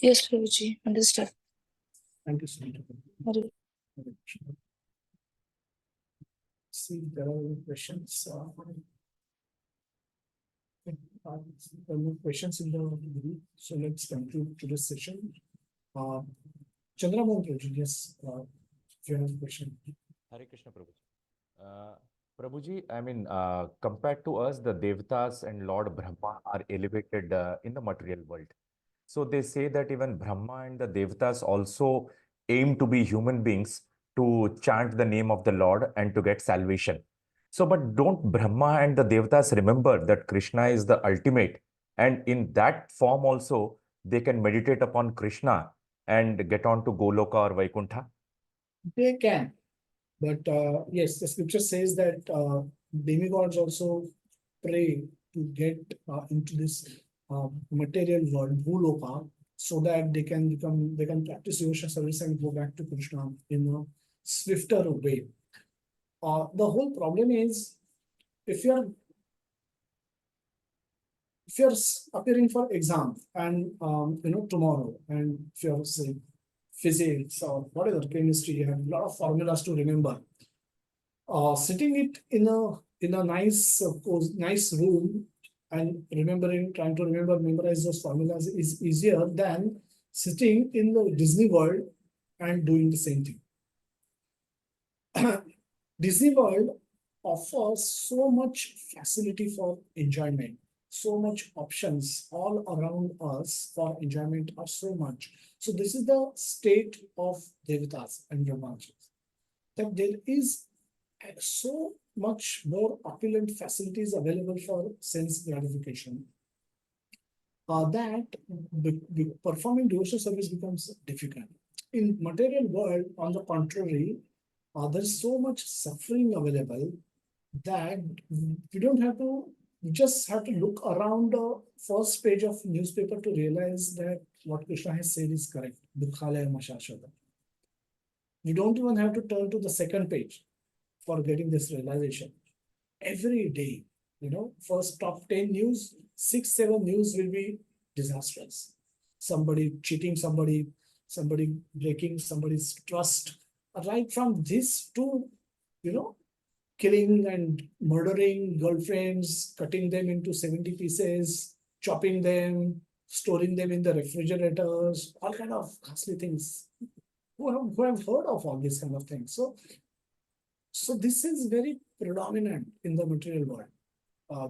Yes, Prabhuji, understood. Thank you so much. Hare See if there are any questions. There are no questions in the group, so let's conclude today's session. Chandramohan Prabhuji, yes, if you have a question. Hare Krishna Prabhuji. Prabhuji, I mean, compared to us, the Devatas and Lord Brahma are elevated in the material world. So they say that even Brahma and the Devatas also aim to be human beings to chant the name of the Lord and to get salvation. So, but don't Brahma and the Devatas remember that Krishna is the ultimate, and in that form also they can meditate upon Krishna and get on to Goloka or Vaikuntha? They can, but yes, the scripture says that demigods also pray to get into this material world, Bhuloka, so that they can practice devotional service and go back to Krishna in a swifter way. The whole problem is if you're appearing for exam and tomorrow, and if you're say physics or whatever chemistry, you have a lot of formulas to remember. Sitting it in a nice nice room and trying to memorize those formulas is easier than sitting in the Disney World and doing the same thing. Disney World offers so much facility for enjoyment, so much options all around us for enjoyment are so much. So this is the state of Devatas and Brahmanas, that there is so much more opulent facilities available for sense gratification that performing devotional service becomes difficult. In material world, on the contrary, there's so much suffering available that we just have to look around the first page of newspaper to realize that what Krishna has said is correct. Dukhalaya Mashashada. You don't even have to turn to the second page for getting this realization. Every day, first top 10 news, 6-7 news will be disastrous. Somebody cheating somebody breaking somebody's trust. Right from this to, killing and murdering girlfriends, cutting them into 70 pieces, chopping them, storing them in the refrigerators, all kind of ghastly things. Who have heard of all these kind of things? So this is very predominant in the material world.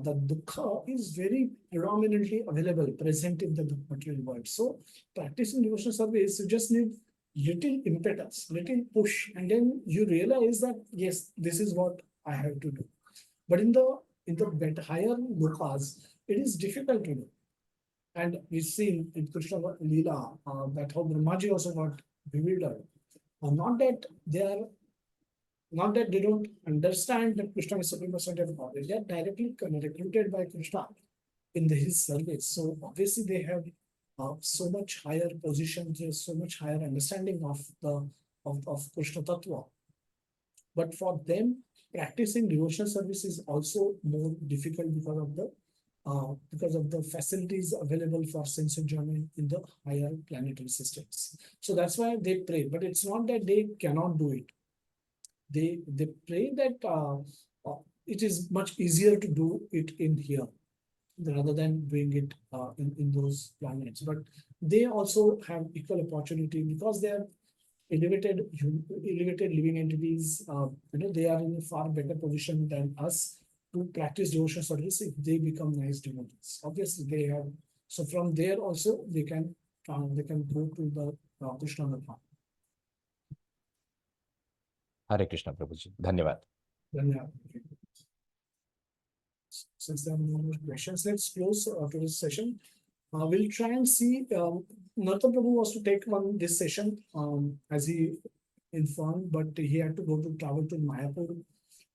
The dukkha is very predominantly available, present in the material world. So practicing devotional service, you just need little impetus, little push, and then you realize that yes, this is what I have to do. But in the higher lokas, it is difficult to do. And we see in Krishna Leela that how Brahmaji also got bewildered. Not that they don't understand that Krishna is supreme personality of God. They are directly recruited by Krishna in his service. So obviously they have so much higher position, there's so much higher understanding of the of Krishna Tattva. But for them, practicing devotional service is also more difficult because of the facilities available for sense enjoyment in the higher planetary systems. So that's why they pray. But it's not that they cannot do it. They pray that it is much easier to do it in here rather than doing it in those planets. But they also have equal opportunity because they are elevated living entities. They are in a far better position than us to practice devotional service if they become nice devotees. Obviously, they have. So from there also they can go to the Krishna Bhagwan. Hare Krishna, Prabhuji. Dhanyavad. Since there are no more questions, let's close today's session. We'll try and see. Narta Prabhu was to take this session as he informed, but he had to travel to Mayapur.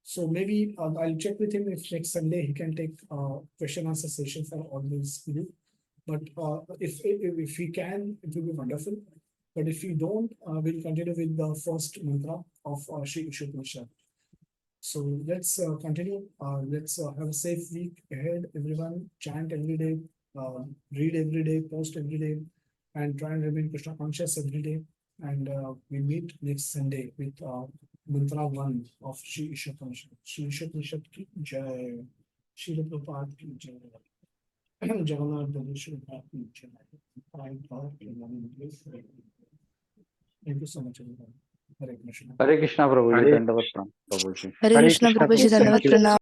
So maybe I'll check with him if next Sunday he can take question answer session for all these people. But if he can, it will be wonderful. But if we don't, we'll continue with the first mantra of Sri Isopanishad. So let's continue. Let's have a safe week ahead, everyone. Chant every day, read every day, post every day, and try and remain Krishna conscious every day. And we meet next Sunday with mantra 1 of Sri Isopanishad. Sri Isopanishad ki jai. Srila Prabhupada ki jai. Jagannath Dhaneshwar ki jai. Thank you so much, everyone. Hare Krishna. Hare Krishna, Prabhuji. Hare Dandavat Pranam, Prabhuji. Hare Krishna, Prabhuji, Thank Dandavat you. Pranam.